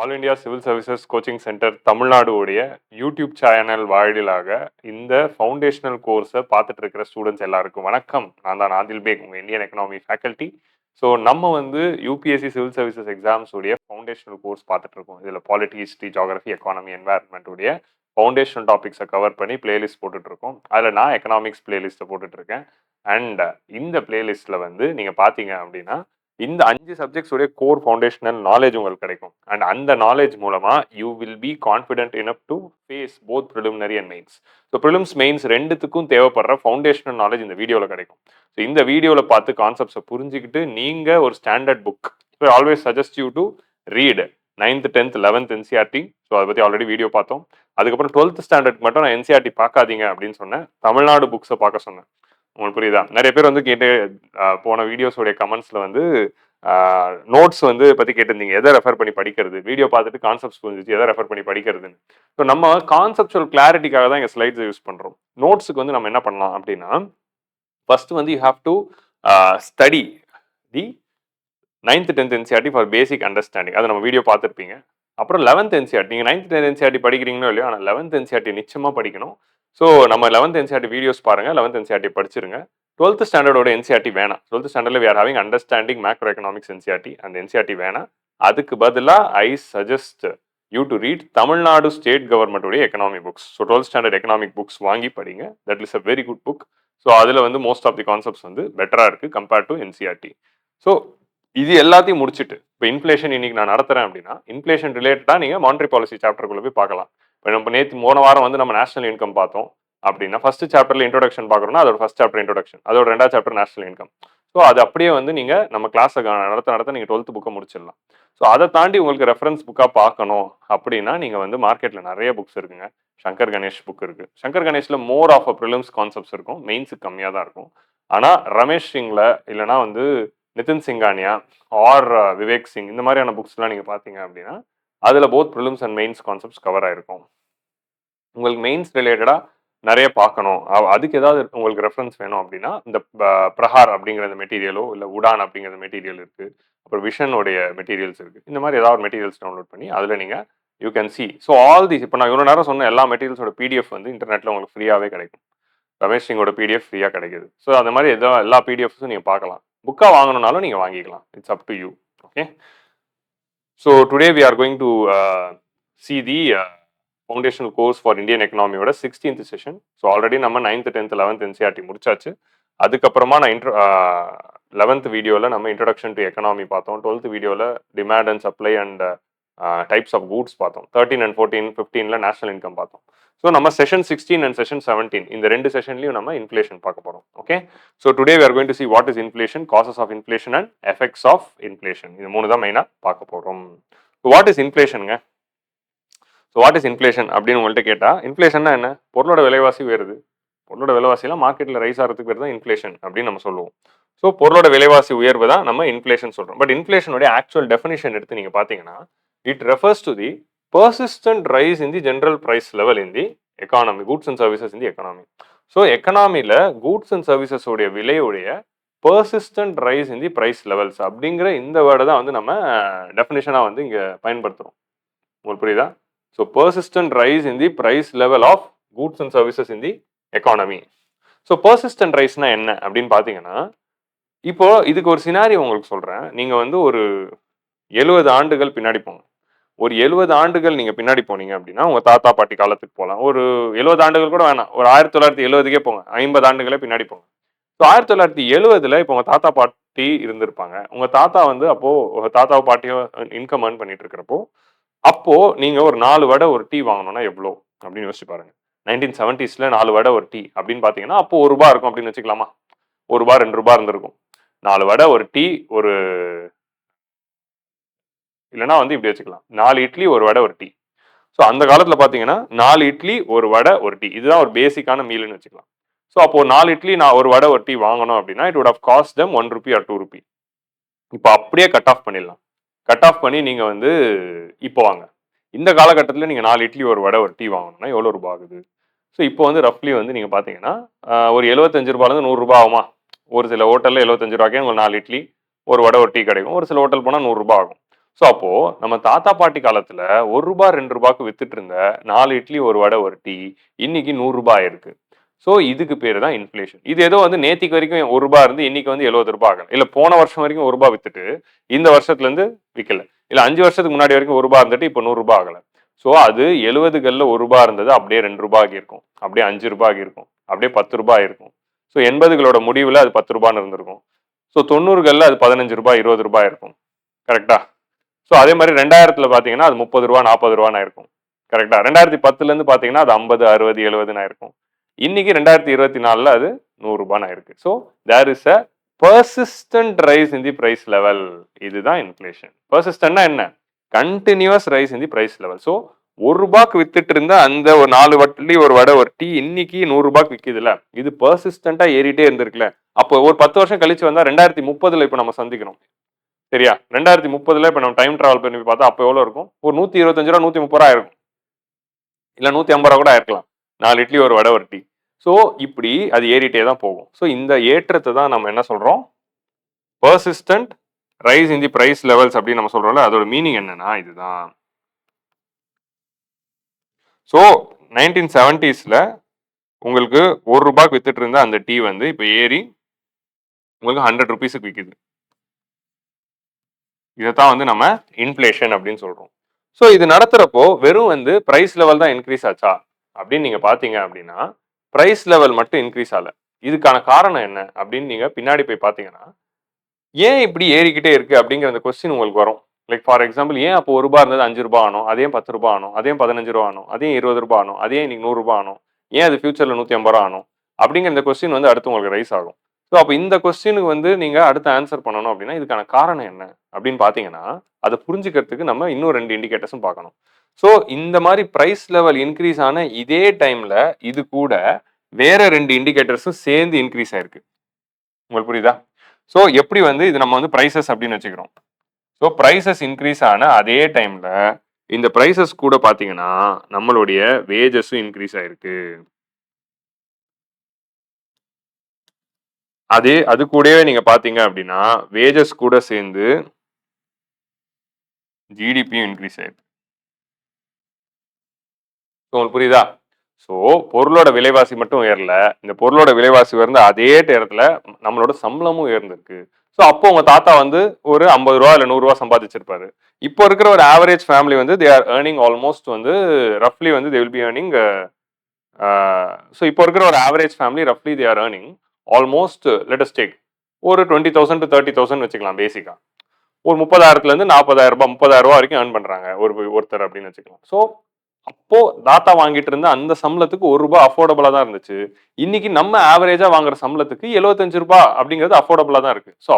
All India civil services coaching centre Tamil Nadu உடைய YouTube channel வாயிலாக இந்த ஃபவுண்டேஷனல் கோர்ஸை பார்த்துட்டு இருக்கிற ஸ்டூடெண்ட்ஸ் எல்லாருக்கும் வணக்கம். நான் தான் ஆதில் பேக், உங்கள் இந்தியன் எக்கனாமி ஃபேக்கல்ட்டி. ஸோ நம்ம வந்து யூபிஎஸ்சி சிவில் சர்வீசஸ் எக்ஸாம்ஸ் உடைய ஃபவுண்டேஷனல் கோர்ஸ் பார்த்துட்டு இருக்கோம். இதில் polity, history, geography, economy, environment உடைய ஃபவுண்டேஷனல் டாபிக்ஸை கவர் பண்ணி பிளேலிஸ்ட் போட்டுட்டு இருக்கோம். அதில் நான் எக்கனாமிக்ஸ் பிளேலிஸ்ட்டை போட்டுட்டு இருக்கேன். அண்ட் இந்த பிளேலிஸ்ட்டில் வந்து நீங்கள் பார்த்தீங்க அப்படின்னா இந்த 5 சப்ஜெக்ட்ஸ் உடைய கோர் ஃபவுண்டேஷனல் நாலேஜ் உங்களுக்கு கிடைக்கும். அண்ட் அந்த நாலேஜ் மூலமா you will be confident enough to face both preliminary and mains. So prelims mains ரெண்டுத்துக்கும் தேவைப்படுற ஃபவுண்டேஷனல் நாலேஜ் இந்த வீடியோவில் கிடைக்கும். ஸோ இந்த வீடியோவில் பார்த்து கான்செப்ட்ஸை புரிஞ்சுக்கிட்டு நீங்கள் ஒரு standard book, always suggest you to read 9th 10th 11th NCERT. So அதை பற்றி ஆல்ரெடி வீடியோ பார்த்தோம். அதுக்கப்புறம் 12th ஸ்டாண்டர்ட் மட்டும் நான் என்சிஆர்டி பார்க்காதீங்க அப்படின்னு சொன்னேன். தமிழ்நாடு புக்ஸை பார்க்க சொன்னேன். உங்களுக்கு புரியுதா? நிறைய பேர் வந்து கேட்டு போன வீடியோஸோடைய கமெண்ட்ஸ்ல வந்து நோட்ஸ் வந்து பத்தி கேட்டிருந்தீங்க, எதை ரெஃபர் பண்ணி படிக்கிறது, வீடியோ பார்த்துட்டு கான்செப்ட்ஸ் புரிஞ்சிச்சு, எதை ரெஃபர் பண்ணி படிக்கிறதுன்னு. ஸோ நம்ம கான்செப்சுவல் கிளாரிட்டிக்காக தான் இங்கே ஸ்லைட்ஸ் யூஸ் பண்றோம். நோட்ஸுக்கு வந்து நம்ம என்ன பண்ணலாம் அப்படின்னா, ஃபர்ஸ்ட் வந்து you have to study the 9th 10th NCERT for basic understanding. அதை நம்ம வீடியோ பார்த்துருப்பீங்க. அப்புறம் 11th என்சிஆர்டி, நீங்கள் 9th 10th என்சிஆர்டி படிக்கிறீங்களோ இல்லையோ, ஆனால் 11th என்சிஆர்டி நிச்சயமாக படிக்கணும். ஸோ நம்ம 11th என்சிஆர்டி வீடியோஸ் பாருங்க, 11th என்சிஆர்டி படிச்சிருங்க. 12th ஸ்டாண்டர்டோட என்சிஆர்டி வேணாம். 12th ஸ்டாண்டர்ட்ல we are having understanding macro economics NCERT. அந்த என்சிஆர்டி வேணாம். அதுக்கு பதிலாக I suggest you to read Tamil Nadu state கவர்மெண்ட்டுடைய economic books. So 12th standard economic books வாங்கி படிங்க. That is a very good book. So அதில் வந்து மோஸ்ட் ஆஃப் தி கான்செப்ட்ஸ் வந்து பெட்டராக இருக்குது கம்பேர்ட் டு என்சிஆர்டி. ஸோ இது எல்லாத்தையும் முடிச்சுட்டு இப்போ இன்ஃப்ளேஷன் இன்னைக்கு நான் நடத்துறேன் அப்படின்னா, இன்ஃப்ளேஷன் ரிலேட்டடாக நீங்கள் மானிட்டரி பாலிசி சாப்டருக்குள்ள போய் பார்க்கலாம். இப்போ நம்ம நேற்று போன வாரம் வந்து நம்ம நேஷனல் இன்கம் பார்த்தோம் அப்படின்னா, ஃபர்ஸ்ட் சாப்டர்ல இன்ட்ரோடக்ஷன் பார்க்குறோம்னா அதோட ஃபர்ஸ்ட் சாப்டர் இன்ட்ரோடக்ஷன், அதோட 2வது சாப்டர் நேஷனல் இன்கம். ஸோ அது அப்படியே வந்து நீங்கள் நம்ம கிளாஸை நடத்த நீங்கள் 12th புக்கை முடிச்சிடலாம். ஸோ அதை தாண்டி உங்களுக்கு ரெஃபரன்ஸ் புக்காக பார்க்கணும் அப்படின்னா நீங்கள் வந்து மார்க்கெட்டில் நிறைய புக்ஸ் இருக்குங்க. சங்கர் கணேஷ் புக் இருக்கு. சங்கர் கணேஷில் more of a prelims concepts இருக்கும், மெயின்ஸுக்கு கம்மியாக தான் இருக்கும். ஆனால் ரமேஷ் சிங்கில் இல்லைனா வந்து நிதின் சிங்கானியா ஆர் விவேக் சிங் இந்த மாதிரியான புக்ஸ்லாம் நீங்கள் பார்த்தீங்க அப்படின்னா அதில் both prelims and mains concepts cover ஆயிருக்கும். உங்களுக்கு மெயின்ஸ் ரிலேட்டடாக நிறைய பார்க்கணும், அதுக்கு ஏதாவது உங்களுக்கு ரெஃபரன்ஸ் வேணும் அப்படின்னா இந்த பிரஹார் அப்படிங்கிற மெட்டீரியலோ இல்லை உடான் அப்படிங்கிற மெட்டீரியல் இருக்கு, அப்புறம் விஷனோடைய மெட்டீரியல்ஸ் இருக்கு. இந்த மாதிரி ஏதாவது மெட்டீரியல்ஸ் டவுன்லோட் பண்ணி அதில் நீங்கள் you can see. So all this இப்போ நான் இவ்வளோ நேரம் சொன்ன எல்லா மெட்டீரியல்ஸோட பிடிஎஃப் வந்து இன்டர்நெட்டில் உங்களுக்கு ஃப்ரீயாகவே கிடைக்கும். ரமேஷ் சிங்கோட பிடிஎஃப் ஃப்ரீயாக கிடைக்குது. ஸோ அந்த மாதிரி எல்லா பிடிஎஃப்ஸும் நீங்கள் பார்க்கலாம். புக்காக வாங்கணும்னாலும் நீங்கள் வாங்கிக்கலாம். It's up to you. Okay. So today we are going to see the foundational course for Indian எக்கனாமியோட 16th செஷன். ஸோ ஆல்ரெடி நம்ம 9th 10th 11th என்சிஆர்டி முடிச்சாச்சு. அதுக்கப்புறமா நான் 11th வீடியோவில் நம்ம இன்ட்ரடக்ஷன் டு எக்கனாமி பார்த்தோம். 12th வீடியோவில் demand and supply and types of goods பார்த்தோம். 13 and 14 15ல நேஷனல் இன்கம் பார்த்தோம். ஸோ நம்ம செஷன் 16 அண்ட் செஷன் 17 இந்த 2 செஷன்லையும் நம்ம இன்ஃப்ளேஷன் பார்க்க போகிறோம். Okay. So today we are going to see what is inflation, causes of inflation and effects of inflation. இது 3 தான் மெயினாக பார்க்க போகிறோம். வாட் இஸ் இன்ஃப்ளேஷனுங்க? ஸோ வாட் இஸ் இன்ஃப்ளேஷன் அப்படின்னு உங்கள்கிட்ட கேட்டால், இன்ஃப்ளேஷன்னா என்ன? பொருளோட விலைவாசி உயருது. பொருளோட விலைவாசிலாம் மார்க்கெட்டில் ரைஸ் ஆகிறதுக்கு பேர் தான் இன்ஃப்ளேஷன் அப்படின்னு நம்ம சொல்லுவோம். ஸோ பொருளோட விலைவாசி உயர்வு தான் நம்ம இன்ஃப்ளேஷன் சொல்கிறோம். பட் இன்ஃப்ளேஷனுடைய ஆக்சுவல் டெஃபினிஷன் எடுத்து நீங்கள் பார்த்தீங்கன்னா, it refers to the persistent rise in the general price level in the economy, goods and services in the economy. So எக்கனாமியில் கூட்ஸ் அண்ட் சர்வீசஸ் உடைய விலையுடைய persistent rise in the price levels அப்படிங்கிற இந்த வேர்டை தான் வந்து நம்ம டெஃபினிஷனாக வந்து இங்கே பயன்படுத்துகிறோம். உங்களுக்கு புரியுதா? So persistent rise in the price level of goods and services in the economy. So persistent ரைஸ்னா என்ன அப்படின்னு பார்த்தீங்கன்னா, இப்போ இதுக்கு ஒரு சினாரியோ உங்களுக்கு சொல்கிறேன். நீங்கள் வந்து ஒரு 70 ஆண்டுகள் பின்னாடி போங்க. ஒரு 70 ஆண்டுகள் நீங்கள் பின்னாடி போனீங்க அப்படின்னா, உங்கள் தாத்தா பாட்டி காலத்துக்கு போகலாம். ஒரு 70 ஆண்டுகள் கூட வேணாம், ஒரு 1970க்கே போங்க, 50 ஆண்டுகளே பின்னாடி போங்க. ஸோ 1970ல் இப்போ உங்கள் தாத்தா பாட்டி இருந்திருப்பாங்க. உங்கள் தாத்தா வந்து அப்போது உங்கள் தாத்தாவோ பாட்டியோ இன்கம் ஏர்ன் பண்ணிட்டு இருக்கிறப்போ, அப்போ நீங்க ஒரு 4 வடை ஒரு டீ வாங்கணும்னா எவ்வளோ அப்படின்னு யோசிச்சு பாருங்க. 1970ஸ்ல 4 வடை ஒரு டீ அப்படின்னு பாத்தீங்கன்னா அப்போ ₹1 இருக்கும் அப்படின்னு வச்சுக்கலாமா? ₹1 ₹2 இருந்திருக்கும். 4 வடை ஒரு டீ, ஒரு இல்லைன்னா வந்து இப்படி வச்சுக்கலாம், 4 இட்லி ஒரு வடை ஒரு டீ. ஸோ அந்த காலத்துல பாத்தீங்கன்னா 4 இட்லி ஒரு வடை ஒரு டீ, இதுதான் ஒரு பேசிக்கான மீல்னு வச்சுக்கலாம். ஸோ அப்போ 4 இட்லி நான் ஒரு வடை ஒரு டீ வாங்கணும் அப்படின்னா it would have cost them ₹1 or ₹2. இப்போ அப்படியே கட் ஆஃப் பண்ணிடலாம். கட் ஆஃப் பண்ணி நீங்க வந்து இப்போ வாங்க, இந்த காலகட்டத்தில் நீங்க 4 இட்லி ஒரு வடை ஒரு டீ வாங்கணும்னா எவ்வளோ ரூபா ஆகுது? ஸோ இப்போ வந்து ரஃப்லி வந்து நீங்க பாத்தீங்கன்னா ஒரு ₹75 ₹100 ஆகுமா? ஒரு சில ஹோட்டல்ல ₹75 உங்களுக்கு 4 இட்லி ஒரு வடை ஒரு டீ கிடைக்கும். ஒரு சில ஹோட்டல் போனால் ₹100 ஆகும். ஸோ அப்போ நம்ம தாத்தா பாட்டி காலத்துல ₹1 ₹2க்கு வித்துட்டு இருந்த 4 இட்லி ஒரு வடை ஒரு டீ இன்னைக்கு ₹100 ஆயிருக்கு. ஸோ இதுக்கு பேரு தான் இன்ஃப்ளேஷன். இது ஏதோ வந்து நேத்திக்கு வரைக்கும் ₹1 இருந்து இன்னைக்கு வந்து ₹70 ஆகல. இல்ல போன வருஷம் வரைக்கும் ₹1 வித்துட்டு இந்த வருஷத்துல இருந்து விக்கல. இல்ல 5 வருஷத்துக்கு முன்னாடி வரைக்கும் ₹1 இருந்துட்டு இப்போ ₹100 ஆகல. ஸோ அது 70கள்ல ₹1 இருந்தது அப்படியே ₹2 ஆகியிருக்கும். அப்படியே ₹5 ஆகியிருக்கும். அப்படியே ₹10 ஆயிருக்கும். ஸோ 80களோட முடிவுல அது ₹10 இருந்திருக்கும். ஸோ 90கள்ல அது ₹15 ₹20 இருக்கும். கரெக்டா? ஸோ அதே மாதிரி 2000த்துல பாத்தீங்கன்னா அது ₹30 ₹40 இருக்கும். கரெக்டா? 2010ல இருந்து பாத்தீங்கன்னா அது 50 60 70 இருக்கும். இன்னைக்கு 2024ல அது ₹100 ஆயிருக்கு. So there is a persistent rise in the price level. இதுதான் இன்ஃபிளேஷன். பர்சிஸ்டன்ட்னா என்ன? Continuous rise in the price level. So ₹1 வித்துட்டு இருந்த அந்த ஒரு 4 வட்லி ஒரு வடை ஒரு டீ இன்னைக்கு ₹100 விக்குதுல்ல, இது பர்சிஸ்டன்டா ஏறிட்டே இருந்திருக்குல்ல. அப்போ ஒரு 10 வருஷம் கழிச்சு வந்தா 2030ல இப்ப நம்ம சந்திக்கணும். சரியா? 2030ல இப்ப நம்ம டைம் டிராவல் பண்ணி பார்த்தா அப்ப எவ்வளவு இருக்கும்? ஒரு ₹125 ₹130 இருக்கும். இல்ல ₹150 கூட ஆயிருக்கலாம். 4 இட்லி ஒரு வடை ஒரு டீ. ஸோ இப்படி அது ஏறிட்டே தான் போகும். ஸோ இந்த ஏற்றத்தை தான் நம்ம என்ன சொல்றோம்? Persistent rise in the price levels அப்படின்னு நம்ம சொல்றோம்ல, அதோட மீனிங் என்னன்னா இதுதான். ஸோ 1970ஸ்ல உங்களுக்கு ₹1 வித்துட்டு இருந்த அந்த டீ வந்து இப்ப ஏறி உங்களுக்கு ₹100க்கு விக்குது. இதைத்தான் வந்து நம்ம இன்ஃபிளேஷன் அப்படின்னு சொல்றோம். ஸோ இது நடத்துறப்போ வெறும் வந்து பிரைஸ் லெவல் தான் இன்க்ரீஸ் ஆச்சா அப்படின்னு நீங்க பாத்தீங்க அப்படின்னா பிரைஸ் லெவல் மட்டும் இன்க்ரீஸ் ஆகல. இதுக்கான காரணம் என்ன அப்படின்னு நீங்க பின்னாடி போய் பாத்தீங்கன்னா ஏன் இப்படி ஏறிக்கிட்டே இருக்கு அப்படிங்கிற அந்த கொஸ்டின் உங்களுக்கு வரும். லைக் ஃபார் எக்ஸாம்பிள் ஏன் அப்போ ₹1 இருந்தது ₹5 ஆனோம், அதே ₹10 ஆனோம், அதே ₹15 ஆனோம், அதே ₹20 ஆனோம், அதே இன்னைக்கு ₹100 ஆனோம், ஏன் அது ஃபியூச்சர்ல ₹150 ஆனோம் அப்படிங்கிற இந்த கொஸ்டின் வந்து அடுத்து உங்களுக்கு ரைஸ் ஆகும். ஸோ அப்போ இந்த கொஸ்டினுக்கு வந்து நீங்க அடுத்து ஆன்சர் பண்ணணும் அப்படின்னா இதுக்கான காரணம் என்ன அப்படின்னு பாத்தீங்கன்னா அதை புரிஞ்சுக்கிறதுக்கு நம்ம இன்னும் 2 இண்டிகேட்டர்ஸும் பார்க்கணும். ஸோ இந்த மாதிரி பிரைஸ் லெவல் இன்க்ரீஸ் ஆன இதே டைம்ல இது கூட வேற 2 இண்டிகேட்டர்ஸும் சேர்ந்து இன்க்ரீஸ் ஆயிருக்கு. உங்களுக்கு புரியுதா? ஸோ எப்படி வந்து இது நம்ம வந்து பிரைசஸ் அப்படின்னு வச்சுக்கிறோம். ஸோ பிரைசஸ் இன்க்ரீஸ் ஆன அதே டைம்ல இந்த பிரைசஸ் கூட பாத்தீங்கன்னா நம்மளுடைய வேஜஸும் இன்க்ரீஸ் ஆயிருக்கு. அது கூடவே நீங்க பாத்தீங்க அப்படின்னா வேஜஸ் கூட சேர்ந்து ஜிடிபியும் இன்க்ரீஸ் ஆயிருக்கு. உங்களுக்கு புரியுதா? ஸோ பொருளோட விலைவாசி மட்டும் உயரல. இந்த பொருளோட விலைவாசி உயர்ந்த அதே நேரத்துல நம்மளோட சம்பளமும் உயர்ந்திருக்கு. ஸோ அப்போ உங்க தாத்தா வந்து ஒரு ₹50 இல்ல ₹100 சம்பாதிச்சிருப்பாரு. இப்போ இருக்கிற ஒரு ஆவரேஜ் ஃபேமிலி வந்து தே ஆர் ஏர்னிங் ஆல்மோஸ்ட் வந்து ரஃப்லி வந்து they will be earning. So இப்போ இருக்கிற ஒரு ஆவரேஜ் ஃபேமிலி ரஃப்லி they are earning almost let us take ஒரு 20,000 to 30,000 வச்சுக்கலாம் பேசிக்கா. ஒரு 30,000ல இருந்து ₹40,000 ₹30,000 வரைக்கும் ஏர்ன் பண்றாங்க ஒருத்தர் அப்படின்னு வச்சுக்கலாம். ஸோ அப்போ தாத்தா வாங்கிட்டு இருந்த அந்த சம்பளத்துக்கு ₹1 அஃபோர்டபுளா தான் இருந்துச்சு. இன்னைக்கு நம்ம ஆவரேஜா வாங்குற சம்பளத்துக்கு ₹75 அப்படிங்கிறது அஃபோர்டபுளா தான் இருக்கு. ஸோ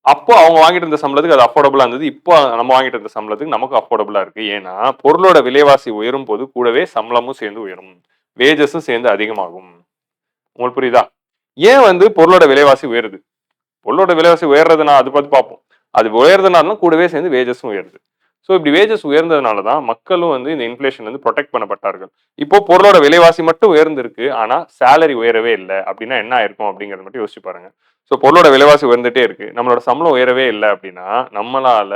அப்போ அவங்க வாங்கிட்டு இருந்த சம்பளத்துக்கு அது அஃபோர்டபுளா இருந்தது. இப்போ நம்ம வாங்கிட்டு இருந்த சம்பளத்துக்கு நமக்கு அஃபோர்டபுளா இருக்கு. ஏன்னா பொருளோட விலைவாசி உயரும் போது கூடவே சம்பளமும் சேர்ந்து உயரும், வேஜஸும் சேர்ந்து அதிகமாகும். உங்களுக்கு புரியுதா? ஏன் வந்து பொருளோட விலைவாசி உயருது? பொருளோட விலைவாசி உயர்றதுனா அது பத்தி பார்ப்போம். அது உயர்றதுனால கூடவே சேர்ந்து வேஜஸும் உயருது. ஸோ இப்படி வேஜஸ் உயர்ந்ததுனால தான் மக்களும் வந்து இந்த இன்ஃபிளேஷன் வந்து ப்ரொடெக்ட் பண்ணப்பட்டார்கள். இப்போ பொருளோட விலைவாசி மட்டும் உயர்ந்திருக்கு, ஆனா சேலரி உயரவே இல்லை அப்படின்னா என்ன ஆயிருக்கும் அப்படிங்கறத மட்டும் யோசிச்சு பாருங்க. ஸோ பொருளோட விலைவாசி உயர்ந்துட்டே இருக்கு, நம்மளோட சம்பளம் உயரவே இல்லை அப்படின்னா நம்மளால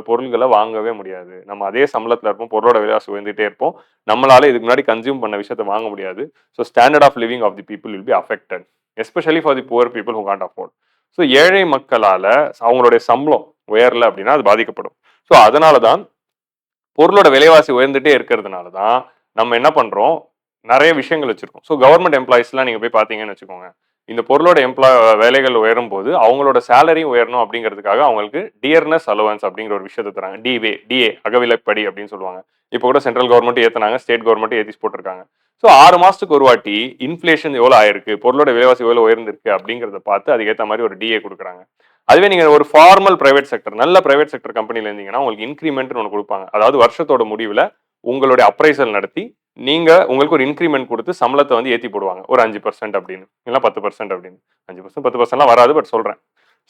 பொருள்களை வாங்கவே முடியாது. நம்ம அதே சம்பளத்துல இருப்போம், பொருளோட விலைவாசி உயர்ந்துட்டே இருப்போம், நம்மளால இதுக்கு முன்னாடி கன்சியூம் பண்ண விஷயத்தை வாங்க முடியாது. So standard of living of the people will be affected, especially for the poor people who can't afford. So ஏழை மக்களால அவங்களுடைய சம்பளம் உயரல அப்படின்னா அது பாதிக்கப்படும். ஸோ அதனால தான் பொருளோட விலைவாசி உயர்ந்துட்டே இருக்கிறதுனால தான் நம்ம என்ன பண்றோம், நிறைய விஷயங்கள் வச்சிருக்கோம். ஸோ கவர்மெண்ட் எம்ப்ளாயிஸ்லாம் நீங்க போய் பார்த்தீங்கன்னு வச்சுக்கோங்க, இந்த பொருளோட வேலைகள் உயரும் போது அவங்களோட சேலரியும் உயரணும் அப்படிங்கிறதுக்காக அவங்களுக்கு டியர்னஸ் அலவன்ஸ் அப்படிங்கிற ஒரு விஷயத்தை தராங்க. டிஏ அகவிலைப்படி அப்படின்னு சொல்லுவாங்க. இப்போ கூட சென்ட்ரல் கவர்மெண்ட் ஏற்றினாங்க, ஸ்டேட் கவர்மெண்ட் ஏற்றி போட்டிருக்காங்க. ஸோ 6 மாசத்துக்கு ஒரு வாட்டி இன்ஃபிளேஷன் எவ்வளோ ஆயிருக்கு, பொருளோட விலைவாசி எவ்வளோ உயர்ந்திருக்கு அப்படிங்கிறத பார்த்து அதுக்கேற்ற மாதிரி ஒரு டிஏ கொடுக்குறாங்க. அதுவே நீங்க ஒரு ஃபார்மல் பிரைவேட் செக்டர், நல்ல பிரைவேட் செக்டர் கம்பெனில இருந்தீங்கன்னா உங்களுக்கு இன்க்ரிமெண்ட் ஒன்று கொடுப்பாங்க. அதாவது வருஷத்தோட முடிவில் உங்களுடைய அப்ரைசல் நடத்தி நீங்க உங்களுக்கு ஒரு இன்க்ரிமெண்ட் கொடுத்து சம்பளத்தை வந்து ஏற்றி போடுவாங்க. ஒரு 5% அப்படின்னு, இல்லை 10% அப்படின்னு. 5% 10%லாம் வராது, பட் சொல்றேன்.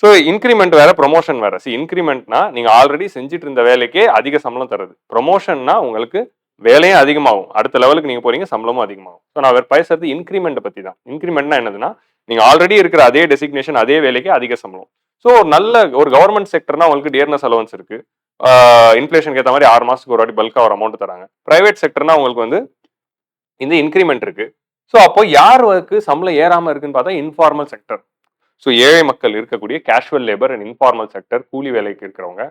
ஸோ இன்க்ரிமெண்ட் வேற, ப்ரொமோஷன் வேற. இன்க்ரிமெண்ட்னா நீங்க ஆல்ரெடி செஞ்சுட்டு இருந்த வேலைக்கே அதிக சம்பளம் தருது. ப்ரொமோஷன்னா உங்களுக்கு வேலையும் அதிகமாகும், அடுத்த லெவலுக்கு நீங்க போறீங்க, சம்பளமும் அதிகமாகும். ஸோ நான் பேசுறது இன்க்ரிமெண்ட் பத்தி தான். இன்க்ரிமெண்ட்னா என்னதுன்னா நீங்க ஆல்ரெடி இருக்கிற அதே டெசிக்னேஷன் அதே வேலைக்கு அதிக சம்பளம். ஸோ நல்ல ஒரு கவர்மெண்ட் செக்டர்னா உங்களுக்கு டியர்னஸ் அலவன்ஸ் இருக்கு, இன்ஃப்ளேஷனுக்கு ஏற்ற மாதிரி 6 மாசத்துக்கு ஒரு வாட்டி பல்கா ஒரு அமௌண்ட் தராங்க. பிரைவேட் செக்டர்னா உங்களுக்கு வந்து இந்த இன்கிரிமெண்ட் இருக்கு. ஸோ அப்போ யாருக்கு சம்பளம் ஏறாம இருக்குன்னு பார்த்தா இன்ஃபார்மல் செக்டர். ஸோ ஏழை மக்கள் இருக்கக்கூடிய casual labour and informal sector, கூலி வேலைக்கு இருக்கிறவங்க,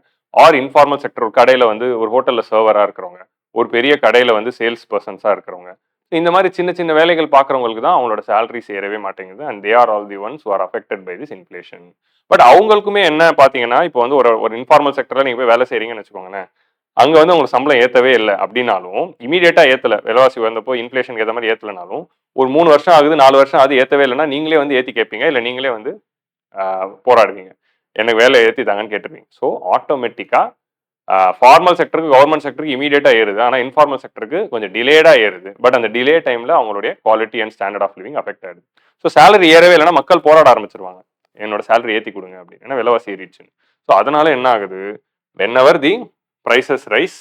ஆர் இன்ஃபார்மல் செக்டர் ஒரு கடையில வந்து ஒரு ஹோட்டல்ல சர்வரா இருக்கிறவங்க, ஒரு பெரிய கடையில வந்து சேல்ஸ் பர்சன்ஸா இருக்கிறவங்க, இந்த மாதிரி சின்ன சின்ன வேலைகள் பார்க்குறவங்களுக்கு தான் அவங்களோட சேலரிஸ் ஏறவே மாட்டேங்குது. And they are all the ones who are affected by this inflation. But அவங்களுக்குமே என்ன பார்த்தீங்கன்னா, இப்போ வந்து ஒரு ஒரு இன்ஃபார்மல் செக்டர்ல நீங்க போய் வேலை செய்றீங்கன்னு வச்சுக்கோங்களேன். அங்க வந்து உங்களுக்கு சம்பளம் ஏத்தவே இல்ல அப்படின்னாலும், இமிடியேட்டா ஏத்தல. விலைவாசி உயர்ந்தப்போ இன்ஃப்ளேஷனுக்கு ஏத்த மாரி ஏத்தலனாலும், ஒரு 3 வருஷம் ஆகுது, 4 வருஷம் ஆகுது ஏத்தவே இல்லன்னா, நீங்களே வந்து ஏத்தி கேட்பீங்க. இல்ல நீங்களே வந்து போராடுவீங்க. எனக்கு வேலை ஏத்தி தாங்கன்னு கேட்டுருவீங்க. ஸோ ஆட்டோமேட்டிக்கா ஃபார்மல் செக்டருக்கு, கவர்மெண்ட் செக்டருக்கு இமிடியேட்டா ஏறுது. ஆனா இன்ஃபார்மல் செக்டருக்கு கொஞ்சம் டிலேடா ஏறுது. பட் அந்த டிலே டைம்ல அவங்களுடைய quality and standard of living affect ஆயிடுது. ஸோ சேலரி ஏறவே இல்லைன்னா மக்கள் போராட ஆரம்பிச்சிருவாங்க. என்னோட சேலரி ஏத்தி கொடுங்க அப்படின்னு. ஏன்னா விலைவாசி ஏறிடுச்சுன்னு. ஸோ அதனால என்ன ஆகுது? whenever the prices rise,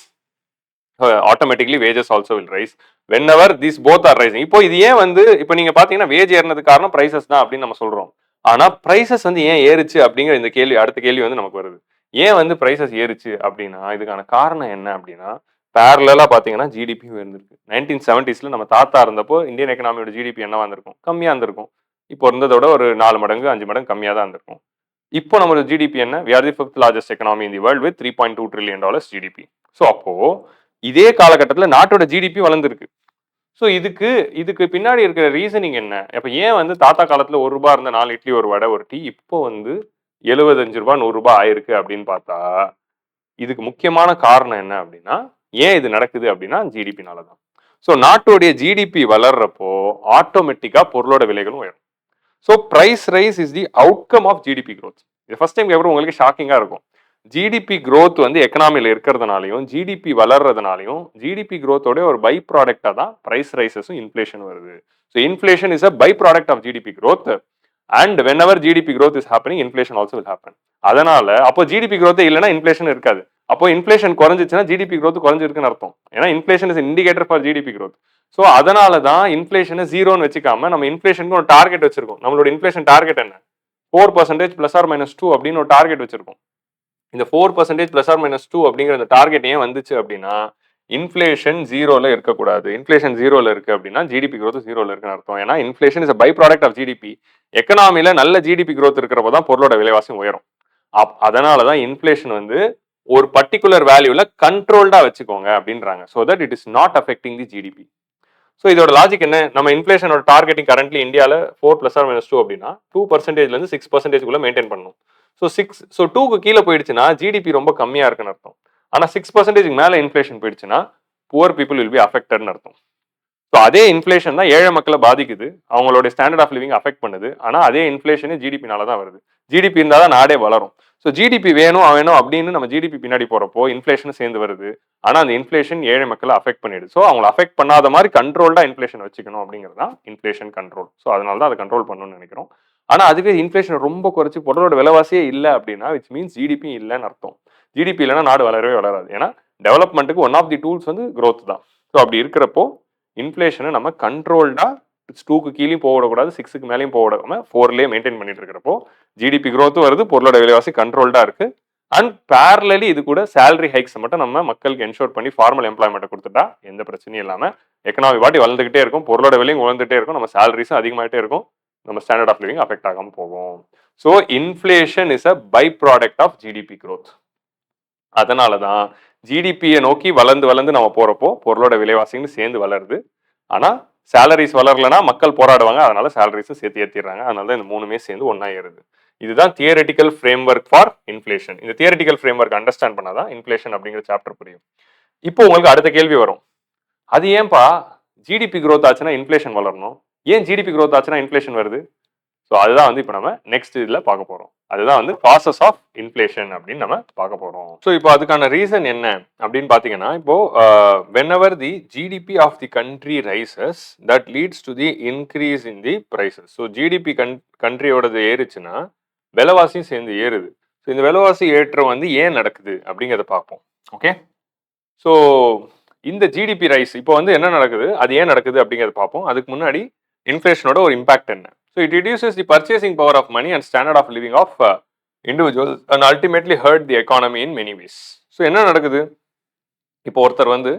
automatically wages also will rise. Whenever these both are rising. இப்போ இது ஏன் வந்து இப்போ நீங்க பாத்தீங்கன்னா வேஜ் ஏறினதுக்கு காரணம் பிரைசஸ் தான் அப்படின்னு நம்ம சொல்றோம். ஆனா பிரைசஸ் வந்து ஏன் ஏறுச்சு அப்படிங்கிற இந்த கேள்வி, அடுத்த கேள்வி வந்து நமக்கு வருது. ஏன் வந்து பிரைசஸ் ஏறுச்சு அப்படின்னா இதுக்கான காரணம் என்ன அப்படின்னா, பேரலா பாத்தீங்கன்னா ஜிடிபி இருந்திருக்கு. 1970ஸ்ல நம்ம தாத்தா இருந்தப்போ இந்தியன் எக்கனாமியோட ஜிடிபி என்னவா இருந்திருக்கும்? கம்மியா இருந்திருக்கும். இப்போ இருந்ததோட ஒரு 4 மடங்கு 5 மடங்கு கம்மியா தான் இருந்திருக்கும். இப்போ நம்மளோட ஜிடிபி என்ன? we are the fifth largest economy in the world with $3.2 trillion GDP. So அப்போ இதே காலகட்டத்தில் நாட்டோட ஜிடிபி வளர்ந்துருக்கு. ஸோ இதுக்கு இதுக்கு பின்னாடி இருக்கிற ரீசனிங் என்ன? இப்போ ஏன் வந்து தாத்தா காலத்தில் ₹1 இருந்த 4 இட்லி ஒரு வடை ஒரு டீ இப்போ வந்து ₹75 ₹100 ஆயிருக்கு அப்படின்னு பார்த்தா இதுக்கு முக்கியமான காரணம் என்ன அப்படின்னா, ஏன் இது நடக்குது அப்படின்னா ஜிடிபினால தான். ஸோ நாட்டோடைய ஜிடிபி வளர்றப்போ ஆட்டோமேட்டிக்கா பொருளோட விலைகளும் உயரும். So price rise is the outcome of GDP growth. இது ஃபர்ஸ்ட் டைம் கேட்குறது உங்களுக்கு ஷாக்கிங்கா இருக்கும். ஜிடிபி க்ரோத் வந்து எக்கனாமியில் இருக்கிறதுனாலையும் ஜிடிபி வளர்றதுனாலையும் ஜிடிபி க்ரோத்தோட ஒரு பை ப்ராடக்டா தான் பிரைஸ் ரைசஸும் இன்ஃப்ளேஷன் வருது. So inflation is a by product of GDP growth and whenever GDP growth is happening inflation also will happen. அதனால அப்போ ஜிடிபி க்ரோத் இல்லைன்னா இன்ஃப்ளேஷன் இருக்காது. அப்போ இன்ஃப்ளேஷன் குறைஞ்சிச்சுன்னா ஜிடிபி க்ரோத் குறைஞ்சிருக்குன்னு அர்த்தம். ஏன்னா inflation is indicator for GDP growth. So அதனால தான் இன்ஃப்ளேஷனை ஜீரோன்னு வச்சுக்காம நம்ம இன்ஃப்ளேஷனுக்கு ஒரு டார்கெட் வச்சிருக்கோம். நம்மளோட இன்ஃப்ளேஷன் டார்கெட் என்ன? 4% +or-2 அப்படின்னு ஒரு டார்கெட் வச்சிருக்கோம். இந்த 4% +or-2 அப்படிங்கிற அந்த டார்கெட் ஏன் வந்துச்சு அப்படின்னா, இன்ஃப்ளேஷன் ஜீரோல இருக்கக்கூடாது. இன்ஃப்ளேஷன் ஜீரோல இருக்கு அப்படின்னா ஜிடிபி க்ரோத் ஜீரோல இருக்குன்னு அர்த்தம். ஏன்னா inflation is by product of GDP. எக்கனாமில நல்ல ஜிடிபி க்ரோத் இருக்கிறப்போ தான் பொருளோட விலைவாசியும் உயரும். அதனால தான் இன்ஃப்ளேஷன் வந்து ஒரு பர்டிகுலர் வேல்யூல கண்ட்ரோல்டா வச்சுக்கோங்க அப்படின்றாங்க. So that it is not affecting the GDP. So இதோட லாஜிக் என்ன? நம்ம இன்ஃப்ளேஷனோட டார்கெட்டிங் கரண்ட்லி இந்தியாவில் 4 +or-2 அப்படின்னா 2%லேருந்து 6% மெயின்டைன் பண்ணணும். ஸோ 2க்கு கீழே போயிடுச்சுன்னா ஜிடிபி ரொம்ப கம்மியா இருக்குன்னு அர்த்தம். ஆனால் 6% மேலே இன்ஃப்ளேஷன் போயிடுச்சுன்னா புவர் பீப்புள் வில் பி அஃபெக்டட்னு அர்த்தம். ஸோ அதே இன்ஃப்ளேஷன் தான் ஏழை மக்களை பாதிக்குது, அவங்களோட ஸ்டாண்டர்ட் ஆஃப் லிவிங் அஃபெக்ட் பண்ணுது. ஆனால் அதே இன்ஃப்ளேஷனே ஜிடிபினால தான் வருது. ஜிடிபி இருந்தால் தான் நாடே வளரும். ஸோ ஜிடிபி வேணும் அப்படின்னு நம்ம ஜிடிபி பின்னாடி போறப்போ இன்ஃப்ளேஷன் சேர்ந்து வருது. ஆனால் அந்த இன்ஃப்ளேஷன் ஏழை மக்களை அஃபெக்ட் பண்ணிடுது. ஸோ அவங்களை அஃபெக்ட் பண்ணாத மாதிரி கண்ட்ரோல்டா இன்ஃப்ளேஷன் வச்சுக்கணும் அப்படிங்கிறது தான் இன்ஃப்ளேஷன் கண்ட்ரோல். ஸோ அதனால தான் அதை கண்ட்ரோல் பண்ணணும்னு நினைக்கிறோம். ஆனால் அதுவே இன்ஃப்ளேஷன் ரொம்ப குறைச்சி பொருளோட விலைவாசியே இல்லை அப்படின்னா விச் மீன்ஸ் ஜிடிபி இல்லைன்னு அர்த்தம். ஜிடிபி இல்லைன்னா நாடு வளரவே வளராது. ஏன்னா டெவலப்மெண்ட்டுக்கு ஒன் ஆஃப் தி டூல்ஸ் வந்து growth தான். ஸோ அப்படி இருக்கிறப்போ இன்ஃப்ளேஷனை நம்ம கண்ட்ரோல்டா 2க்கு கீழேயும் போகக்கூடாது, 6க்கு மேலேயும் போகாம 4லயே மெயின்டைன் பண்ணிட்டு இருக்கிறப்போ ஜிடிபி க்ரோத்தும் வருது, பொருளோட விலைவாசி கண்ட்ரோல்டா இருக்கு. அண்ட் பேரலி இது கூட சேலரி ஹைக்ஸ் மட்டும் நம்ம மக்களுக்கு என்ஷோர் பண்ணி ஃபார்மல் எம்ப்ளாய்மெண்ட் கொடுத்துட்டா எந்த பிரச்சனையும் இல்லாம எக்கனாமி பாட்டி வளர்ந்துகிட்டே இருக்கும், பொருளோட விலையும் வளர்ந்துட்டே இருக்கும், நம்ம சேலரிஸும் அதிகமாகிட்டே இருக்கும், நம்ம ஸ்டாண்டர்ட் ஆஃப் லிவிங் அஃபெக்ட் ஆகாம போகும். So inflation is a by product of GDP growth. அதனால தான் ஜிடிபியை நோக்கி வளர்ந்து நம்ம போறப்போ பொருளோட விலைவாசின்னு சேர்ந்து வளருது. ஆனா சேலரிஸ் வளரலன்னா மக்கள் போராடுவாங்க, அதனால சேலரிஸும் சேர்த்து ஏற்றிடுறாங்க. அதனால தான் இந்த மூணுமே சேர்ந்து ஒன்னா ஏறுது. இதுதான் theoretical frame work for inflation. இந்த தியரிட்டிக்கல் ஃப்ரேம் ஒர்க் அண்டர்ஸ்டாண்ட் பண்ணாதான் இன்ஃப்ளேஷன் அப்படிங்கிற சாப்டர் புரியும். இப்போ உங்களுக்கு அடுத்த கேள்வி வரும், அது ஏன்பா ஜிடிபி க்ரோத் ஆச்சுன்னா இன்ஃப்ளேஷன் வளரணும், ஏன் ஜிடிபி க்ரோத் ஆச்சுன்னா இன்ஃப்ளேஷன் வருது? ஸோ அதுதான் வந்து இப்போ நம்ம நெக்ஸ்ட் இதில் பார்க்க போகிறோம். அதுதான் வந்து ப்ராசஸ் ஆஃப் இன்ஃப்ளேஷன் அப்படின்னு நம்ம பார்க்க போகிறோம். ஸோ இப்போ அதுக்கான ரீசன் என்ன அப்படின்னு பார்த்தீங்கன்னா, இப்போ whenever the GDP of the country rises that leads to the increase in the prices. So GDP கண்ட்ரியோடது ஏறுச்சுன்னா விலைவாசியும் சேர்ந்து ஏறுது. ஸோ இந்த விலைவாசி ஏற்றம் வந்து ஏன் நடக்குது அப்படிங்கிறத பார்ப்போம். ஓகே, ஸோ இந்த ஜிடிபி ரைஸ் இப்போ வந்து என்ன நடக்குது, அது ஏன் நடக்குது அப்படிங்கிறத பார்ப்போம். அதுக்கு முன்னாடி இன்ஃப்ளேஷனோட ஒரு இம்பாக்ட் என்ன? So it reduces the purchasing power of money and standard of living of individuals and ultimately hurt the economy in many ways. So என்ன நடக்குது? இப்போ ஒருத்தர் வந்து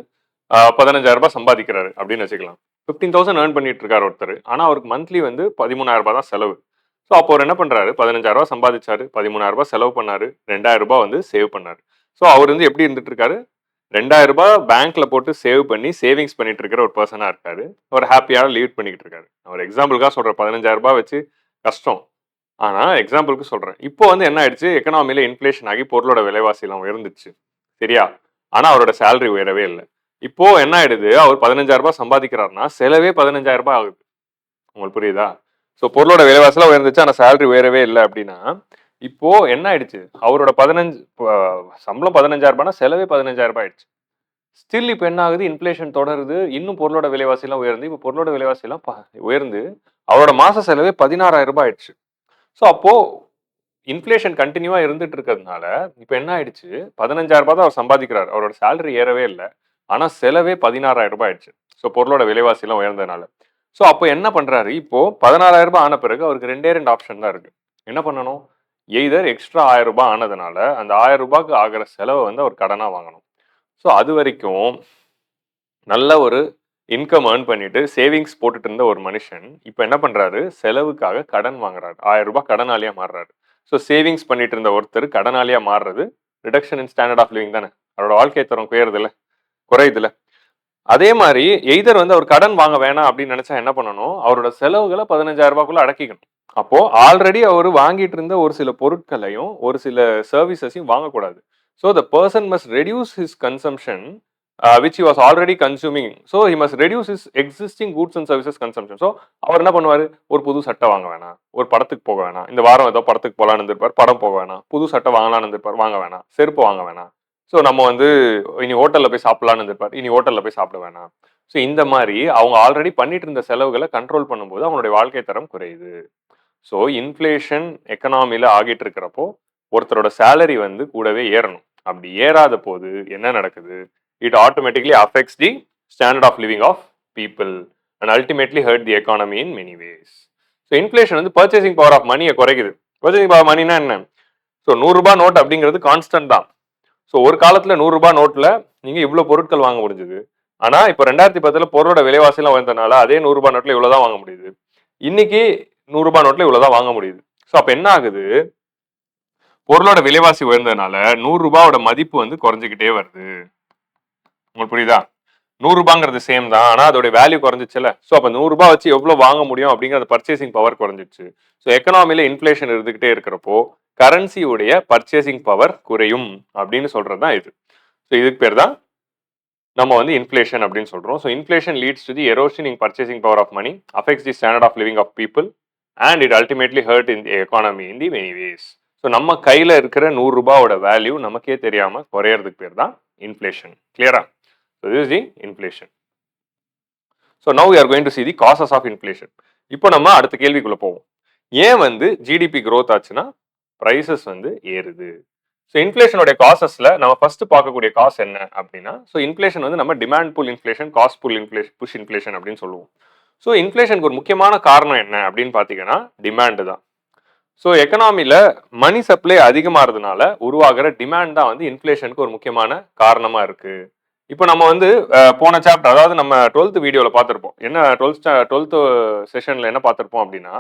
15,000 ரூபாய் சம்பாதிக்கிறாரு அப்படின்னு வச்சுக்கலாம். 15,000 ஏர்ன் பண்ணிட்டு இருக்காரு ஒருத்தர். ஆனா அவருக்கு மந்த்லி வந்து 13,000 ரூபாய் தான் செலவு. ஸோ அப்போ அவர் என்ன பண்றாரு? 15,000 ரூபாய் சம்பாதிச்சாரு, 13,000 ரூபாய் செலவு பண்ணாரு, 2,000 ரூபாய் வந்து சேவ் பண்ணாரு. ஸோ அவர் வந்து எப்படி இருந்துட்டு இருக்காரு? 2,000 ரூபாய் பேங்க்ல போட்டு சேவ் பண்ணி சேவிங்ஸ் பண்ணிட்டு இருக்கிற ஒரு பர்சனா இருக்காரு. அவர் ஹாப்பியா லீட் பண்ணிட்டு இருக்காரு. அவர் எக்ஸாம்பிளுக்காக சொல்ற 15,000 ரூபாய் வச்சு கஷ்டம். ஆனா எக்ஸாம்பிளுக்கு சொல்றேன். இப்போ வந்து என்ன ஆயிடுச்சு? எக்கனாமில இன்ஃப்ளேஷன் ஆகி பொருளோட விலைவாசி எல்லாம் உயர்ந்துச்சு. சரியா? ஆனா அவரோட சேலரி உயரவே இல்ல. இப்போ என்ன ஆயிடுது? அவர் 15,000 ரூபாய் சம்பாதிக்கிறார்னா, செலவே 15,000 ரூபாய் ஆகுது. உங்களுக்கு புரியுதா? சோ பொருளோட விலைவாசிலாம் உயர்ந்துச்சு. ஆனா சேலரி உயரவே இல்ல அப்படின்னா, இப்போ என்ன ஆயிடுச்சு? அவரோட 15 சம்பளம் 15,000 ரூபாய்னா செலவே 15,000 ரூபாய் ஆயிடுச்சு. ஸ்டில் இப்ப என்ன ஆகுது? இன்ஃப்ளேஷன் தொடருது. இன்னும் பொருளோட விலைவாசிலாம் உயர்ந்து, இப்ப பொருளோட விலைவாசிலாம் உயர்ந்து, அவரோட மாச செலவே 16,000 ரூபாய் ஆயிடுச்சு. சோ அப்போ இன்ஃப்ளேஷன் கன்டினியூவா இருந்துட்டு இருக்கிறதுனால, இப்ப என்ன ஆயிடுச்சு? 15,000 ரூபாய் தான் அவர் சம்பாதிக்கிறார். அவரோட சேலரி ஏறவே இல்ல. ஆனா செலவே 16,000 ரூபாய் ஆயிடுச்சு. சோ பொருளோட விலைவாசி எல்லாம் உயர்ந்ததுனால. சோ அப்ப என்ன பண்றாரு? இப்போ 16,000 ரூபாய் ஆன பிறகு அவருக்கு 2 ஆப்ஷன் தான் இருக்கு. என்ன பண்ணணும்? எய்தர் எக்ஸ்ட்ரா 1,000 ரூபாய் ஆனதுனால, அந்த 1,000 ரூபாய்க்கு ஆகுற செலவ வந்து அவர் கடனா வாங்கணும். சோ அதுவரைக்கும் நல்ல ஒரு இன்கம் ஏர்ன் பண்ணிட்டு சேவிங்ஸ் போட்டுட்டு இருந்த ஒரு மனுஷன் இப்ப என்ன பண்றாரு? செலவுக்காக கடன் வாங்குறாரு. 1,000 ரூபாய் கடனாளியா மாறுறாரு. ஸோ சேவிங்ஸ் பண்ணிட்டு இருந்த ஒருத்தர் கடனாளியா மாறுறது reduction in standard of living தானே. அவரோட வாழ்க்கை தரம் குறையுதுல. அதே மாதிரி எய்தர் வந்து அவர் கடன் வாங்க வேணாம் அப்படின்னு நினைச்சா என்ன பண்ணணும்? அவரோட செலவுகளை 15,000 ரூபாய்க்குள்ள அடக்கிக்கணும். அப்போ ஆல்ரெடி அவர் வாங்கிட்டு இருந்த ஒரு சில பொருட்களையும் ஒரு சில சர்வீசஸையும் வாங்கக்கூடாது. So the person must reduce his consumption which he was already consuming. So he must reduce his existing goods and services consumption. So அவர் என்ன பண்ணுவாரு? ஒரு புது சட்டை வாங்க வேணாம், ஒரு படத்துக்கு போக வேணாம், இந்த வாரம் ஏதோ படத்துக்கு போகலான்னு இருந்திருப்பார், படம் போக வேணாம், புது சட்டை வாங்கலாம்னு இருந்திருப்பார், வாங்க வேணாம், செருப்பு வாங்க வேணாம். ஸோ நம்ம வந்து இனி ஹோட்டல்ல போய் சாப்பிடலாம்னு இருந்திருப்பார், இனி ஹோட்டல்ல போய் சாப்பிட வேணாம். ஸோ இந்த மாதிரி அவங்க ஆல்ரெடி பண்ணிட்டு இருந்த செலவுகளை கண்ட்ரோல் பண்ணும்போது அவங்களுடைய வாழ்க்கை தரம் குறையுது. ஸோ இன்ஃப்ளேஷன் எக்கனாமில ஆகிட்டு இருக்கிறப்போ ஒருத்தரோட சேலரி வந்து கூடவே ஏறணும். அப்படி ஏறாத போது என்ன நடக்குது? It automatically affects the standard of living of people and ultimately hurt the economy in many ways. So inflation வந்து purchasing power of money குறைக்குது. purchasing power moneyனா என்ன? ஸோ 100 ரூபாய் நோட் அப்படிங்கிறது கான்ஸ்டன்ட் தான். ஸோ ஒரு காலத்துல 100 ரூபாய் நோட்ல நீங்க இவ்வளவு பொருட்கள் வாங்க முடிஞ்சது. ஆனா இப்போ 2010 பொருளோட விலைவாசி எல்லாம் உயர்ந்தனால அதே 100 ரூபாய் நோட்ல இவ்வளவுதான் வாங்க முடியுது. இன்னைக்கு 100 ரூபாய் நோட்ல இவ்வளவுதான் வாங்க முடியுது. ஸோ அப்ப என்ன ஆகுது? பொருளோட விலைவாசி உயர்ந்ததுனால 100 ரூபாயோட மதிப்பு வந்து குறைஞ்சிக்கிட்டே வருது. உங்களுக்கு புரியுதா? 100 ரூபாங்கிறது சேம் தான். ஆனா அதோட வேல்யூ குறைஞ்சிச்சுல. ஸோ அப்ப 100 ரூபாய் வச்சு எவ்வளவு வாங்க முடியும் அப்படிங்கிற பர்ச்சேசிங் பவர் குறைஞ்சிச்சு. ஸோ எக்கனாமில இன்ஃப்ளேஷன் இருந்துகிட்டே இருக்கிறப்போ கரன்சியுடைய பர்ச்சேசிங் பவர் குறையும் அப்படின்னு சொல்றது தான் இது. ஸோ இதுக்கு பேர் தான் நம்ம வந்து இன்ஃப்ளேஷன் அப்படின்னு சொல்றோம். So inflation leads to the erosion in purchasing power of money, affects the standard of living of people and it ultimately hurt in the economy in the many ways. So நம்ம கையில இருக்கிற 100 ரூபாயோட value நமக்கே தெரியாம குறையறதுக்கு பேர் தான் inflation. கிளியரா? So this is the inflation. So now we are going to see the causes of inflation. இப்போ நம்ம அடுத்த கேள்விக்குள்ள போவோம். ஏன் வந்து ஜிடிபி growth ஆச்சுன்னா prices வந்து ஏறுது? ஸோ இன்ஃப்ளேஷனோட காசஸ்ல நம்ம ஃபர்ஸ்ட் பார்க்கக்கூடிய காஸ் என்ன அப்படின்னா, ஸோ இன்ஃப்ளேஷன் வந்து நம்ம demand pull inflation, cost pull inflation, push inflation அப்படின்னு சொல்லுவோம். ஸோ இன்ஃப்ளேஷனுக்கு ஒரு முக்கியமான காரணம் என்ன அப்படின்னு பார்த்தீங்கன்னா டிமாண்ட் தான். ஸோ எக்கனாமில மணி சப்ளை அதிகமாகிறதுனால உருவாகிற டிமாண்ட் தான் வந்து இன்ஃப்ளேஷனுக்கு ஒரு முக்கியமான காரணமா இருக்கு. இப்போ நம்ம வந்து போன சாப்டர், அதாவது நம்ம 12th வீடியோவில் பார்த்துருப்போம். என்ன 12th செஷனில் என்ன பார்த்துருப்போம் அப்படின்னா,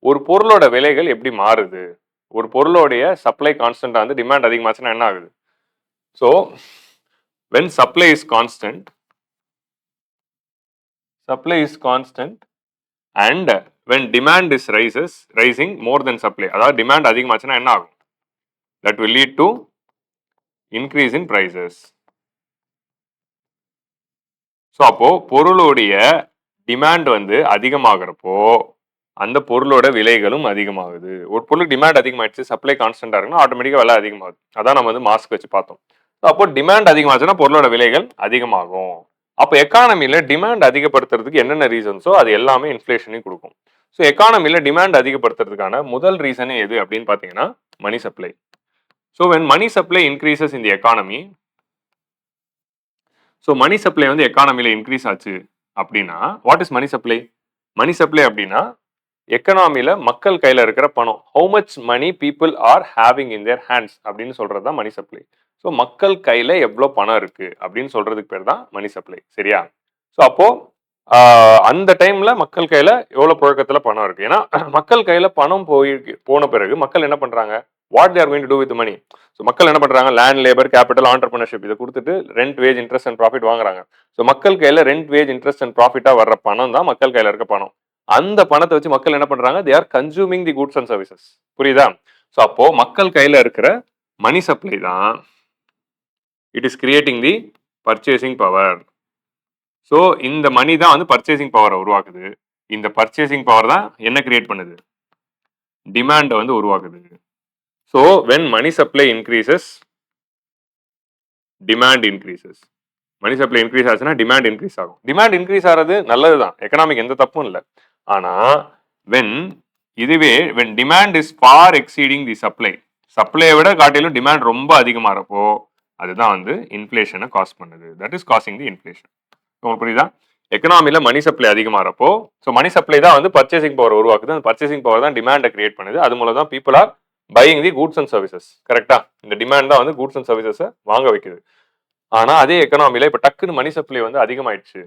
ஒரு பொருளோட விலைகள் எப்படி மாறுது, ஒரு பொருளோடைய சப்ளை கான்ஸ்டன்டாக வந்து டிமாண்ட் அதிகமாச்சுன்னா என்ன ஆகுது. So when supply is constant and when demand is rising more then supply, அதாவது டிமாண்ட் அதிகமாச்சுன்னா என்ன ஆகும்? That will lead to increase in prices. So அப்போ பொருளுடைய டிமாண்ட் வந்து அதிகமாகிறப்போ அந்த பொருளோட விலைகளும் அதிகமாகுது. ஒரு பொருளுக்கு டிமாண்ட் அதிகமாகிடுச்சு, சப்ளை கான்ஸ்டன்டா இருக்குன்னா ஆட்டோமேட்டிக்காக விலை அதிகமாகுது. அதான் நம்ம வந்து மாஸ்க் வச்சு பார்த்தோம். அப்போ டிமாண்ட் அதிகமாச்சுன்னா பொருளோட விலைகள் அதிகமாகும். அப்போ எக்கானமில டிமாண்ட் அதிகப்படுத்துறதுக்கு என்னென்ன ரீசன்ஸோ அது எல்லாமே இன்ஃப்ளேஷனையும் கொடுக்கும். ஸோ எக்கானமில டிமாண்ட் அதிகப்படுத்துறதுக்கான முதல் ரீசனே எது அப்படின்னு பார்த்தீங்கன்னா money supply. So when money supply increases in the economy, so money supply வந்து எக்கானமில இன்க்ரீஸ் ஆச்சு அப்படின்னா, what is money supply? Money supply அப்படின்னா எக்கனாமில மக்கள் கையில இருக்கிற பணம், how much money people are having in their hands அப்படின்னு சொல்றது தான் மணி சப்ளை. ஸோ மக்கள் கையில எவ்வளோ பணம் இருக்கு அப்படின்னு சொல்றதுக்கு பேர் தான் மணி சப்ளை. சரியா? ஸோ அப்போ அந்த டைம்ல மக்கள் கையில எவ்வளவு புழக்கத்துல பணம் இருக்கு. ஏன்னா மக்கள் கையில பணம் போன பிறகு மக்கள் என்ன பண்றாங்க, what they are going to do with money. So மக்கள் என்ன பண்றாங்க, லேண்ட், லேபர், கேபிட்டல், ஆண்டர்பிரினர்ஷிப் இதை கொடுத்துட்டு rent, wage, interest and profit வாங்குறாங்க. ஸோ மக்கள் கையில ரெண்ட், வேஜ், இன்ட்ரெஸ்ட் அண்ட் ப்ராஃபிட்டா வர்ற பணம் தான் மக்கள் கையில இருக்க பணம். அந்த பணத்தை வச்சு மக்கள் என்ன பண்றாங்க, they are consuming the goods and services. புரியுதா? ஸோ அப்போ மக்கள் கையில இருக்கிற மணி சப்ளை தான் it is creating the purchasing power. So இந்த மணி தான் வந்து பர்ச்சேசிங் பவரை உருவாக்குது. இந்த பர்ச்சேசிங் பவர் தான் என்ன கிரியேட் பண்ணுது, டிமாண்டை வந்து உருவாக்குது. So when money supply increases, demand increases. Money supply increase ஆச்சுன்னா டிமாண்ட் இன்க்ரீஸ் ஆகும். டிமாண்ட் இன்க்ரீஸ் ஆகிறது நல்லது தான், எக்கனாமிக் எந்த தப்பும் இல்லை. ஆனா when when demand is far exceeding the supply, சப்ளையை விட காட்டிலும் டிமாண்ட் ரொம்ப அதிகமாகிறப்போ அதுதான் வந்து இன்ஃபிளேஷனை காஸ் பண்ணுது. That is causing the inflation. உங்களுக்கு புரியுதா? எக்கனாமில மணி சப்ளை அதிகமாகிறப்போ, ஸோ மணி சப்ளை தான் வந்து பர்ச்சேசிங் பவர் உருவாக்குது. அந்த பர்ச்சேசிங் பவர் தான் டிமாண்டை கிரியேட் பண்ணுது. அது மூலம் தான் people are buying the goods and services. கரெக்டா? இந்த டிமாண்ட் தான் வந்து கூட்ஸ் அண்ட் சர்வீசஸை வாங்க வைக்குது. ஆனா அதே எக்கனாமில இப்ப டக்குன்னு மணி சப்ளை வந்து அதிகமாயிடுச்சு.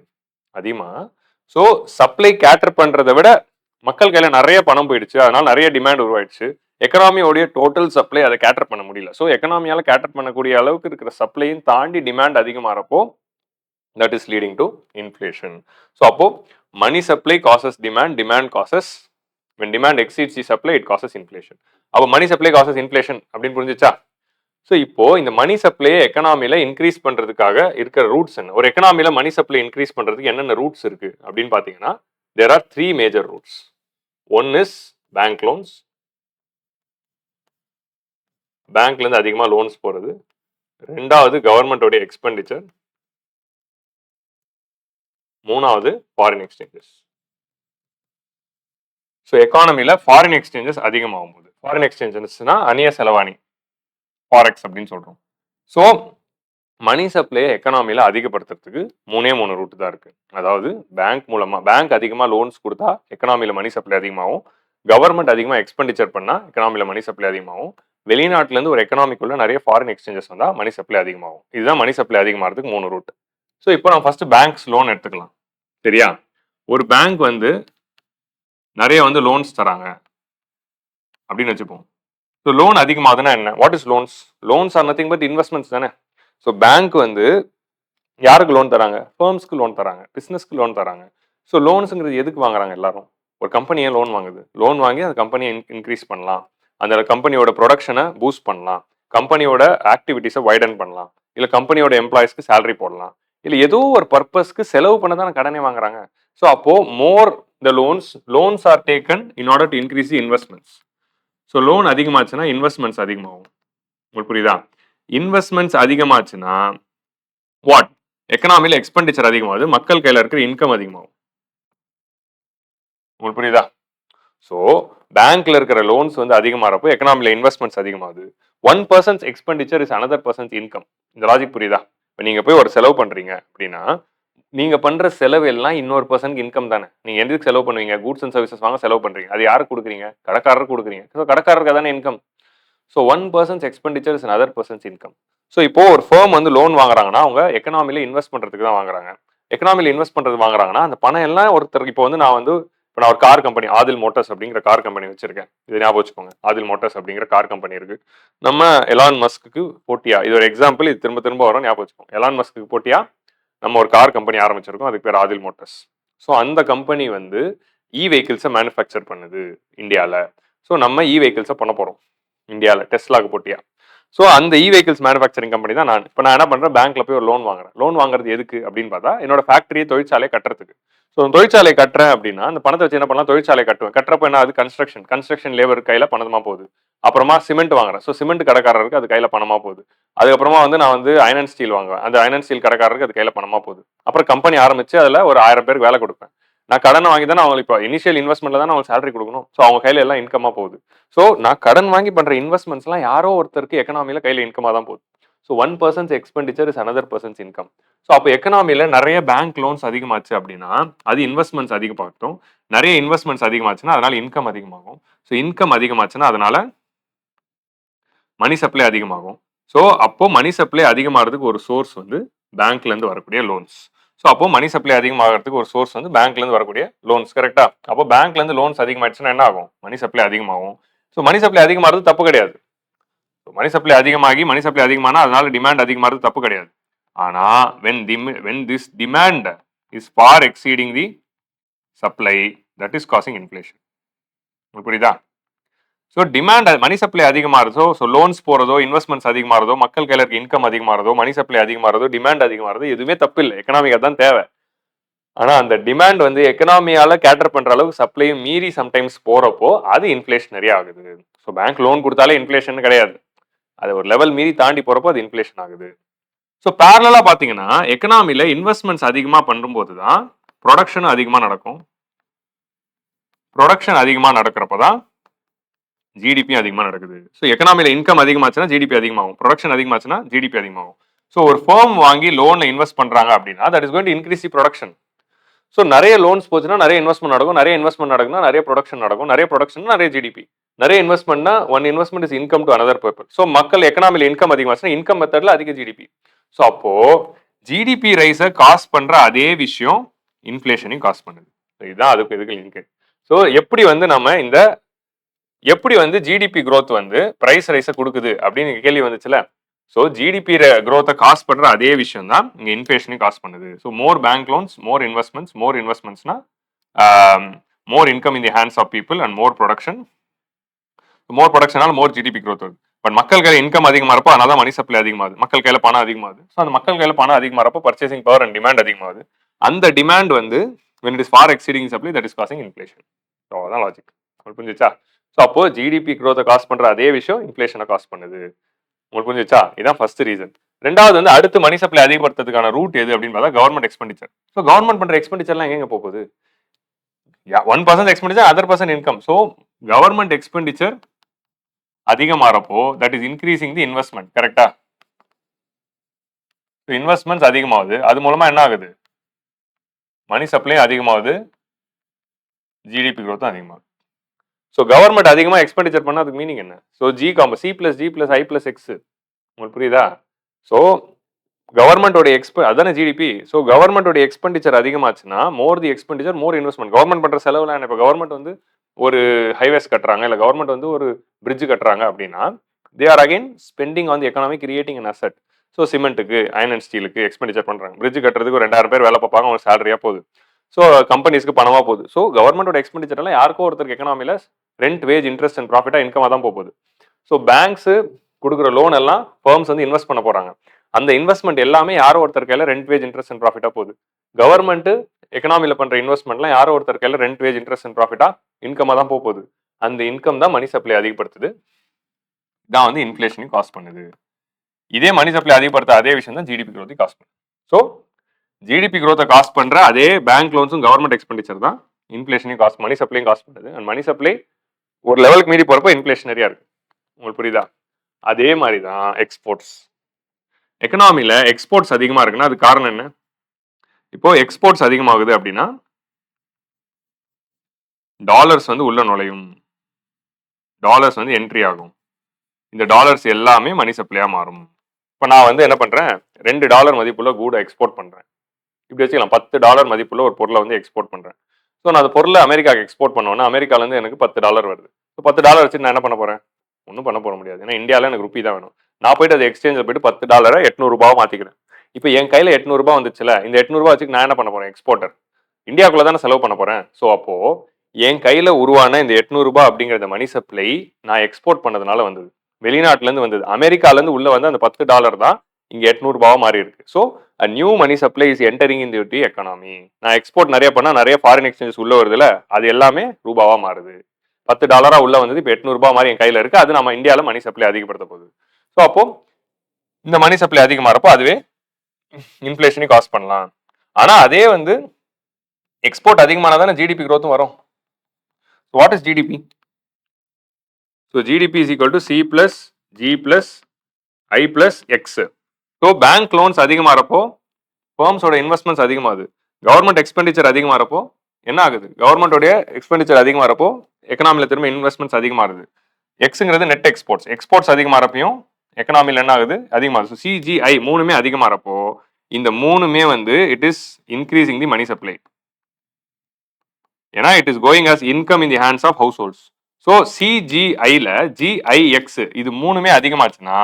அதிகமா ஸோ சப்ளை கேட்டர் பண்றதை விட மக்கள் கையில நிறைய பணம் போயிடுச்சு, அதனால நிறைய டிமாண்ட் உருவாயிடுச்சு. எக்கனாமியோடைய டோட்டல் சப்ளை அதை கேட்டர் பண்ண முடியல. ஸோ எக்கனாமியால கேட்டர் பண்ணக்கூடிய அளவுக்கு இருக்கிற சப்ளையும் தாண்டி demand அதிகமாகிறப்போ that is leading to inflation. So அப்போ money supply causes demand, demand causes, when demand exceeds the supply it causes inflation. அப்போ money supply causes inflation அப்படின்னு புரிஞ்சுச்சா? ஸோ இப்போ இந்த மணி சப்ளையை எக்கனாமில இன்க்ரீஸ் பண்றதுக்காக இருக்கிற ரூட்ஸ் என்ன, ஒரு எக்கனாமில மணி சப்ளை இன்க்ரீஸ் பண்றதுக்கு என்னென்ன ரூட்ஸ் இருக்கு அப்படின்னு பாத்தீங்கன்னா there are 3 major routes. One is bank loans, பேங்க்ல இருந்து அதிகமா லோன்ஸ் போறது. ரெண்டாவது கவர்மெண்டோட எக்ஸ்பெண்டிச்சர். மூணாவது ஃபாரின் எக்ஸ்சேஞ்சஸ். ஸோ எக்கானமில ஃபாரின் எக்ஸ்சேஞ்சஸ் அதிகமாகும் போது, ஃபாரின் எக்ஸ்சேஞ்சஸ்னா அந்நிய செலவாணி, ஃபாரெக்ஸ் அப்படின்னு சொல்றோம். ஸோ மணி சப்ளையை எக்கனாமில அதிகப்படுத்துறதுக்கு 3 ரூட் தான் இருக்கு. அதாவது பேங்க் மூலமா, பேங்க் அதிகமா லோன்ஸ் கொடுத்தா எக்கனாமில மணி சப்ளை அதிகமாகும். கவர்மெண்ட் அதிகமா எக்ஸ்பெண்டிச்சர் பண்ணா எக்கனாமில மணி சப்ளை அதிகமாகும். வெளிநாட்டுல இருந்து ஒரு எக்கனாமிக்குள்ள நிறைய ஃபாரின் எக்ஸ்சேஞ்சஸ் வந்தா மணி சப்ளை அதிகமாகும். இதுதான் மணி சப்ளை அதிகமாகிறதுக்கு 3 ரூட். ஸோ இப்போ நம்ம ஃபர்ஸ்ட் பேங்க்ஸ் லோன் எடுத்துக்கலாம். சரியா? ஒரு பேங்க் வந்து நிறைய வந்து லோன்ஸ் தராங்க அப்படின்னு வச்சுப்போம். ஸோ லோன் அதிகமாகுதுன்னா என்ன, what is loans? Loans are nothing but investments தானே. ஸோ பேங்க் வந்து யாருக்கு லோன் தராங்க, ஃபர்ம்ஸ்க்கு லோன் தராங்க, பிஸ்னஸ்க்கு லோன் தராங்க. ஸோ லோன்ஸுங்கிறது எதுக்கு வாங்குறாங்க எல்லாரும், ஒரு கம்பெனியை லோன் வாங்குது, லோன் வாங்கி அந்த கம்பெனியை இன்க்ரீஸ் பண்ணலாம், அந்த கம்பெனியோட ப்ரொடக்ஷனை பூஸ்ட் பண்ணலாம், கம்பெனியோட ஆக்டிவிட்டிஸை வைடன் பண்ணலாம், இல்லை கம்பெனியோட எம்ப்ளாயிஸ்க்கு சேலரி போடலாம், இல்லை ஏதோ ஒரு பர்பஸ்க்கு செலவு பண்ண தான் கடனே வாங்குறாங்க. ஸோ அப்போ more the loans are taken in order to increase the investments. So loan அதிகமாச்சுன்னா இன்வெஸ்ட்மெண்ட்ஸ் அதிகமாகும். உங்களுக்கு புரியுதா? இன்வெஸ்ட்மெண்ட்ஸ் அதிகமாச்சுன்னா வாட், எக்கனாமில எக்ஸ்பெண்டிச்சர் அதிகமாகுது, மக்கள் கையில இருக்கிற இன்கம் அதிகமாகும். உங்களுக்கு புரியுதா? ஸோ பேங்க்ல இருக்கிற லோன்ஸ் வந்து அதிகமாகிறப்போ எக்கனாமில இன்வெஸ்ட்மெண்ட்ஸ் அதிகமாகுது. 1% expenditure is another person's income. இந்த லாஜிக் புரியுதா? இப்போ நீங்க போய் ஒரு செலவு பண்றீங்க அப்படின்னா நீங்க பண்ற செலவு எல்லாம் இன்னொரு பர்சனுக்கு இன்கம் தானே. நீங்க எதுக்கு செலவு பண்ணுவீங்க, கூட்ஸ் அண்ட் சர்வீசஸ் வாங்க செலவு பண்றீங்க, அது யாருக்கு கொடுக்குறீங்க, கடைக்காரருக்கு கொடுக்குறீங்க. ஸோ கடைக்காரருக்கு தானே income. So 1% expenditure is another person's income. So இப்போ ஒரு ஃபர்ம் வந்து லோன் வாங்குறாங்கன்னா அவங்க எக்கனாமில இன்வெஸ்ட் பண்றதுக்கு தான் வாங்குறாங்க. எக்கனாமில இன்வெஸ்ட் பண்றது வாங்குறாங்கன்னா அந்த பணம் எல்லாம் ஒருத்தருக்கு, இப்போ வந்து நான் ஒரு கார் கம்பெனி, ஆதில் மோட்டார்ஸ் அப்படிங்கிற கார் கம்பெனி வச்சிருக்கேன். இது ஞாபகம் வச்சுக்கோங்க, ஆதில் மோட்டார்ஸ் அப்படிங்கிற கார் கம்பெனி இருக்கு. நம்ம எலான் மஸ்க்கு போட்டியா, இது ஒரு எக்ஸாம்பிள், இது திரும்ப திரும்ப வரும், ஞாபகம் வச்சுக்கோங்க. எலான் மஸ்க்கு போட்டியா நம்ம ஒரு கார் கம்பெனி ஆரம்பிச்சிருக்கோம், அதுக்கு பேர் ஆதில் மோட்டார்ஸ். ஸோ அந்த கம்பெனி வந்து வெஹிக்கிள்ஸை மேனுஃபேக்சர் பண்ணுது இந்தியாவில். ஸோ நம்ம வெஹிக்கிள்ஸை பண்ண போகிறோம் இந்தியாவில், டெஸ்லாக்கு போட்டியா. ஸோ அந்த வெஹிக்கிள்ஸ் மேனுஃபேக்சரிங் கம்பெனி தான் நான். இப்போ நான் என்ன பண்ணுறேன், பேங்க்ல போய் ஒரு லோன் வாங்குறேன். லோன் வாங்குறது எதுக்கு அப்படின்னு பார்த்தா என்னோட ஃபேக்டரியை, தொழிற்சாலையை கட்டுறதுக்கு. ஸோ தொழிற்சாலை கட்டுறேன் அப்படின்னா அந்த பணத்தை வச்சு என்ன பண்ணலாம், தொழிற்சாலை கட்டுவேன். கட்டுறப்ப என்ன, அது கன்ஸ்ட்ரக்ஷன் லேபர் கையில பணமா போகுது. அப்புறமா சிமெண்ட் வாங்குறேன். ஸோ சிமெண்ட் கடைக்காரருக்கு அது கையில பணமா போகுது. அதுக்கப்புறமா வந்து நான் வந்து அயன் அண்ட் ஸ்டீல் வாங்குவேன், அந்த அயன் அண்ட் ஸ்டீல் கடைக்காரருக்கு அது கையில பணமா போகுது. அப்புறம் கம்பெனி ஆரம்பிச்சு அதுல ஒரு 1000 பேருக்கு வேலை கொடுப்பேன். நான் கடனை வாங்கி தானே அவங்களுக்கு இப்போ இனிஷியல் இன்வெஸ்ட்மெண்ட்ல தான் அவங்க சேலரி கொடுக்கணும். ஸோ அவங்க கையில எல்லாம் இன்கமா போகுது. ஸோ நான் கடன் வாங்கி பண்ற இன்வெஸ்ட்மெண்ட்ஸ் எல்லாம் யாரோ ஒருத்தருக்கு எக்கனாமில கையில இன்கமா தான் போகுது. So 1% expenditure is another person's income. So அப்போ எக்கனாமில நிறைய பேங்க் லோன்ஸ் அதிகமாச்சு அப்படின்னா அது இன்வெஸ்ட்மெண்ட்ஸ் அதிகமாகட்டும். நிறைய இன்வெஸ்ட்மெண்ட்ஸ் அதிகமாச்சுன்னா அதனால இன்கம் அதிகமாகும். ஸோ இன்கம் அதிகமாச்சுன்னா அதனால மணி சப்ளை அதிகமாகும். ஸோ அப்போ மணி சப்ளை அதிகமாகிறதுக்கு ஒரு சோர்ஸ் வந்து பேங்க்ல இருந்து வரக்கூடிய லோன்ஸ். ஸோ அப்போ மணி சப்ளை அதிகமாகிறதுக்கு ஒரு சோர்ஸ் வந்து பேங்க்ல இருந்து வரக்கூடிய லோன்ஸ். கரெக்டா? அப்போ பேங்க்ல இருந்து லோன்ஸ் அதிகமாயிடுச்சுன்னா என்ன ஆகும்? மணி சப்ளை அதிகமாகும். ஸோ மணி சப்ளை அதிகமாகிறது தப்பு கிடையாது. மணி சப்ளை அதிகமாகி மணி சப்ளை அதிகமானா அதனால டிமாண்ட் அதிகமாகிறது தப்பு கிடையாது. ஆனா when this demand is far exceeding the supply, that is causing inflation. உங்களுக்கு புரியுதா? ஸோ டிமாண்ட் மணி சப்ளை அதிகமாகிறதோ, ஸோ லோன்ஸ் போகிறதோ, இன்வெஸ்ட்மெண்ட்ஸ் அதிகமாகிறதோ, மக்கள் கையில் இருக்க இன்கம் அதிகமாகிறதோ, மணி சப்ளை அதிகமாகிறதோ, டிமாண்ட் அதிகமாகிறதோ எதுவுமே தப்பு இல்லை. எக்கனாமிக் தான் தேவை. ஆனால் அந்த டிமாண்ட் வந்து எக்கனாமியால கேட்டர் பண்ற அளவுக்கு சப்ளையும் மீறி சம்டைம்ஸ் போறப்போ அது இன்ஃபிளேஷனரி ஆகுது. ஸோ பேங்க் லோன் கொடுத்தாலே இன்ஃபிளேஷன் கிடையாது. அது ஒரு லெவல் மீறி தாண்டி போறப்போ அது இன்ஃபிளேஷன் ஆகுது. ஸோ பேரலா பார்த்தீங்கன்னா எக்கனாமியில் இன்வெஸ்ட்மெண்ட்ஸ் அதிகமாக பண்ணும்போது தான் ப்ரொடக்ஷனும் அதிகமாக நடக்கும். ப்ரொடக்ஷன் அதிகமாக நடக்கிறப்ப தான் ஜிடிபி அதிகமாக நடக்குது. ஸோ எக்கனாமியில் இன்கம் அதிகமாச்சுன்னா ஜிடிபி அதிகமாகும், ப்ரொடக்ஷன் அதிகமாச்சுன்னா ஜிடிபி அதிகமாகும். ஸோ ஒரு ஃபர்ம் வாங்கி லோனில் இன்வெஸ்ட் பண்ணுறாங்க அப்படின்னா that is going to increase the production. So நிறைய லோன்ஸ் போச்சுன்னா நிறைய இன்வெஸ்ட்மெண்ட் நடக்கும், நிறைய இன்வெஸ்ட்மெண்ட் நடக்கும்னா நிறைய ப்ரொடக்ஷன் நடக்கும், நிறைய ப்ரொடக்ஷன் நிறைய ஜிடிபி. நிறைய இன்வெஸ்ட்மெண்ட்னா one investment is income to another purpose. So மக்கள் எக்கனாமியில் இன்கம் அதிகமாச்சுன்னா இன்கம் மெத்தட்ல அதிக ஜிடிபி. ஸோ அப்போ ஜிடிபி ரைஸை காஸ்ட் பண்ற அதே விஷயம் இன்ஃபிளேஷனையும் காஸ்ட் பண்ணுது. இதுதான் அதுக்கு இதுக்கு லிங்க். ஸோ எப்படி வந்து நம்ம இந்த எப்படி வந்து ஜிடிபி growth வந்து பிரைஸ் ரைஸை கொடுக்குது அப்படின்னு கேள்வி வந்துச்சுல. ஸோ ஜிடிபி growth-ஐ காஸ்ட் பண்ற அதே விஷயம் தான் இங்க இன்ஃபிளேஷனையும் காஸ்ட் பண்ணுது. So more bank loans, more இன்வெஸ்ட்மெண்ட்ஸ்னா more income in the hands of people and more production. More ப்ரொடக்ஷனால மோர் ஜிடிபி growth வருது. பட் மக்கள் கையில் இன்கம் அதிகமாக இருப்போ அதனால மணி சப்ளை அதிகமாகுது, மக்கள் கையில் பணம் அதிகமாகுது. ஸோ அந்த மக்கள் கையில் பணம் அதிகமாக இருப்போ பர்ச்சேசிங் பவர் அண்ட் டிமாண்ட் அதிகமாகுது. அந்த டிமாண்ட் வந்து when it is far exceeding supply that is causing inflation. So அதான் லாஜிக். உங்களுக்கு புரிஞ்சிச்சா? ஸோ அப்போ ஜிடிபி growth-ஐ காஸ்ட் பண்ற அதே விஷயம் இன்ஃபிளேஷனை காஸ்ட் பண்ணுது. உங்களுக்கு புரிஞ்சிச்சா? இதான் ஃபர்ஸ்ட் ரீசன். ரெண்டாவது வந்து அடுத்து மணி சப்ளை அதிகப்படுத்துறதுக்கான ரூட் எது அப்படின்னு பார்த்தா கவர்மெண்ட் எக்ஸ்பெண்டிச்சர். ஸோ கவர்மெண்ட் பண்ற எக்ஸ்பெண்டிச்சர்லாம் எங்க போகுது? 1% expenditure, other percent income. So government expenditure அதிகமாகிறப்போ that is increasing the investment. கரெக்டா? இன்வெஸ்ட்மெண்ட்ஸ் அதிகமாகுது, அது மூலமா என்ன ஆகுது? மணி சப்ளை அதிகமாகுது, ஜிடிபி growth அதிகமாகுது. ஸோ கவர்மெண்ட் அதிகமாக எக்ஸ்பெண்டிச்சர் பண்ணா அதுக்கு மீனிங் என்ன? So C plus G plus I plus X. உங்களுக்கு புரியுதா? ஸோ கவர்மெண்டோட அதானே ஜிடிபி. ஸோ கவர்மெண்டோட எக்ஸ்பெண்டிச்சர் அதிகமாச்சுன்னா more the expenditure more investment. Government பண்ற செலவுல இப்போ கவர்மெண்ட் வந்து ஒரு ஹைவேஸ் கட்டுறாங்க, இல்லை கவர்மெண்ட் வந்து ஒரு பிரிட்ஜ் கட்டுறாங்க அப்படின்னா they are again spending on the economy, creating an asset. So சிமெண்ட்டுக்கு, அயன் அண்ட் ஸ்டீலுக்கு எக்ஸ்பெண்டிச்சர் பண்றாங்க. பிரிட்ஜ் கட்டுறதுக்கு ஒரு 2000 பேர் வேலை பார்ப்பாங்க, அவங்க சேலரியா போகுது. ஸோ கம்பெனிஸ்க்கு பணமா போகுது. ஸோ கவர்மெண்டோட எக்ஸ்பெண்டிச்சர் எல்லாம் யாருக்கோ ஒருத்தருக்கு எக்கனாமியில் ரெண்ட், வேஜ், இன்ட்ரெஸ்ட் அண்ட் ப்ராஃபிட்டா இன்கமாக தான் போகுது. ஸோ பேங்க்ஸ் கொடுக்குற லோன் எல்லாம் ஃபர்ம்ஸ் வந்து இன்வெஸ்ட் பண்ண போறாங்க. அந்த இன்வெஸ்ட்மெண்ட் எல்லாமே யாரோ ஒருத்தர் கையில ரெண்ட், வேஜ், இன்ட்ரெஸ்ட் அண்ட் ப்ராஃபிட்டா போகுது. கவர்மெண்ட் எக்கனாமியில் பண்ற இன்வெஸ்ட்மெண்ட்லாம் யாரோ ஒருத்தர் கையில ரெண்ட், வேஜ், இன்ட்ரெஸ்ட் அண்ட் ப்ராஃபிட்டா இன்கமாக தான் போகுது. அந்த இன்கம் தான் மணி சப்ளை அதிகப்படுத்துது, தான் வந்து இன்ஃபிளேஷனையும் காஸ்ட் பண்ணுது. இதே மணி சப்ளை அதிகப்படுத்த அதே விஷயம் தான் ஜிடிபி growth காஸ்ட் பண்ணுது. ஸோ ஜிடிபி growth-ஐ காஸ்ட் பண்ற அதே பேங்க் லோன்ஸும் கவர்மெண்ட் எக்ஸ்பெண்டிச்சர் தான் இன்ஃபிளேஷனையும் காஸ்ட், மணி சப்ளையும் காஸ்ட் பண்ணுது. அண்ட் மணி சப்ளை ஒரு லெவலுக்கு மீறி போறப்போ இன்ஃபிளேஷனரியா இருக்கு. உங்களுக்கு புரியுதா? அதே மாதிரி தான் எக்ஸ்போர்ட்ஸ். எக்கனாமியில எக்ஸ்போர்ட்ஸ் அதிகமா இருக்குன்னா அது காரணம் என்ன? இப்போ எக்ஸ்போர்ட்ஸ் அதிகமாகுது அப்படின்னா டாலர்ஸ் வந்து உள்ள நுழையும், டாலர்ஸ் வந்து என்ட்ரி ஆகும். இந்த டாலர்ஸ் எல்லாமே மணி சப்ளையா மாறும். இப்போ நான் வந்து என்ன பண்றேன், $2 மதிப்புள்ள கூட எக்ஸ்போர்ட் பண்றேன். இப்படி வச்சுக்கலாம், $10 மதிப்புள்ள ஒரு பொருளை வந்து எக்ஸ்போர்ட் பண்றேன். ஸோ நான் அந்த பொருளை அமெரிக்காவுக்கு எக்ஸ்போர்ட் பண்ணோன்னா அமெரிக்காலேருந்து எனக்கு $10 வருது. ஸோ $10 வச்சுட்டு நான் என்ன பண்ண போறேன்? ஒன்றும் பண்ண போற முடியாது. ஏன்னா இந்தியாவில் எனக்கு ருப்பி தான் வேணும். நான் போயிட்டு அது எக்ஸ்சேஞ்சில் போயிட்டு $10 800 மாத்திக்கிறேன். இப்போ என் கையில $800 வந்துச்சுல, இந்த $800 வச்சுட்டு நான் என்ன பண்ண போறேன்? எக்ஸ்போர்ட்டர் இந்தியாவுக்குள்ள தானே செலவு பண்ண போறேன். ஸோ அப்போ என் கையில உருவான இந்த $800 அப்படிங்கிற மணி சப்ளை நான் எக்ஸ்போர்ட் பண்ணதுனால வந்தது, வெளிநாட்டுல இருந்து வந்தது. அமெரிக்கால இருந்து உள்ள வந்து அந்த $10 தான் இங்க $800 மாறி இருக்கு. So a new money supply is entering into the economy. நான் எக்ஸ்போர்ட் நிறைய பண்ணா நிறைய ஃபாரின் எக்ஸ்சேஞ்சஸ் உள்ள வருதுல, அது எல்லாமே ரூபாவா மாறுது. $10 உள்ள வந்தது, இப்போ $800 மாதிரி என் கையில இருக்கு. அது நம்ம இந்தியாவில் மணி சப்ளை அதிகப்படுத்த போகுது. ஸோ அப்போ இந்த மணி சப்ளை அதிகமாகிறப்போ அதுவே இன்ஃபிளேஷனையும் காஸ்ட் பண்ணலாம். ஆனா அதே வந்து எக்ஸ்போர்ட் அதிகமானா தானே ஜிடிபி growth வரும். What is GDP? So GDP is equal to C plus G plus I plus X. So bank loans அதிகமாகிறப்போ ஃபர்ம்ஸோட இன்வெஸ்ட்மெண்ட்ஸ் அதிகமாகுது. கவர்மெண்ட் எக்ஸ்பெண்டிச்சர் அதிகமாகிறப்போ என்ன ஆகுது? கவர்மெண்டோடைய எக்ஸ்பெண்டிச்சர் அதிகமாகிறப்போ எக்கனாமியில் திரும்ப இன்வெஸ்ட்மெண்ட்ஸ் அதிகமாகுது. எக்ஸுங்கிறது நெட் எக்ஸ்போர்ட்ஸ். எக்ஸ்போர்ட்ஸ் அதிகமாகிறப்பையும் எக்கனாமில என்ன ஆகுது அதிகமாகுது. சிஜிஐ மூணுமே அதிகமாகிறப்போ இந்த மூணுமே வந்து it is increasing the money supply. ஏன்னா it is going as income in the hands of households. So சிஜிஐல ஜிஐஎக்ஸ் இது மூணுமே அதிகமாச்சுன்னா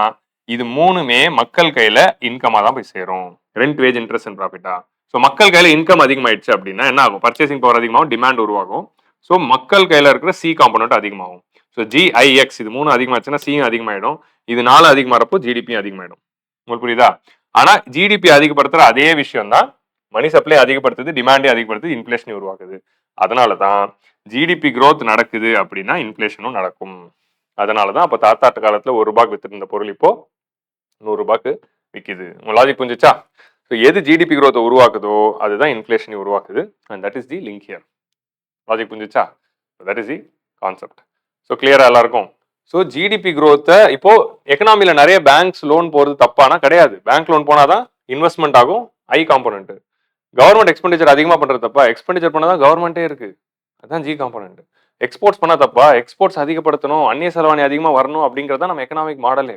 இது மூணுமே மக்கள் கையில இன்கமா தான் போய் சேரும். ரெண்ட், வேஜ், இன்ட்ரெஸ்ட் அண்ட் ப்ராஃபிட்டா. ஸோ மக்கள் கையில இன்கம் அதிகமாயிடுச்சு அப்படின்னா என்ன ஆகும்? பர்ச்சேசிங் பவர் அதிகமாகும், டிமாண்ட் உருவாகும். ஸோ மக்கள் கையில இருக்கிற சி காம்பனண்ட் அதிகமாகும். ஸோ ஜிஐஎக்ஸ் இது மூணு அதிகமாச்சுன்னா சியும் அதிகமாயிடும். இது 4 அதிகமாகிறப்போ ஜிடிபியும் அதிகமாயிடும். உங்களுக்கு புரியுதா? ஆனா ஜிடிபி அதிகப்படுத்துற அதே விஷயம் தான் மணி சப்ளை அதிகப்படுத்துது, டிமாண்டே அதிகப்படுத்துது, இன்ஃபிளேஷன் உருவாக்குது. அதனாலதான் ஜிடிபி growth நடக்குது அப்படின்னா இன்ஃபிளேஷனும் நடக்கும். அதனாலதான் அப்ப தாத்தாட்ட காலத்துல ₹1 வித்துட்டு இருந்த பொருள் இப்போ ₹100 விக்குது. உங்க லாஜிக் புரிஞ்சுச்சா? ஸோ எது ஜிடிபி growth உருவாக்குதோ அதுதான் இன்ஃபிளேஷனை உருவாக்குது. And that is the link here. Logic புரிஞ்சுச்சா? That is the concept. So கிளியரா எல்லாருக்கும்? ஸோ ஜிடிபி growth இப்போ எக்கனாமில நிறைய பேங்க்ஸ் லோன் போறது தப்பானா கிடையாது. பேங்க் லோன் போனாதான் இன்வெஸ்ட்மெண்ட் ஆகும், ஐ காம்பனண்ட். கவர்மெண்ட் எக்ஸ்பெண்டிச்சர் அதிகமா பண்றது தப்பா? எக்ஸ்பெண்டிச்சர் பண்ணாதான் கவர்மெண்டே இருக்கு, அதான் ஜி காம்பனண்ட். எக்ஸ்போர்ட்ஸ் பண்ணா தப்பா? எக்ஸ்போர்ட்ஸ் அதிகப்படுத்தணும், அந்நிய செலவாணி அதிகமா வரணும் அப்படிங்கறத நம்ம எக்கனாமிக் மாடலே.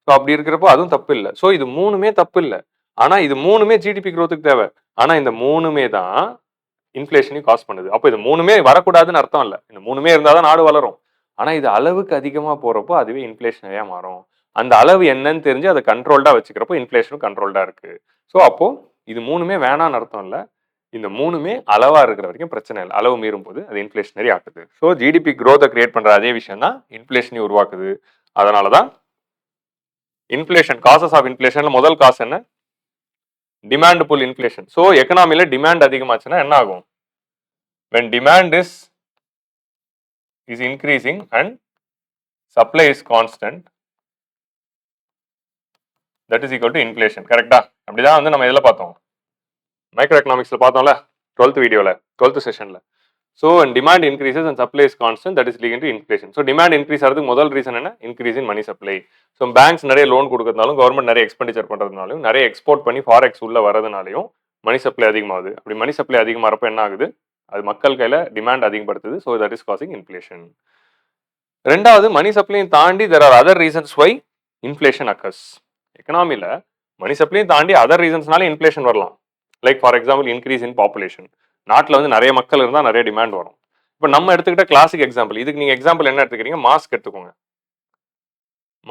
ஸோ அப்படி இருக்கிறப்போ அதுவும் தப்பு இல்லை. ஸோ இது மூணுமே தப்பு இல்லை. ஆனா இது மூணுமே ஜிடிபி growthக்கு தேவை. ஆனா இந்த மூணுமே தான் இன்ஃபிளேஷனையும் காஸ் பண்ணுது. அப்போ இது மூணுமே வரக்கூடாதுன்னு அர்த்தம் இல்லை. இந்த மூணுமே இருந்தாதான் நாடு வளரும். ஆனா இது அளவுக்கு அதிகமா போறப்போ அதுவே இன்ஃபிளேஷனரியா மாறும். அந்த அளவு என்னன்னு தெரிஞ்சு அதை கண்ட்ரோல்டா வச்சுக்கிறப்போ இன்ஃபிளேஷனும் கண்ட்ரோல்டா இருக்கு. ஸோ அப்போ இது மூணுமே வேணான்னு அர்த்தம் இல்லை. இந்த மூணுமே அளவா இருக்கிற வரைக்கும் பிரச்சனை இல்லை. அளவு மீறும் போது அது இன்ஃபிளேஷனரி ஆகுது. ஸோ ஜிடிபி growth கிரியேட் பண்ற அதே விஷயம் தான் இன்ஃபிளேஷனையும் உருவாக்குது. அதனாலதான் இன்ஃபிளேஷன், காசஸ் ஆஃப் இன்ஃபிளேஷன்ல முதல் காசு என்ன? Demand pull inflation. ஸோ எக்கனாமில டிமாண்ட் அதிகமாச்சுன்னா என்ன ஆகும்? when demand is increasing and supply is constant, that is equal to inflation. கரெக்டா? அப்படிதான் வந்து நம்ம எதில் பார்த்தோம்? மைக்ரோ எக்கனாமிக்ஸ்ல பார்த்தோம்ல 12th வீடியோல, 12th செஷன்ல. So demand increases and supply is constant, that is leading to inflation. So demand increase ஆகிறதுக்கு முதல் ரீசன் என்ன? Increase in money supply. So banks நிறைய லோன் கொடுக்கறதுனாலும், கவர்மெண்ட் நிறைய எக்ஸ்பெண்டிச்சர் பண்றதுனாலும், நிறைய எக்ஸ்போர்ட் பண்ணி ஃபாரெக்ஸ் உள்ள வரதுனாலையும் மணி சப்ளை அதிகமாகுது. அப்படி மணி சப்ளை அதிகமாகிறப்ப என்ன ஆகுது? அது மக்கள் கையில டிமாண்ட் அதிகப்படுத்துது. So that is causing inflation. ரெண்டாவது, மணி சப்ளையும் தாண்டி there are other reasons why inflation occurs. எக்கனாமில மணி சப்ளையும் தாண்டி அதர் ரீசன்ஸ்னால இன்ஃபிளேஷன் வரலாம். Like for example increase in population. நாட்டில் வந்து நிறைய மக்கள் இருந்தால் நிறைய டிமாண்ட் வரும். இப்போ நம்ம எடுத்துக்கிட்ட கிளாசிக் எக்ஸாம்பிள், இதுக்கு நீங்க எக்ஸாம்பிள் என்ன எடுத்துக்கிறீங்க? மாஸ்க் எடுத்துக்கோங்க.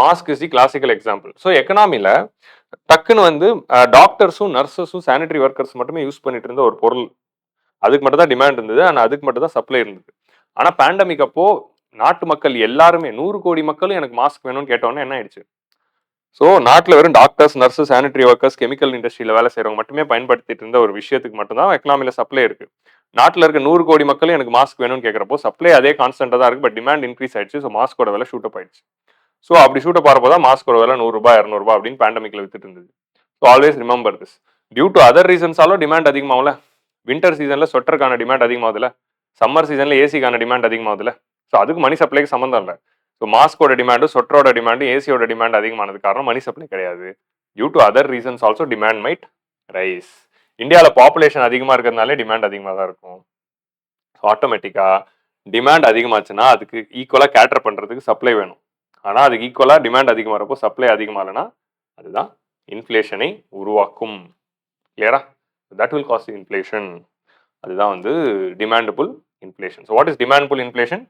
Mask is the classical example. So எக்கனாமில டக்குன்னு வந்து டாக்டர்ஸும் நர்சஸும் சானிட்டரி ஒர்க்கர்ஸ் மட்டுமே யூஸ் பண்ணிட்டு இருந்த ஒரு பொருள், அதுக்கு மட்டும் தான் டிமாண்ட் இருந்தது, ஆனால் அதுக்கு மட்டும் தான் சப்ளை இருந்தது. ஆனால் பேண்டமிக் அப்போ நாட்டு மக்கள் எல்லாருமே 100 கோடி மக்களும் எனக்கு மாஸ்க் வேணும்னு கேட்டோன்னே என்ன ஆயிடுச்சு? ஸோ நாட்டில் வெறும் doctors, nurses, sanitary workers, chemical இண்டஸ்ட்ரியில் வேலை செய்கிறவங்க மட்டுமே பயன்படுத்திட்டு இருந்த ஒரு விஷயத்துக்கு மட்டும்தான் எக்கனாமியில் சப்ளை இருக்கு. நாட்டில் இருக்க 100 கோடி மக்களும் எனக்கு மாஸ்க் வேணும்னு கேட்குறப்போ சப்ளை அதே கான்ஸ்டன்டாக தான் இருக்கு, பட் டிமாண்ட் இன்க்ரீஸ் ஆயிடுச்சு. ஸோ மாஸ்கோட விலை ஷூட் அப் ஆயிடுச்சு. ஸோ அப்படி ஷூட் அப் ஆகிறப்போ தான் மாஸ்கோட விலை ₹100, ₹200 அப்படின்னு பேண்டமிக்ல வித்துட்டு இருந்தது. So always remember this. Due to other ரீசன்ஸாலும் டிமாண்ட் அதிகமாகும்ல. வின்டர் சீசன்ல ஸ்வெட்டருக்கான டிமாண்ட் அதிகமாகுதுல, சம்மர் சீசன்ல ஏசிக்கான டிமாண்ட் அதிகமாகுதுல. ஸோ அதுக்கு மணி சப்ளைக்கு சம்மந்தம் இல்லை. ஸோ மாஸ்கோட டிமாண்டும், ஸ்வெட்டரோட டிமாண்டும், ஏசியோட டிமாண்ட் அதிகமானது காரணம் மணி சப்ளை கிடையாது. Due to other reasons also demand might rise. இந்தியாவில் பாப்புலேஷன் அதிகமாக இருக்கிறதுனாலே டிமாண்ட் அதிகமாக தான் இருக்கும். ஸோ ஆட்டோமேட்டிக்காக டிமாண்ட் அதிகமாச்சுன்னா அதுக்கு ஈக்குவலாக கேட்டர் பண்ணுறதுக்கு சப்ளை வேணும். ஆனால் அதுக்கு ஈக்குவலாக டிமாண்ட் அதிகமாக இருப்போ சப்ளை அதிகமாகலன்னா அதுதான் இன்ஃப்ளேஷனை உருவாக்கும். கிளியரா? That will cause inflation. அதுதான் வந்து demand pull inflation. So what is demand pull inflation?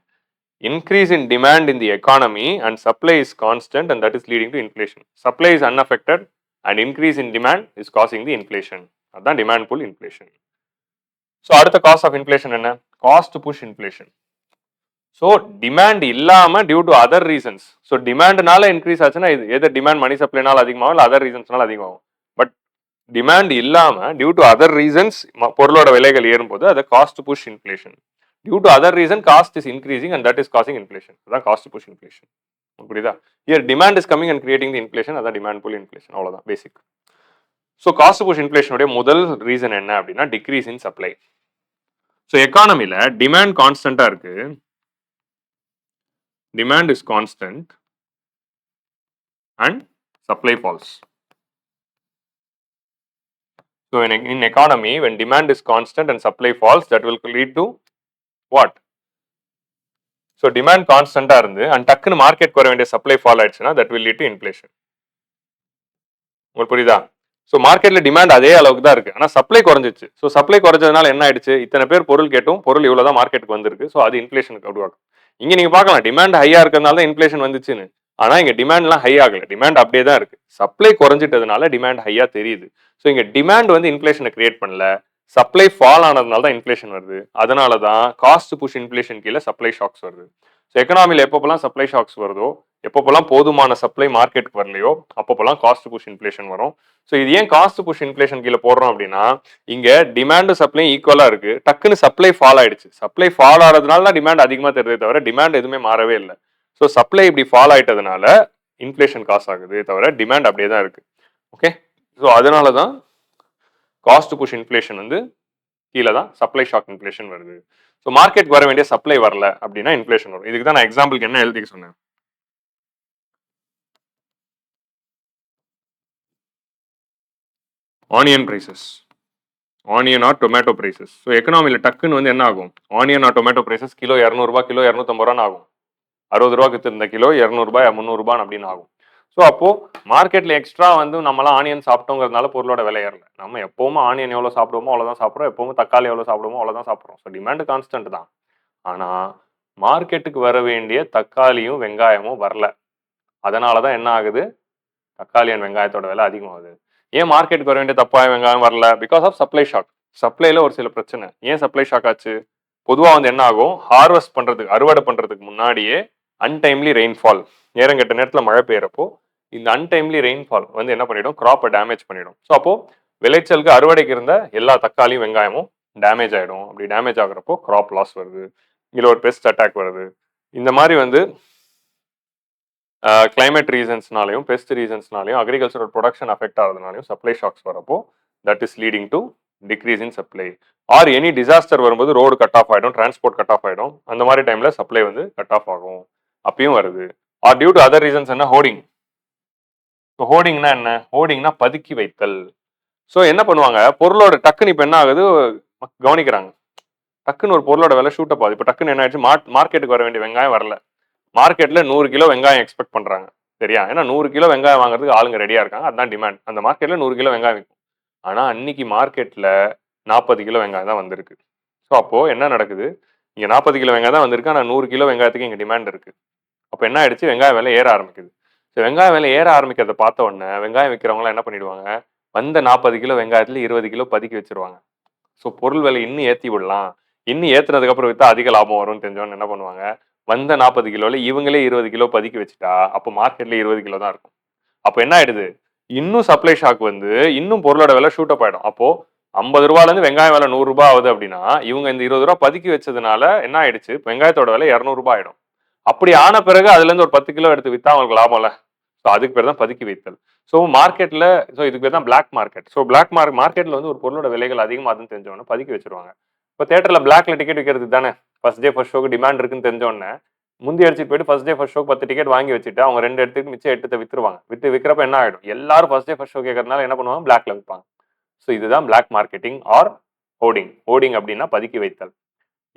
Increase in demand in the economy and supply is constant, and that is leading to inflation. Supply is unaffected and increase in demand is causing the inflation. That's demand pull inflation. So அடுத்த cause of inflation என்ன? Cost push inflation. So demand இல்லாம due to other reasons. So demandனால increase ஆச்சுன்னா இது எது demand money supplyனால அதிகமாகும் இல்ல other reasonsனால அதிகமாகும். But demand இல்லாம due to other reasons பொருளோட விலைகள் ஏறும்போது அது cost push inflation. Due to other reason, cost is increasing and that is causing inflation. That's cost push inflation. புரியுதா? Here demand is coming and creating the inflation. அதான் demand pull inflation. அவ்வளவுதான் basic. So cost push இன்ஃப்ளேஷனுடைய முதல் reason என்ன அப்படின்னா decrease in supply. So எக்கானமில demand கான்ஸ்டன்டா இருக்கு, demand is constant and supply falls. So in economy, when demand is constant and supply falls, that will lead to what? So demand constant இருந்து and டக்குன்னு market குறைய வேண்டிய supply fall ஆயிடுச்சுன்னா that will lead to inflation. உங்களுக்கு புரியுதா? So மார்க்கெட்ல demand அதே அளவுக்கு தான் இருக்கு. ஆனா சப்ளை குறைஞ்சிச்சு. ஸோ சப்ளை குறைஞ்சதுனால என்ன ஆயிடுச்சு? இத்தனை பேர் பொருள் கேட்டும் பொருள் இவ்வளவு தான் மார்க்கெட்டுக்கு வந்திருக்கு. ஸோ அது இன்ஃப்ளேஷனுக்கு உருவாக்கும். இங்க நீங்க பார்க்கலாம் டிமாண்ட் ஹையா இருக்கிறதுனால தான் இன்ஃப்ளேஷன் வந்துச்சுன்னு. ஆனா இங்க டிமாண்ட்லாம் ஹை ஆகல. டிமாண்ட் அப்படியே தான் இருக்கு. சப்ளை குறைஞ்சிட்டதுனால டிமாண்ட் ஹையா தெரியுது. ஸோ இங்க டிமாண்ட் வந்து இன்ஃப்ளேஷனை கிரியேட் பண்ணல. சப்ளை ஃபால் ஆனதுனால தான் இன்ஃப்ளேஷன் வருது. அதனால தான் காஸ்ட் புஷ் இன்ஃப்ளேஷன் கீழே சப்ளை ஷாக்ஸ் வருது. ஸோ எக்கனாமில எப்பப்பெல்லாம் சப்ளை ஷாக்ஸ் வருதோ, எப்பப்பெல்லாம் போதுமான சப்ளை மார்க்கெட்டுக்கு வரலையோ, அப்பப்பெல்லாம் காஸ்ட் புஷ் இன்ஃப்ளேஷன் வரும். ஸோ இது ஏன் காஸ்ட் புஷ் இன்ஃப்ளேஷன் கீழே போடுறோம் அப்படின்னா, இங்க டிமாண்ட் சப்ளை ஈக்குவலா இருக்கு. டக்குன்னு சப்ளை ஃபால் ஆயிடுச்சு. சப்ளை ஃபால் ஆறதுனால தான் டிமாண்ட் அதிகமா தெரியுதே தவிர டிமாண்ட் எதுவுமே மாறவே இல்லை. ஸோ சப்ளை இப்படி ஃபால் ஆயிட்டதுனால இன்ஃப்ளேஷன் காசு ஆகுது தவிர டிமாண்ட் அப்படியே தான் இருக்கு. ஓகே, ஸோ அதனால தான் காஸ்ட் புஷ் இன்ஃப்ளேஷன் வந்து கீழே தான் சப்ளை ஷாக் இன்ஃப்ளேஷன் வருது. ஸோ மார்க்கெட் வர வேண்டிய சப்ளை வரல அப்படின்னா இன்ஃப்ளேஷன் வரும். இதுக்கு தான் நான் எக்ஸாம்பிளுக்கு என்ன எழுதிக்க சொன்னேன். Onion prices, onion or tomato prices. So எக்கனாமியில் டக்குன்னு வந்து என்ன ஆகும்? Onion or tomato prices kilo 200 kilo 250 ஆகும். 60 வித்திருந்த கிலோ 200 300 அப்படின்னு ஆகும். ஸோ அப்போ மார்க்கெட்ல எக்ஸ்ட்ரா வந்து நம்மளாம் ஆனியன் சாப்பிட்டோங்கிறதுனால பொருளோட விலை ஏறல. நம்ம எப்பவுமே ஆனியன் எவ்வளோ சாப்பிடுவோமோ அவ்வளோதான் சாப்பிட்றோம். எப்பவுமே தக்காளி எவ்வளோ சாப்பிடுவோமோ அவ்வளோதான் சாப்பிட்றோம். ஸோ டிமாண்ட் கான்ஸ்டன்ட் தான். ஆனா மார்க்கெட்டுக்கு வர வேண்டிய தக்காளியும் வெங்காயமும் வரல. அதனால தான் என்ன ஆகுது? தக்காளி அண்ட் வெங்காயத்தோட விலை அதிகமாகுது. ஏன் மார்க்கெட்டுக்கு வர வேண்டிய தப்பாய வெங்காயம் வரல? Because of supply shock. சப்ளைல ஒரு சில பிரச்சனை. ஏன் சப்ளை ஷாக் ஆச்சு? பொதுவாக வந்து என்ன ஆகும்? ஹார்வெஸ்ட் பண்றதுக்கு, அறுவடை பண்றதுக்கு முன்னாடியே அன்டைம்லி ரெயின்ஃபால், நேரங்கெட்ட நேரத்தில் மழை பெய்யறப்போ இந்த அன்டைம்லி ரெயின்ஃபால் வந்து என்ன பண்ணிடும்? கிராப்பை டேமேஜ் பண்ணிடும். ஸோ அப்போ விளைச்சலுக்கு அறுவடைக்கு இருந்த எல்லா தக்காளியும் வெங்காயமும் டேமேஜ் ஆகிடும். அப்படி டேமேஜ் ஆகுறப்போ கிராப் லாஸ் வருது. இதில் ஒரு பெஸ்ட் அட்டாக் வருது. இந்த மாதிரி வந்து கிளைமேட் ரீசன்ஸ்னாலையும் பெஸ்ட் ரீசன்ஸ்னாலையும் அக்ரிகல்ச்சரல் ப்ரொடக்ஷன் அஃபெக்ட் ஆகிறதுனாலையும் சப்ளை ஷாக்ஸ் வரப்போ that is leading to decrease in supply. Or any disaster வரும்போது ரோடு கட் ஆஃப் ஆகிடும், டிரான்ஸ்போர்ட் கட் ஆஃப் ஆகிடும். அந்த மாதிரி டைம்ல சப்ளை வந்து கட் ஆஃப் ஆகும். அப்பயும் வருது. Or due to other reasons என்ன? ஹோர்டிங். ஸோ ஹோர்டிங்னா என்ன? ஹோர்டிங்னா பதுக்கி வைத்தல். ஸோ என்ன பண்ணுவாங்க? பொருளோட டக்குன்னு இப்போ என்ன ஆகுது கவனிக்கிறாங்க. டக்குன்னு ஒரு பொருளோட விலை ஷூட் அப் ஆகுது. இப்போ டக்குன்னு என்ன ஆயிடுச்சு? மார்க்கெட்டுக்கு வர வேண்டிய வெங்காயம் வரல. மார்க்கெட்ல 100 கிலோ வெங்காயம் எக்ஸ்பெக்ட் பண்றாங்க. சரியா? ஏன்னா 100 கிலோ வெங்காயம் வாங்குறதுக்கு ஆளுங்க ரெடியா இருக்காங்க. அதுதான் டிமாண்ட். அந்த மார்க்கெட்ல 100 கிலோ வெங்காயம் விற்கும். ஆனா அன்னைக்கு மார்க்கெட்ல 40 கிலோ வெங்காயம் தான் வந்திருக்கு. ஸோ அப்போ என்ன நடக்குது? இங்க 40 கிலோ வெங்காயம் தான் வந்திருக்கு. ஆனா 100 கிலோ வெங்காயத்துக்கு இங்க டிமாண்ட் இருக்கு. அப்போ என்ன ஆயிடுச்சு? வெங்காய விலை ஏற ஆரம்பிக்குது. ஸோ வெங்காய விலை ஏற ஆரம்பிக்கிறத பார்த்த உடனே வெங்காயம் விற்கிறவங்க என்ன பண்ணிடுவாங்க? வந்த 40 கிலோ வெங்காயத்துல 20 கிலோ பதுக்கி வச்சிருவாங்க. ஸோ பொருள் விலை இன்னும் ஏற்றி விடலாம். இன்னும் ஏற்றுனதுக்கு அப்புறம் விற்றா அதிக லாபம் வரும்னு தெரிஞ்சவொன்னு என்ன பண்ணுவாங்க? வந்த 40 கிலோல இவங்களே 20 கிலோ பதுக்கி வச்சுட்டா அப்போ மார்க்கெட்ல 20 கிலோ தான் இருக்கும். அப்போ என்ன ஆயிடுது? இன்னும் சப்ளை ஷாக் வந்து இன்னும் பொருளோட விலை ஷூட் அப் ஆயிடும். அப்போ 50 ரூபாயிலேருந்து வெங்காயம் விலை 100 ரூபாய் ஆகுது அப்படின்னா இவங்க இந்த 20 ரூபாய் பதுக்கி வச்சதுனால என்ன ஆயிடுச்சு? வெங்காயத்தோட விலை 200 ரூபாய் ஆயிடும். அப்படி ஆன பிறகு அதுல இருந்து ஒரு 10 கிலோ எடுத்து வித்தா அவங்களுக்கு லாபம் இல்ல. ஸோ அதுக்கு பேர் தான் பதுக்கி வைத்தல். ஸோ மார்க்கெட்ல இதுக்கு பேர் தான் பிளாக் மார்க்கெட். ஸோ பிளாக் மார்க்கெட்ல வந்து ஒரு பொருளோட விலைகள் அதிகமாகுதுன்னு தெரிஞ்சவொன்னே பதுக்கி வச்சிருவாங்க. இப்போ தியேட்டர்ல பிளாக்ல டிக்கெட் விற்கிறது தானே. ஃபர்ஸ்ட் டே ஃபர்ஸ்ட் ஷோக்கு டிமாண்ட் இருக்குன்னு தெரிஞ்சவொன்னே முந்தி அடிச்சுட்டு போயிட்டு ஃபர்ஸ்ட் டே ஃபர்ஸ்ட் ஷோக்கு 10 டிக்கெட் வாங்கி வச்சுட்டு அவங்க 2 எடுத்துட்டு மிச்சம் 8 வித்துருவாங்க. விற்கிறப்ப என்ன ஆயிடும்? எல்லாரும் ஃபர்ஸ்ட் டே ஃபர்ஸ்ட் ஷோ கேட்கறதுனால என்ன பண்ணுவாங்க? பிளாக்ல விற்பாங்க. ஸோ இதுதான் black marketing or hoarding. Hoarding அப்படின்னா பதுக்கி வைத்தல்.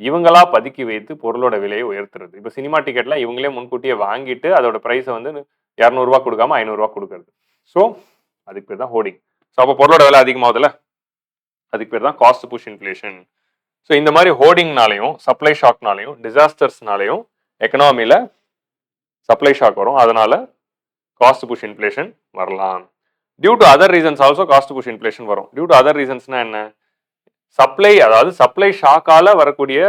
இவங்களா பதுக்கி வைத்து பொருளோட விலையை உயர்த்துறது. இப்போ சினிமா டிக்கெட்லாம் இவங்களே முன்கூட்டியே வாங்கிட்டு அதோட பிரைஸை வந்து 200 ரூபாய் கொடுக்காம 500 ரூபாய் கொடுக்கறது. ஸோ அதுக்கு பேர் தான் ஹோர்டிங். ஸோ அப்போ பொருளோட விலை அதிகமாகுதுல்ல, அதுக்கு பேர் தான் காஸ்ட் புஷ் இன்ஃப்ளேஷன். ஸோ இந்த மாதிரி ஹோர்டிங்னாலையும் சப்ளை ஷாக்னாலையும் டிசாஸ்டர்ஸ்னாலையும் எக்கனாமில சப்ளை ஷாக் வரும். அதனால காஸ்ட் புஷ் இன்ஃப்ளேஷன் வரலாம். Due to other reasons also cost push inflation வரும். டியூ டு அதர் ரீசன்ஸ்னா என்ன? சப்ளை, அதாவது சப்ளை ஷாக்கால வரக்கூடிய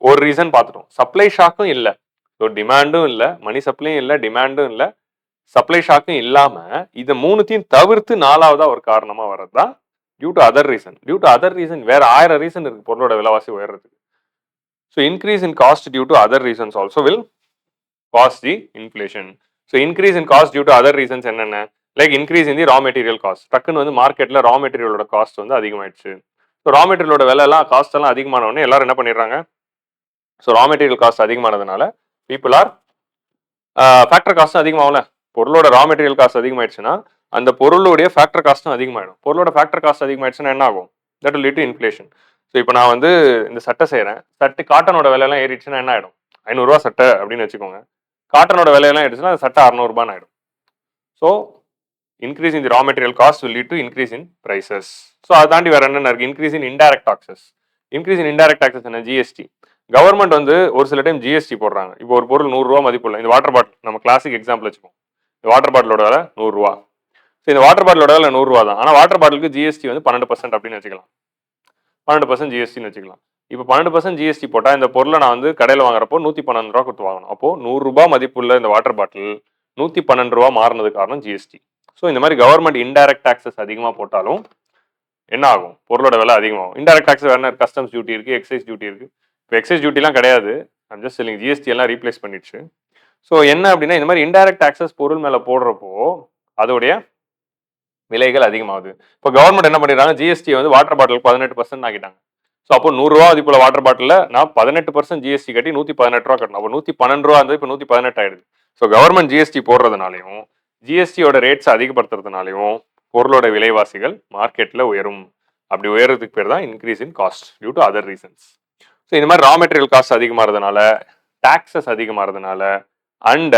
ஒரு ரீசன் பார்த்துட்டோம். சப்ளை ஷாக்கும் இல்லை. ஸோ டிமாண்டும் இல்லை, மணி சப்ளையும் இல்லை, டிமாண்டும் இல்லை, சப்ளை ஷாக்கும் இல்லாம இதை மூணுத்தையும் தவிர்த்து 4வதா ஒரு காரணமா வர்றதுதான் due to other reason. Due to other reason வேற 1000 ரீசன் இருக்கு பொருளோட விலைவாசி உயர்றதுக்கு. So increase in cost due to other reasons also will cause the inflation. So increase in cost due to other reasons என்னென்ன? Like increase in the raw material cost. டக்குன்னு வந்து மார்க்கெட்ல ரா மெட்டீரியலோட cost வந்து அதிகமாயிடுச்சு. ஸோ ரா மெட்டீரியலோட விலை எல்லாம் காஸ்ட் எல்லாம் அதிகமான உடனே எல்லாரும் என்ன பண்ணிடுறாங்க? ஸோ ரா மெட்டீரியல் காஸ்ட் அதிகமானதுனால பீப்புள் ஆர் ஃபேக்டர் காஸ்ட் அதிகமாகல. பொருளோட ரா மெட்டீரியல் காஸ்ட் அதிகமாயிடுச்சுன்னா அந்த பொருளுடைய ஃபேக்டர் காஸ்ட்டும் அதிகமாயிடும். பொருளோட ஃபேக்டர் காஸ்ட் அதிகமாயிடுச்சுன்னா என்ன ஆகும்? That will lead to inflation. So இப்போ நான் வந்து இந்த சட்டை செய்கிறேன், சட்டை காட்டனோட விலையெல்லாம் ஏறிடுச்சுன்னா என்ன ஆகிடும்? 500 ரூபா சட்டை அப்படின்னு வச்சுக்கோங்க. காட்டனோட விலையெல்லாம் ஏறிடுச்சுன்னா அந்த சட்டை 600 ரூபான்னு ஆகிடும். So increase in the raw material cost will lead to increase in prices. So அதை தாண்டி வேற என்ன இருக்கு? Increase in indirect taxes. Increase in indirect taxes என்ன? ஜிஎஸ்டி. கவர்மெண்ட் வந்து ஒரு சில டைம் ஜிஎஸ்டி போடுறாங்க. இப்போ ஒரு பொருள் 100 ரூபா மதிப்புள்ள இந்த வாட்டர் பாட்டில், நம்ம கிளாசிக் எக்ஸாம்பிள் வச்சுப்போம். இந்த வாட்டர் பாட்டிலோட விலை 100 ரூபா. ஸோ இந்த வாட்டர் பாட்டிலோட விலை 100 ரூபா தான். ஆனால் வாட்டர் பாட்டிலுக்கு ஜிஎஸ்டி வந்து 12% அப்படின்னு வச்சுக்கலாம். 12% ஜிஎஸ்டின்னு வச்சுக்கலாம். இப்போ 12% ஜிஎஸ்டி போட்டால் இந்த பொருளை நான் வந்து கடையில் வாங்குறப்போ 112 ரூபா கொடுத்து வாங்கணும். அப்போ 100 ரூபா மதிப்புள்ள இந்த வாட்டர் பாட்டில் 112 ரூபா மாறினது காரணம் ஜிஎஸ்டி. ஸோ இந்த மாதிரி கவர்மெண்ட் இன்டைரக்ட் டாக்ஸஸ் அதிகமாக போட்டாலும் என்ன ஆகும்? பொருளோட விலை அதிகமாகும். இன்டைரக்ட் டாக்ஸ் வேற கஸ்டம்ஸ் டியூட்டி இருக்கு, எக்ஸைஸ் டியூட்டி இருக்கு. இப்போ எக்ஸைஸ் டியூட்டிலாம் கிடையாது, ஐம் ஜஸ்ட் செல்லிங், ஜிஎஸ்டி எல்லாம் ரீப்ளேஸ் பண்ணிடுச்சு. ஸோ என்ன அப்படின்னா இந்த மாதிரி இன்டைரக்ட் டாக்ஸஸ் பொருள் மேலே போடுறப்போ அதோடைய விலைகள் அதிகமாகுது. இப்போ கவர்மெண்ட் என்ன பண்ணிடுறாங்க? ஜிஎஸ்டி வந்து வாட்டர் பாட்டில் 18% ஆகிட்டாங்க. ஸோ அப்போ 100 ரூபா மதிப்புள்ள வாட்டர் பாட்டில் நான் 18% ஜிஎஸ்டி கட்டி 118 ரூபா கட்டணும். அப்போ 112 ரூபா இருந்தது இப்போ 118 ஆயிடுது. ஸோ கவர்மெண்ட் ஜிஎஸ்டி போடுறதுனாலையும் ஜிஎஸ்டியோட ரேட்ஸ் அதிகப்படுத்துறதுனாலையும் பொருளோட விலைவாசிகள் மார்க்கெட்ல உயரும். அப்படி உயர்றதுக்கு பேர் தான் increase in cost due to other reasons. So இந்த மாதிரி ரா மெட்டீரியல் காஸ்ட் அதிகமாகிறதுனால, டாக்ஸஸ் அதிகமாகிறதுனால, அண்ட்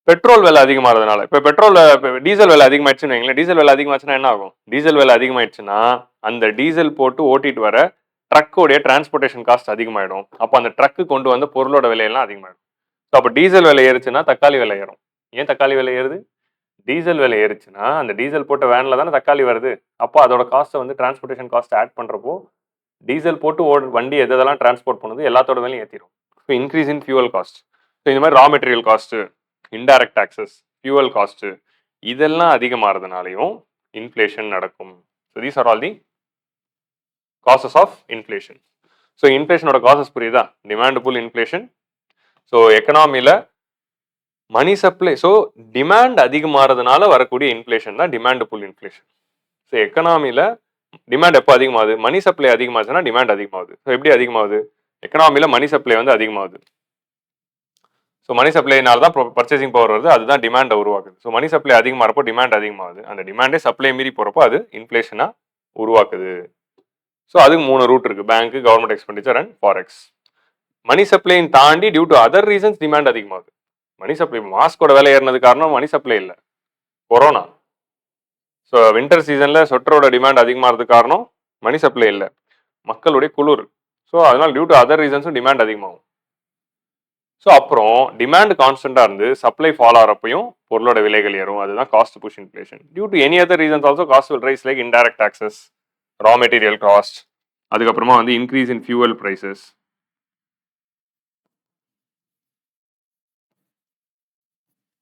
பெட்ரோல் விலை அதிகமாகிறதுனால. இப்போ பெட்ரோல் டீசல் விலை அதிகமாயிடுச்சுன்னு வைங்களேன். டீசல் விலை அதிகமாச்சுன்னா என்ன ஆகும்? டீசல் விலை அதிகமாயிடுச்சுன்னா அந்த டீசல் போட்டு ஓட்டிட்டு வர ட்ரக்கோடைய டிரான்ஸ்போர்ட்டேஷன் காஸ்ட் அதிகமாயிடும். அப்போ அந்த ட்ரக்கு கொண்டு வந்த பொருளோட விலையெல்லாம் அதிகமாயிடும். ஸோ அப்போ டீசல் விலை ஏறுச்சுன்னா தக்காளி விலை ஏறும். ஏன் தக்காளி விலை ஏறுது? டீசல் விலை ஏறுச்சுன்னா அந்த டீசல் போட்ட வேன்ல தானே தக்காளி வருது. அப்போ அதோட காஸ்ட்டை வந்து டிரான்ஸ்போர்ட்டேஷன் காஸ்ட் ஆட் பண்றப்போ டீசல் போட்டு வண்டி எதெல்லாம் டிரான்ஸ்போர்ட் பண்ணுது எல்லாத்தோட விலையும் ஏற்றிடும். So increase in fuel cost. So இந்த மாதிரி raw material cost, indirect taxes, fuel cost இதெல்லாம் அதிகமாகிறதுனாலையும் இன்ஃப்ளேஷன் நடக்கும். So these are all the causes of inflation. So இன்ஃப்ளேஷனோட காசஸ் புரியுதா? Demand pull inflation. ஸோ எக்கனாமியில மணி சப்ளை, ஸோ டிமாண்ட் அதிகமாகிறதுனால வரக்கூடிய இன்ஃப்ளேஷன் தான் டிமாண்ட் புல் இன்ஃப்ளேஷன். ஸோ எக்கனாமியில டிமாண்ட் எப்போ அதிகமாகுது? மணி சப்ளை அதிகமாச்சுன்னா டிமாண்ட் அதிகமாகுது. ஸோ எப்படி அதிகமாகுது? எக்கனாமியில மணி சப்ளை வந்து அதிகமாகுது. ஸோ மணி சப்ளைனால தான் பர்ச்சேசிங் பவர் வருது, அதுதான் டிமாண்டை உருவாக்குது. ஸோ மணி சப்ளை அதிகமாகிறப்போ டிமாண்ட் அதிகமாகுது. அந்த டிமாண்டே சப்ளை மீறி போகிறப்போ அது இன்ஃப்ளேஷனாக உருவாக்குது. ஸோ அதுக்கு 3 ரூட் இருக்கு: bank, government expenditure and forex. Money சப்ளைன்னு தாண்டி due to other reasons demand அதிகமாகுது. மணி சப்ளை, மாஸ்கோட விலை ஏறினது காரணம் மணி சப்ளை இல்லை, கொரோனா. ஸோ வின்டர் சீசன்ல சொட்டரோட டிமாண்ட் அதிகமாகிறதுக்கு காரணம் மணி சப்ளை இல்லை, மக்களுடைய குளிர். ஸோ அதனால டியூ டு அதர் ரீசன்ஸும் டிமாண்ட் அதிகமாகும். ஸோ அப்புறம் டிமாண்ட் கான்ஸ்டன்டா இருந்து சப்ளை ஃபால் ஆகிறப்பையும் பொருளோட விலைகள் ஏறும். அதுதான் cost push inflation. Due to any other reasons also cost will rise, like indirect taxes, raw material cost, அதுக்கப்புறமா வந்து இன்க்ரீஸ் இன் ஃபியூவல் பிரைசஸ்,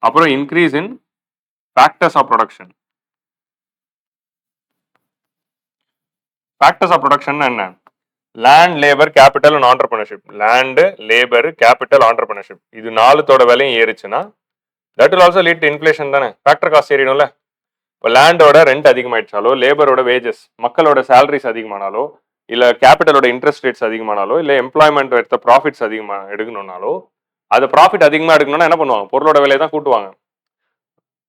அப்புறம் increase in factors of production. Factors of production என்ன? Land, labour, capital and entrepreneurship. Land, labour, capital, entrepreneurship இது 4தோட விலையும் ஏறிச்சுன்னா that will also lead to inflation தானே. Factor cost ஏறிடும்ல. இப்போ லேண்டோட ரெண்ட் அதிகமாயிடுச்சாலோ, லேபரோட வேஜஸ், மக்களோட சேலரிஸ் அதிகமானாலோ, இல்லை கேபிட்டலோட இன்ட்ரெஸ்ட் ரேட்ஸ் அதிகமானாலோ, இல்லை எம்ப்ளாய்மெண்ட் எடுத்த ப்ராஃபிட்ஸ் அதிகமாக எடுக்கணும்னாலோ, அது ப்ராஃபிட் அதிகமாக எடுக்கணும்னா என்ன பண்ணுவாங்க? பொருளோட விலையை தான் கூட்டுவாங்க.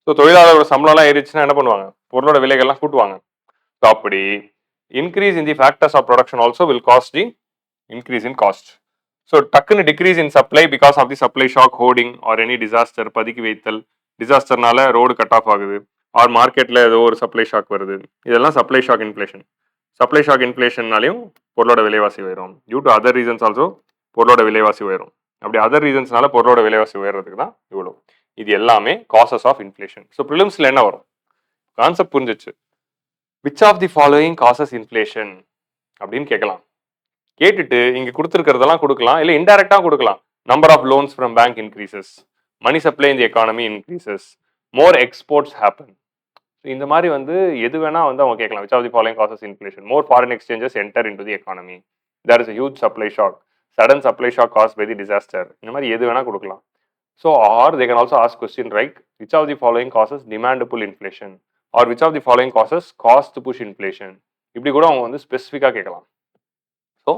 ஸோ தொழிலாளரோட சம்பளம்லாம் ஏறிச்சுன்னா என்ன பண்ணுவாங்க? பொருளோட விலைகள்லாம் கூட்டுவாங்க. ஸோ அப்படி increase in the factors of production also will cause the increase in cost. So டக்குன்னு decrease in supply because of the supply shock, hoarding or any disaster, பதுக்கி வைத்தல், டிசாஸ்டர்னால ரோடு கட் ஆஃப் ஆகுது, or மார்க்கெட்ல ஏதோ ஒரு supply shock வருது, இதெல்லாம் supply shock inflation. Supply shock இன்ஃப்ளேஷன்னாலையும் பொருளோட விலைவாசி உயரும். Due to other reasons also பொருளோட விலைவாசி உயரும். அப்படி அதர் ரீசன்ஸ்னால பொருளோட விலைவாசி உயர்றதுக்கு தான் இவ்வளோ. இது எல்லாமே காசஸ் ஆஃப் இன்ஃப்ளேஷன். ஸோ ப்ரிலிம்ஸ்ல என்ன வரும்? கான்செப்ட் புரிஞ்சிச்சு. Which of the following causes inflation அப்படின்னு கேட்கலாம். கேட்டுட்டு இங்க கொடுத்துருக்கிறதெல்லாம் கொடுக்கலாம், இல்லை இன்டைரக்டா கொடுக்கலாம். Number of loans from bank increases, money supply in the economy increases, more exports happen. இந்த மாதிரி வந்து எது வேணா வந்து அவங்க கேட்கலாம். Which of the following causes inflation? More foreign exchanges enter in to the economy, there is a huge supply shock, sudden supply shock caused by the disaster. இந்த மாதிரி எது வேணா கொடுக்கலாம். So or they can also ask question right, which of the following causes demand pull inflation, or which of the following causes cost push inflation. இப்படி கூட அவங்க வந்து ஸ்பெசிஃபிக்காக கேட்கலாம். ஸோ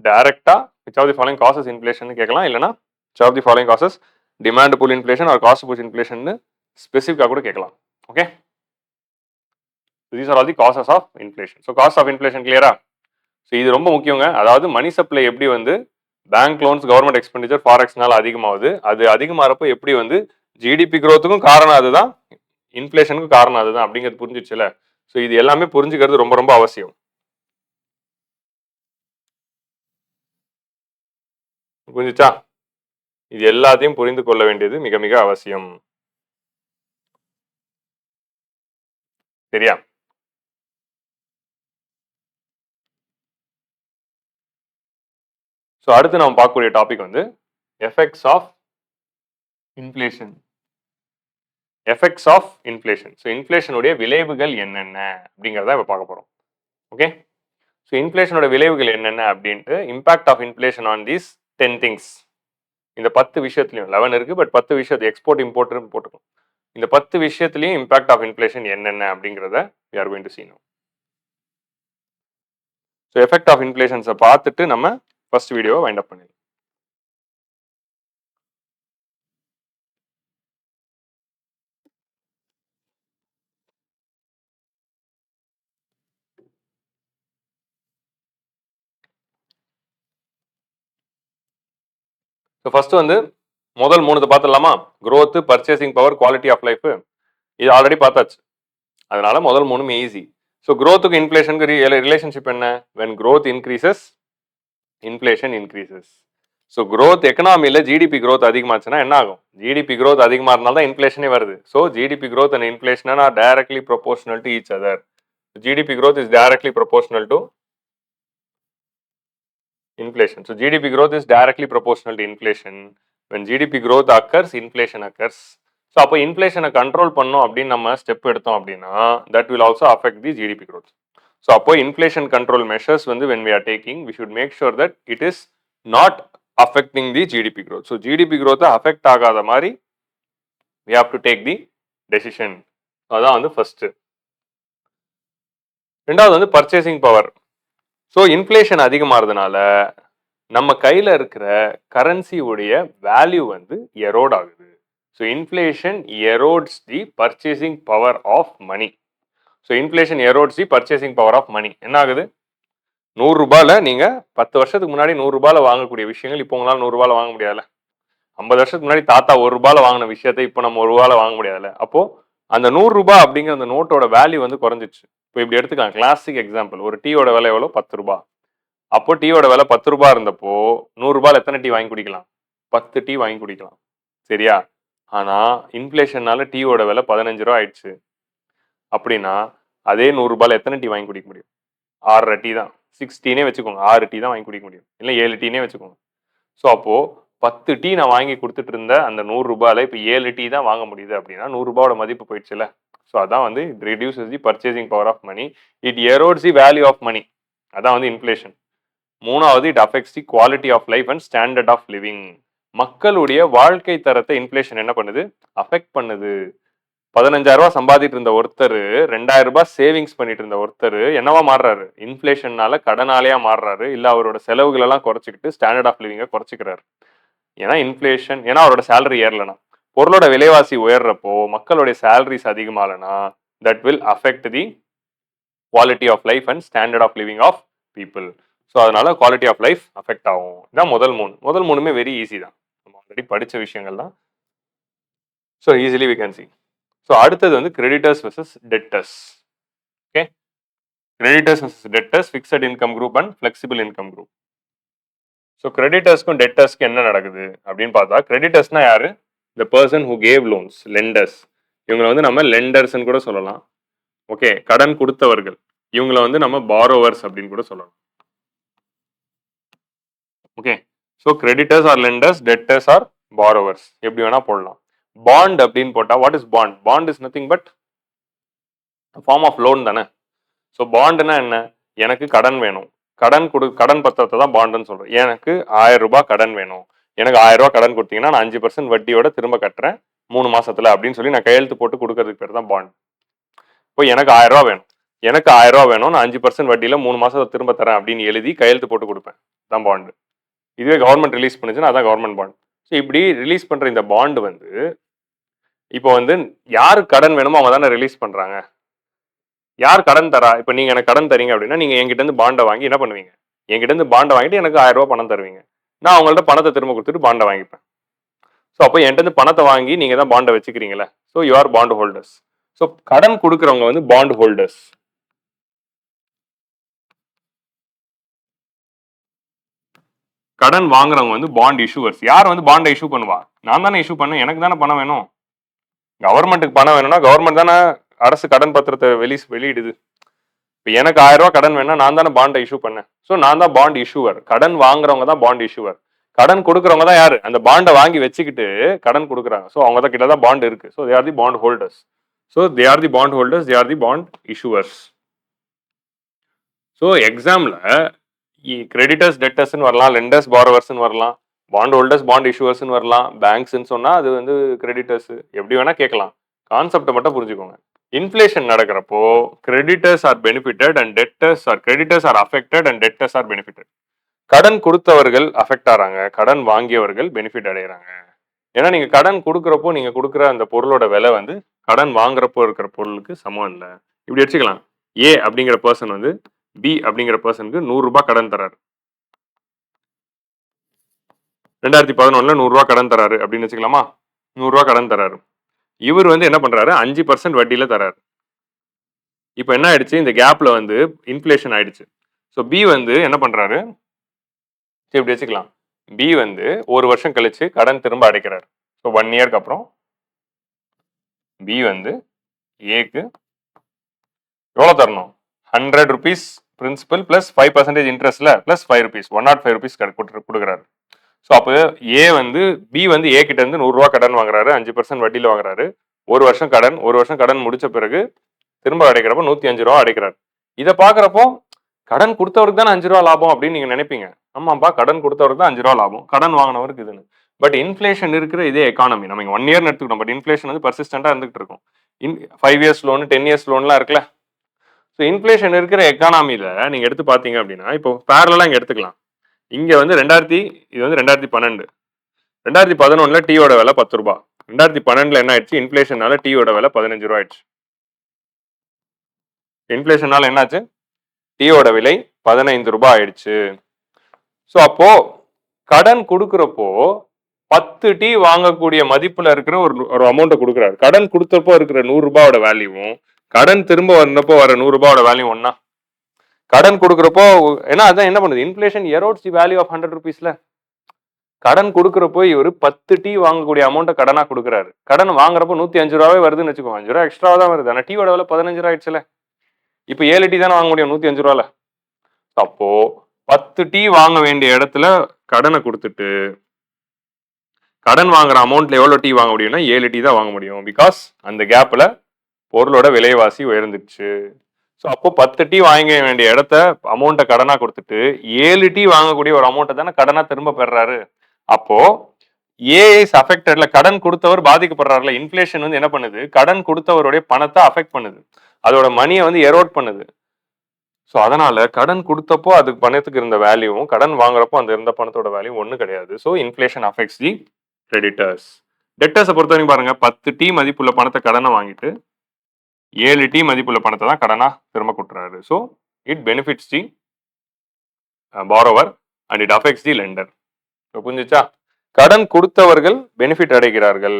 டைரக்டா which of the following causes inflation கேட்கலாம், இல்லைனா which of the following causes demand pull inflation or cost push inflation ஸ்பெசிஃபிக்காக கூட கேட்கலாம். Okay, these are all the causes of inflation. So cost of inflation கிளியரா? So இது ரொம்ப முக்கியங்க. அதாவது மணி சப்ளை எப்படி வந்து பேங்க் லோன்ஸ், கவர்மெண்ட் எக்ஸ்பெண்டிச்சர், ஃபாரெக்ஸ்னால அதிகமாகுது, அது அதிகமாகிறப்போ எப்படி வந்து ஜிடிபி க்ரோத்துக்கும் காரணம் அதுதான் இன்ஃப்ளேஷனுக்கு காரணம் அதுதான் அப்படிங்கிறது புரிஞ்சிச்சுல. ஸோ இது எல்லாமே புரிஞ்சுக்கிறது ரொம்ப ரொம்ப அவசியம். புரிஞ்சுச்சா? இது எல்லாத்தையும் புரிந்து கொள்ள வேண்டியது மிக மிக அவசியம். சரியா? ஸோ அடுத்து நம்ம பார்க்கக்கூடிய டாபிக் வந்து effects of inflation. Effects of inflation. So இன்ஃப்ளேஷனுடைய விளைவுகள் என்னென்ன அப்படிங்கிறத இப்போ பார்க்க போகிறோம். ஓகே. ஸோ இன்ஃப்ளேஷனோட விளைவுகள் என்னென்ன அப்படின்ட்டு impact of inflation on these 10 things. இந்த 10 விஷயத்துலையும் 11 இருக்கு, பட் 10 விஷயத்து எக்ஸ்போர்ட் இம்போர்ட் போட்டுக்கும். இந்த 10 விஷயத்துலையும் இம்பாக்ட் ஆஃப் இன்ஃப்ளேஷன் என்னென்ன அப்படிங்கிறத we are going to see now. So effect of இன்ஃப்ளேஷன்ஸை பார்த்துட்டு நம்ம ஃபர்ஸ்ட் வீடியோவை வைண்ட் அப் பண்ணிடலாம். ஸோ ஃபர்ஸ்ட் வந்து முதல் 3 பார்த்துடலாமா? growth, purchasing power, quality of life. இது ஆல்ரெடி பார்த்தாச்சு. அதனால முதல் 3 ஈஸி. ஸோ growthக்கு இன்ஃப்ளேஷனுக்கு ரிலேஷன்ஷிப் என்ன? when growth increases, inflation increases. So growth எக்கனாமியில் ஜிடிபி growth அதிகமாச்சுன்னா என்ன ஆகும்? ஜிடிபி growth அதிகமாக இருந்தால் தான் இன்ஃப்ளேஷனே வருது. So GDP growth and inflation are directly proportional to each other. GDP growth is directly proportional to inflation. So GDP growth is directly proportional to inflation. When GDP growth occurs, inflation occurs. So அப்போ இன்ஃப்ளேஷனை control பண்ணோம் அப்படின்னு நம்ம step எடுத்தோம் அப்படின்னா that will also affect the GDP growth. So அப்போ inflation control measures வந்து when we are taking, we should make sure that it is not affecting the GDP growth. So GDP growth affect ஆகாத மாதிரி we have to take the decision. அதான் வந்து first. ரெண்டாவது வந்து purchasing power. So inflation அதிகமாகிறதுனால நம்ம கையில் இருக்கிற கரன்சியுடைய வேல்யூ வந்து எரோட் ஆகுது. So inflation erodes the purchasing power of money. So inflation erodes the purchasing power of money. என்ன ஆகுது? 100 ரூபாயில் நீங்கள் 10 வருஷத்துக்கு முன்னாடி 100 ரூபாயில் வாங்கக்கூடிய விஷயங்கள் இப்போ உங்களால் 100 ரூபாயில் வாங்க முடியாதுல்ல. 50 வருஷத்துக்கு முன்னாடி தாத்தா 1 ரூபாயில் வாங்கின விஷயத்தை இப்போ நம்ம 1 ரூபாயில் வாங்க முடியாதுல்ல. அப்போ அந்த 100 ரூபாய் அப்படிங்கிற அந்த நோட்டோட வேல்யூ வந்து குறைஞ்சிச்சு. இப்போ இப்படி எடுத்துக்கலாம். கிளாசிக் எக்ஸாம்பிள், ஒரு டீயோட விலை எவ்வளோ? 10 ரூபாய். அப்போ டீயோட விலை 10 ரூபாய் இருந்தப்போ 100 ரூபாயில் எத்தனை டீ வாங்கி குடிக்கலாம்? 10 டீ வாங்கி குடிக்கலாம். சரியா? ஆனால் இன்ஃப்ளேஷனால டீயோட விலை 15 ரூபா ஆயிடுச்சு அப்படின்னா அதே 100 ரூபாயில் எத்தனை டீ வாங்கி குடிக்க முடியும்? 6 டீ தான். 16 வச்சுக்கோங்க. 6 டீ தான் வாங்கி குடிக்க முடியும். இல்லை 7 டீனே வச்சுக்கோங்க. ஸோ அப்போ 10 டீ நான் வாங்கி கொடுத்துட்டு இருந்த அந்த 100 ரூபாயில் இப்போ 7 டீ தான் வாங்க முடியுது அப்படின்னா 100 ரூபாயோட மதிப்பு போயிடுச்சுல. ஸோ அதான் வந்து it reduces the purchasing power of money. It erodes the value of money. அதான் வந்து இன்ஃப்ளேஷன். மூணாவது, it affects the quality of life and standard of living. மக்களுடைய வாழ்க்கை தரத்தை இன்ஃப்ளேஷன் என்ன பண்ணுது? அஃபெக்ட் பண்ணுது. 15,000 ரூபாய் சம்பாதிட்டு இருந்த ஒருத்தர் 2,000 ரூபாய் சேவிங்ஸ் பண்ணிட்டு இருந்த ஒருத்தர் என்னவா மாறுறாரு? இன்ஃப்ளேஷனால கடனாலையா மாறுறாரு. இல்லை அவரோட செலவுகள் எல்லாம் குறைச்சிக்கிட்டு ஸ்டாண்டர்ட் ஆஃப் லிவிங்கை குறைச்சிக்கிறாரு. ஏன்னா இன்ஃப்ளேஷன், ஏன்னா அவரோட சேலரி ஏறலனா, பொருளோட விலைவாசி உயர்றப்போ மக்களுடைய சேலரிஸ் அதிகமாகலனா that will affect the quality of life and standard of living of people. So அதனால குவாலிட்டி ஆஃப் லைஃப் அஃபெக்ட் ஆகும். இதான் முதல் மூணுமே வெரி ஈஸி தான். நம்ம ஆல்ரெடி படித்த விஷயங்கள் தான். So easily we can see. So அடுத்தது வந்து creditors versus debtors. Okay, creditors versus debtors, fixed income group and flexible income group. So கிரெடிட்டர்ஸ்க்கும் டெட்டர்ஸ்க்கு என்ன நடக்குது அப்படின்னு பார்த்தா, கிரெடிட்டர்ஸ்னா யாரு? The person who gave loans, lenders. இவங்களை வந்து நம்ம லெண்டர்ஸ்ன்னு கூட சொல்லலாம். ஓகே, கடன் கொடுத்தவர்கள். இவங்களை வந்து நம்ம பாரோவர்ஸ் அப்படின்னு கூட சொல்லலாம். Okay, so creditors are lenders, debtors are borrowers, எப்படி வேணா போடலாம். பாண்ட் அப்படின்னு போட்டா, what is bond? Bond is nothing but form of loan தானே. ஸோ பாண்டுனா என்ன? எனக்கு கடன் வேணும், கடன் பத்திரத்தை தான் பாண்டுன்னு சொல்றேன். எனக்கு 1000 ரூபாய் கடன் வேணும், எனக்கு 1000 ரூபாய் கடன் கொடுத்தீங்கன்னா நான் 5% வட்டியோட திரும்ப கட்டுறேன் 3 மாசத்துல அப்படின்னு சொல்லி நான் கையெழுத்து போட்டு கொடுக்கறதுக்கு பேர் தான் பாண்ட். இப்போ எனக்கு 1000 ரூபாய் வேணும், எனக்கு 1000 ரூபாய் வேணும், நான் 5% வட்டியில 3 மாசத்துல திரும்ப தரேன் அப்படின்னு எழுதி கையெழுத்து போட்டு கொடுப்பேன், தான் பாண்டு. இதுவே கவர்மெண்ட் ரிலீஸ் பண்ணுச்சுன்னா அதான் கவர்மெண்ட் பாண்ட். ஸோ இப்படி ரிலீஸ் பண்ற இந்த பாண்டு வந்து இப்போ வந்து யாருக்கு கடன் வேணுமோ அவங்க தானே ரிலீஸ் பண்றாங்க. யார் கடன் தரா? இப்போ நீங்க எனக்கு கடன் தரீங்க அப்படின்னா நீங்க என்கிட்ட இருந்து பாண்டை வாங்கி என்ன பண்ணுவீங்க? என்கிட்ட இருந்து பாண்டை வாங்கிட்டு எனக்கு 1000 ரூபாய் பணம் தருவீங்க. நான் அவங்கள்ட்ட பணத்தை திரும்ப கொடுத்துட்டு பாண்டை வாங்கிப்பேன். ஸோ அப்போ என்கிட்ட இருந்து பணத்தை வாங்கி நீங்க தான் பாண்டை வச்சுக்கிறீங்களே. So you are bond holders. So கடன் கொடுக்குறவங்க வந்து பாண்ட் ஹோல்டர்ஸ். கடன் வாங்குறவங்க வந்து பாண்ட் இஷ்யூவர்ஸ். யார் வந்து பாண்டை இஷ்யூ பண்ணுவா? நான் தானே இஷ்யூ பண்ணேன், எனக்கு தானே பணம் வேணும். கவர்மெண்ட்டுக்கு பணம் வேணும்னா கவர்மெண்ட் தானே அரசு கடன் பத்திரத்தை வெளியிடுது. இப்போ எனக்கு 1000 ரூபாய் கடன் வேணும்னா நான் தானே பாண்டை இஷ்யூ பண்ணேன். ஸோ நான் தான் பாண்ட் இஷ்யூவர். கடன் வாங்குறவங்க தான் பாண்ட் இஷ்யூவர். கடன் கொடுக்குறவங்க தான் யாரு? அந்த பாண்டை வாங்கி வச்சுக்கிட்டு கடன் கொடுக்குறாங்க. ஸோ அவங்க தான் கிட்ட தான் பாண்ட் இருக்கு. So they are the bond holders. So they are the bond holders, they are the bond issuers. So எக்ஸாம்ல கிரெடிட்டர்ஸ் டெட்டர்ஸ்னு வரலாம், லெண்டர்ஸ் பாரோவர்ஸ்னு வரலாம், பாண்ட் ஹோல்டர்ஸ் பாண்ட் இஷ்யூவர்ஸ்னு வரலாம், பேங்க்ஸ்ன்னு சொன்னா அது வந்து கிரெடிட்டர்ஸ், எப்படி வேணா கேட்கலாம். கான்செப்டை மட்டும் புரிஞ்சுக்கோங்க. இன்ஃப்ளேஷன் நடக்கிறப்போ creditors are benefited and debtors are creditors are affected and debtors are benefited. கடன் கொடுத்தவர்கள் அஃபெக்ட் ஆறாங்க, கடன் வாங்கியவர்கள் பெனிஃபிட் அடைகிறாங்க. ஏன்னா நீங்க கடன் கொடுக்குறப்போ நீங்க கொடுக்குற அந்த பொருளோட விலை வந்து கடன் வாங்குறப்போ இருக்கிற பொருளுக்கு சமம் இல்லை. இப்படி வச்சுக்கலாம். ஏ அப்படிங்கிற பர்சன் வந்து பி அப்படிங்கிற பர்சனுக்கு 100 ரூபாய் கடன் தராரு. 2011 100 ரூபாய் கடன் தராரு அப்படின்னு வச்சுக்கலாமா? 100 ரூபாய் கடன் தராரு. இவர் வந்து என்ன பண்றாரு? 5% வட்டியில தராரு. இப்போ என்ன ஆயிடுச்சு? இந்த கேப்ல வந்து இன்ஃப்ளேஷன் ஆயிடுச்சு. ஸோ பி வந்து என்ன பண்றாரு? இப்படி வச்சுக்கலாம். பி வந்து ஒரு வருஷம் கழிச்சு கடன் திரும்ப அடைக்கிறார். ஸோ 1 இயர்க்கு அப்புறம் பி வந்து ஏக்கு எவ்வளோ தரணும்? 100 rupees பிரின்சிபல் பிளஸ் 5% இன்ட்ரெஸ்ட்ல பிளஸ் 5 rupees 105 rupees கொடுக்குறாரு. ஸோ அப்போ ஏ வந்து பி வந்து ஏ கிட்ட இருந்து 100 ரூபா கடன் வாங்குறாரு, 5% வட்டியில் வாங்குறாரு. ஒரு வருஷம் கடன் முடிச்ச பிறகு திரும்ப அடைக்கிறப்ப 105 ரூபா அடைக்கிறாரு. இதை பாக்குறப்போ கடன் கொடுத்தவருக்கு தான் 5 ரூபா லாபம் அப்படின்னு நீங்க நினைப்பீங்க. ஆமாப்பா, கடன் கொடுத்தவருக்கு தான் 5 ரூபா லாபம், கடன் வாங்கினவருக்கு இதுன்னு. பட் இன்ஃப்ளேஷன் இருக்கிற இதே எக்கானமி நம்ம இங்க 1 இயர் எடுத்துக்கிட்டோம். பட் இன்ஃப்ளேஷன் வந்து பர்சிஸ்டண்டா இருந்துகிட்டு இருக்கும். 5 இயர்ஸ் லோன், 10 இயர்ஸ் லோன்லாம் இருக்குல்ல. ஸோ இன்ஃப்ளேஷன் இருக்கிற எக்கானமியில நீங்க எடுத்து பாத்தீங்க அப்படின்னா, இப்போ பேரலா இங்க எடுத்துக்கலாம். இங்க வந்து இது வந்து 2012, 2011 டீயோட விலை 10 ரூபாய். 2012 என்ன ஆயிடுச்சு? இன்ஃப்ளேஷனால டீயோட விலை 15 ரூபாய் ஆயிடுச்சு. இன்ஃப்ளேஷனால என்னாச்சு? டீயோட விலை 15 ரூபாய் ஆயிடுச்சு. ஸோ அப்போ கடன் கொடுக்குறப்போ 10 டீ வாங்கக்கூடிய மதிப்புல இருக்கிற ஒரு அமௌண்ட்டை கொடுக்குறாரு. கடன் கொடுத்தப்போ இருக்கிற 100 ரூபாயோட வேல்யூவும் கடன் திரும்ப வந்தப்போ வர 100 ரூபாயோட வேல்யூ ஒன்னா? கடன் கொடுக்குறப்போ ஏன்னா அதான் என்ன பண்ணுது? Inflation erodes the value of 100 rupeesல. கடன் கொடுக்குறப்போ இவர் 10 டீ வாங்கக்கூடிய அமௌண்ட்டை கடனா கொடுக்குறாரு. கடன் வாங்குறப்போ 105 ரூபாவே வருதுன்னு வச்சுக்கோங்க. 5 ரூபா எக்ஸ்ட்ரா தான் வருது. ஆனால் டீயோட விலை 15 ரூபா ஆயிடுச்சுல. இப்போ 7 டீ தானே வாங்க முடியும் 105 ரூபால. அப்போ 10 டீ வாங்க வேண்டிய இடத்துல கடனை கொடுத்துட்டு கடன் வாங்குற அமௌண்ட்ல எவ்வளவு டீ வாங்க முடியும்னா 7 டீ தான் வாங்க முடியும். பிகாஸ் அந்த கேப்ல பொருளோட விலைவாசி உயர்ந்துச்சு. ஸோ அப்போ 10 டீ வாங்க வேண்டிய இடத்த அமௌண்ட்டை கடனா கொடுத்துட்டு 7 டீ வாங்கக்கூடிய ஒரு அமௌண்ட்டை தானே கடனா திரும்ப பெறாரு. அப்போ ஏ இஸ் அஃபெக்டட்ல, கடன் கொடுத்தவர் பாதிக்கப்படுறாருல. இன்ஃப்ளேஷன் வந்து என்ன பண்ணுது? கடன் கொடுத்தவருடைய பணத்தை அஃபெக்ட் பண்ணுது, அதோட மணியை வந்து எரோட் பண்ணுது. ஸோ அதனால கடன் கொடுத்தப்போ அதுக்கு பணத்துக்கு இருந்த வேல்யூவும் கடன் வாங்குறப்போ அந்த இருந்த பணத்தோட வேல்யூ ஒன்றும் கிடையாது. ஸோ இன்ஃப்ளேஷன் அஃபெக்ட்ஸ் தி கிரெடிட்டர்ஸ். டெட்டர்ஸை பொறுத்த வரைக்கும் பாருங்க, 10 டீ மதிப்புள்ள பணத்தை கடனை வாங்கிட்டு 7 டீ மதிப்புள்ள பணத்தை தான் கடனா திரும்ப கொடுத்துறாரு. So it benefits the borrower and it affects the lender. புரிஞ்சுச்சா? கடன் கொடுத்தவர்கள் பெனிஃபிட் அடைகிறார்கள்,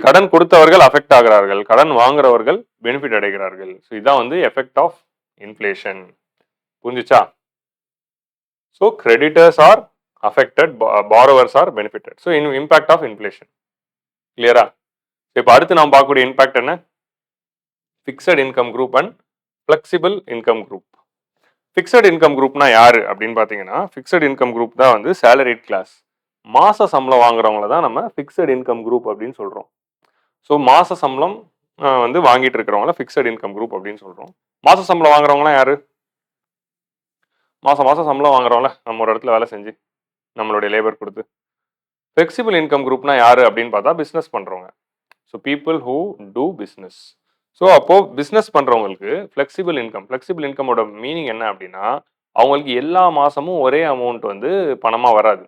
கடன் கொடுத்தவர்கள் அஃபெக்ட் ஆகிறார்கள், கடன் வாங்குறவர்கள் பெனிஃபிட் அடைகிறார்கள். ஸோ இதான் வந்து எஃபெக்ட் ஆஃப் இன்ஃப்ளேஷன். புரிஞ்சுச்சா? So creditors are affected, borrowers are benefited. So impact of inflation கிளியரா? இப்போ அடுத்து நாம் பார்க்கக்கூடிய இம்பாக்ட் என்ன? Fixed income group and flexible income group. Fixed income குரூப்னா யாரு அப்படின்னு பார்த்தீங்கன்னா, ஃபிக்ஸட் இன்கம் குரூப் தான் வந்து சேலரிட் கிளாஸ். மாச சம்பளம் வாங்குறவங்கள தான் நம்ம ஃபிக்ஸட் இன்கம் குரூப் அப்படின்னு சொல்றோம். ஸோ மாச சம்பளம் வந்து வாங்கிட்டு இருக்கிறவங்கள ஃபிக்ஸட் இன்கம் குரூப் அப்படின்னு சொல்றோம். மாச சம்பளம் வாங்குறவங்களாம் யாரு? மாசம் சம்பளம் வாங்குறவங்கள நம்ம ஒரு இடத்துல வேலை செஞ்சு நம்மளுடைய லேபர் கொடுத்து. ஃபிளெக்சிபிள் இன்கம் குரூப்னா யாரு அப்படின்னு பார்த்தா பிஸ்னஸ் பண்றவங்க. So people who do business. So அப்போ பிஸ்னஸ் பண்றவங்களுக்கு ஃபிளெக்சிபிள் இன்கமோட மீனிங் என்ன அப்படின்னா, அவங்களுக்கு எல்லா மாசமும் ஒரே அமௌண்ட் வந்து பணமா வராது.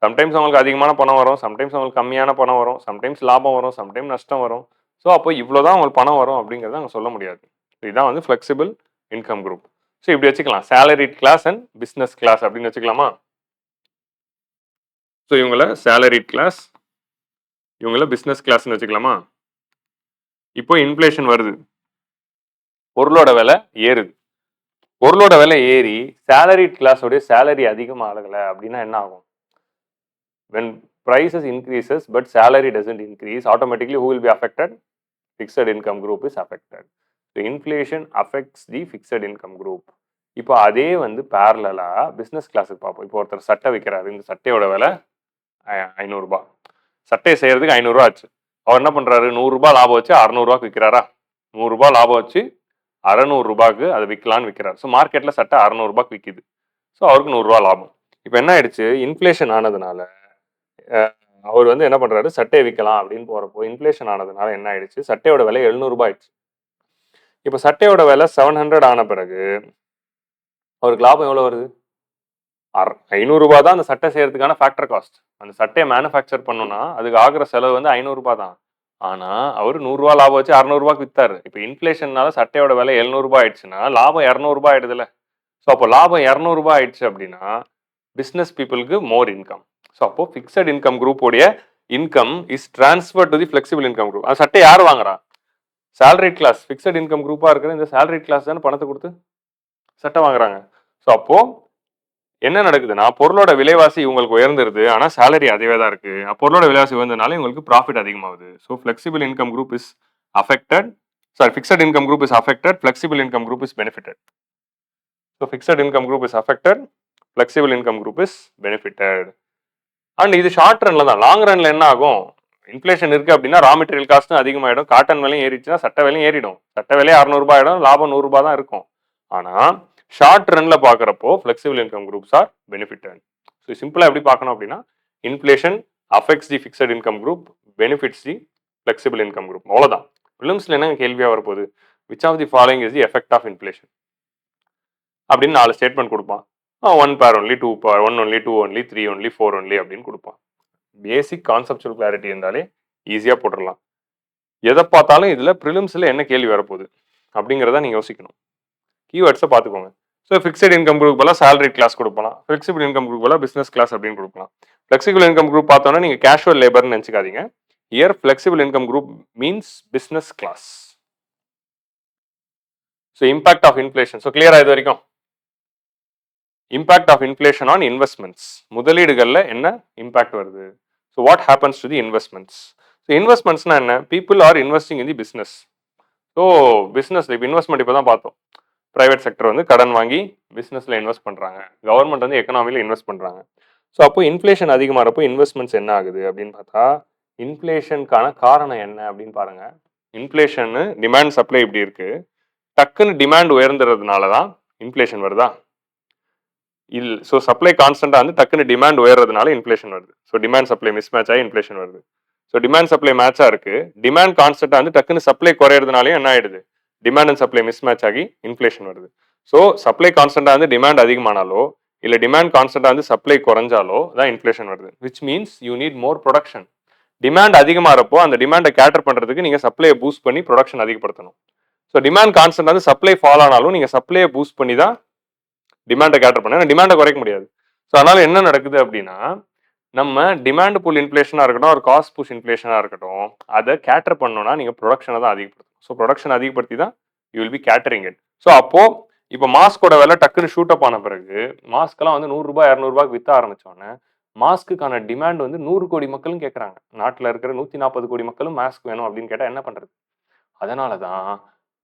சம்டைம்ஸ் அவங்களுக்கு அதிகமான பணம் வரும், சம்டைம்ஸ் அவங்களுக்கு கம்மியான பணம் வரும், சம்டைம்ஸ் லாபம் வரும், சம்டைம்ஸ் நஷ்டம் வரும். ஸோ அப்போ இவ்வளோதான் அவங்களுக்கு பணம் வரும் அப்படிங்கிறத அவங்க சொல்ல முடியாது. இதுதான் வந்து ஃபிளெக்சிபிள் இன்கம் குரூப். ஸோ இப்படி வச்சுக்கலாம், salaried class and business class அப்படின்னு வச்சுக்கலாமா? ஸோ இவங்கள சேலரிட் கிளாஸ், இவங்கள பிஸ்னஸ் கிளாஸ்ன்னு வச்சுக்கலாமா? இப்போ இன்ஃப்ளேஷன் வருது, பொருளோட விலை ஏறுது. பொருளோட விலை ஏறி சேலரி கிளாஸோட சேலரி அதிகமாகல அப்படின்னா என்ன ஆகும்? when prices increases but salary doesn't increase, automatically who will be affected? Fixed income group is affected. So inflation affects the fixed income group. இப்போ அதே வந்து பேரலா பிசினஸ் கிளாஸுக்கு பார்ப்போம். இப்போ ஒருத்தர் சட்டை விற்கிறாரு, இந்த சட்டையோட விலை 500 சட்டையை செய்யறதுக்கு 500 ஆச்சு. அவர் என்ன பண்றாரு, 100 லாபம் வச்சு 600 விற்கிறாரா? 100 லாபம் வச்சு 600 அதை விற்கலான்னு விற்கிறார். ஸோ மார்க்கெட்ல சட்டை 600 விற்கிது. ஸோ அவருக்கு 100 லாபம். இப்போ என்ன ஆயிடுச்சு, இன்ஃப்ளேஷன் ஆனதுனால அவர் வந்து என்ன பண்றாரு, சட்டையை விற்கலாம் அப்படின்னு போறப்போ இன்ஃப்ளேஷன் ஆனதுனால என்ன ஆயிடுச்சு, சட்டையோட விலை 700 ஆயிடுச்சு. இப்போ சட்டையோட விலை 700 ஆன பிறகு அவருக்கு லாபம் எவ்வளவு வருது? 500 தான் அந்த சட்டை செய்யறதுக்கான ஃபேக்டர் காஸ்ட். அந்த சட்டையை மேனுஃபேக்சர் பண்ணணும்னா அதுக்கு ஆகிற செலவு வந்து 500 தான். ஆனா அவர் 100 லாபம் வச்சு 600 வித்தாரு. இப்போ இன்ஃப்ளேஷன்னால சட்டையோட விலை 700 ஆயிடுச்சுன்னா லாபம் 200 ஆயிடுதுல. ஸோ அப்போ லாபம் 200 ஆயிடுச்சு அப்படின்னா பிஸ்னஸ் பீப்புளுக்கு மோர் இன்கம். ஸோ அப்போ ஃபிக்ஸட் இன்கம் குரூப்போடைய income is transfer to the flexible income group. அந்த சட்டை யார் வாங்குறா? Salary class. ஃபிக்ஸட் இன்கம் குரூப்பா இருக்கிற இந்த சேலரி கிளாஸ் தானே பணத்தை கொடுத்து சட்டை வாங்குறாங்க. ஸோ அப்போ என்ன நடக்குதுன்னா, பொருளோட விலைவாசி இவங்களுக்கு உயர்ந்துருது, ஆனா சேலரி அதே தான் இருக்கு. பொருளோட விலைவாசி உயர்ந்ததுனால இவங்களுக்கு ப்ராஃபிட் அதிகமாகுது. So flexible income group is affected. Sorry, fixed income group is affected, flexible income group is benefited. So fixed income group is affected, flexible income group is benefited. And இது short ரன்ல தான். Long ரன்ல என்ன ஆகும், inflation இருக்கு அப்படின்னா raw material காஸ்ட்டும் அதிகமாயிடும், cotton விலையும் ஏறிச்சுன்னா சட்டை விலையும் ஏறிடும். சட்டை விலையே 600 ஆயிடும், லாபம் 100 தான் இருக்கும். ஆனா ஷார்ட் ரன்ல பாக்குறப்போ flexible income groups are benefited. So சிம்பிளா எப்படி பார்க்கணும் அப்படின்னா, inflation affects the fixed income group, benefits the flexible income group. அவ்வளவுதான். பிலிம்ஸ்ல என்ன கேள்வியா வரப்போகுது, which of the following is the effect of inflation அப்படின்னு 4 ஸ்டேட்மெண்ட் கொடுப்பான். 1 pair only, 2 pair, 1 only, 2 only, 3 only, 4 only அப்படின்னு கொடுப்பான். பேசிக் கான்செப்சுவல் கிளாரிட்டி இருந்தாலே ஈஸியா போட்டுடலாம். எதை பார்த்தாலும் இதுல ப்ரிலிம்ஸ்ல என்ன கேள்வி வரப்போகுது அப்படிங்கிறத நீங்க யோசிக்கணும். கீவேர்ட்ஸை பார்த்துக்கோங்க. ஸோ ஃபிக்ஸட் இன்கம் குரூப் எல்லாம் சேலரி கிளாஸ் கொடுக்கலாம், ஃபிளெக்சிபிள் இன்கம் குரூப் எல்லாம் பிசினஸ் கிளாஸ் அப்படின்னு கொடுக்கலாம். ஃபிளெக்சிபிள் இன்கம் குரூப் பார்த்தோன்னா நீங்க கேஷுவல் லேபர்னு நினைச்சுக்காதீங்க. Year flexible income group means business class. So impact of inflation. So கிளியரா இது வரைக்கும்? Impact of inflation on investments. முதலீடுகள்ல என்ன இம்பாக்ட் வருது? So what happens to the investments? So இன்வெஸ்ட்மெண்ட்ஸ்னா என்ன? People are investing in the business. So business இப்போ investment இப்போ தான் பார்த்தோம். பிரைவேட் செக்டர் வந்து கடன் வாங்கி பிஸ்னஸ்ல இன்வெஸ்ட் பண்றாங்க, கவர்மெண்ட் வந்து எக்கனாமில இன்வெஸ்ட் பண்றாங்க. ஸோ அப்போ இன்ஃப்ளேஷன் அதிகமாகிறப்போ இன்வெஸ்ட்மெண்ட்ஸ் என்ன ஆகுது அப்படின்னு பார்த்தா, இன்ஃப்ளேஷனுக்கான காரணம் என்ன அப்படின்னு பாருங்க. இன்ஃப்ளேஷன் டிமாண்ட் சப்ளை இப்படி இருக்கு, டக்குன்னு டிமாண்ட் உயர்ந்துறதுனால தான் இன்ஃப்ளேஷன் வருதா? இல்ல. ஸோ சப்ளை கான்ஸ்டன்டா வந்து டக்குன்னு டிமாண்ட் உயர்றதுனால இன்ஃப்ளேஷன் வருது. So demand supply miss match ஆகி இன்ஃப்ளேஷன் வருது. ஸோ டிமாண்ட் சப்ளை மேட்சா இருக்கு, டிமாண்ட் கான்ஸ்டன்டா வந்து டக்குன்னு சப்ளை குறையிறதுனாலையும் என்ன ஆயிடுது, demand and supply miss match ஆகி இன்ஃப்ளேஷன் வருது. ஸோ சப்ளை கான்ஸ்டன்டா வந்து டிமாண்ட் அதிகமானாலோ இல்ல டிமாண்ட் கான்ஸ்டன்டா வந்து சப்ளை குறைஞ்சாலோ தான் இன்ஃப்ளேஷன் வருது. Which means you need more production. Demand அதிகமாகிறப்போ அந்த டிமாண்டை கேட்டர் பண்றதுக்கு நீங்க சப்ளையை பூஸ்ட் பண்ணி ப்ரொடக்ஷன் அதிகப்படுத்தணும். ஸோ டிமாண்ட் கான்ஸ்டன்ட் வந்து சப்ளை ஃபால் ஆனாலும் நீங்க சப்ளையை பூஸ்ட் பண்ணி தான் டிமாண்டை கேட்டர் பண்ண, டிமாண்டை குறைக்க முடியாது. ஸோ அதனால என்ன நடக்குது அப்படின்னா, நம்ம டிமாண்ட் புல் இன்ஃப்ளேஷனா இருக்கட்டும், ஒரு காஸ்ட் புஷ் இன்ஃப்ளேஷனா இருக்கட்டும், அதை கேட்டர் பண்ணணும்னா நீங்க ப்ரொடக்ஷனை தான் அதிகப்படுத்தணும். ஸோ ப்ரொடக்ஷன் அதிகப்படுத்தி தான் you will B catering it. So அப்போ இப்போ மாஸ்கோட விலை டக்குன்னு ஷூட் அப் ஆன பிறகு மாஸ்க்கெல்லாம் வந்து 100 200 விற்க ஆரம்பிச்சோன்னே மாஸ்க்குக்கான டிமாண்ட் வந்து 100 கோடி மக்களும் கேட்குறாங்க. நாட்டில் இருக்கிற 140 கோடி மக்களும் மாஸ்க் வேணும் அப்படின்னு கேட்டால் என்ன பண்றது? அதனால தான்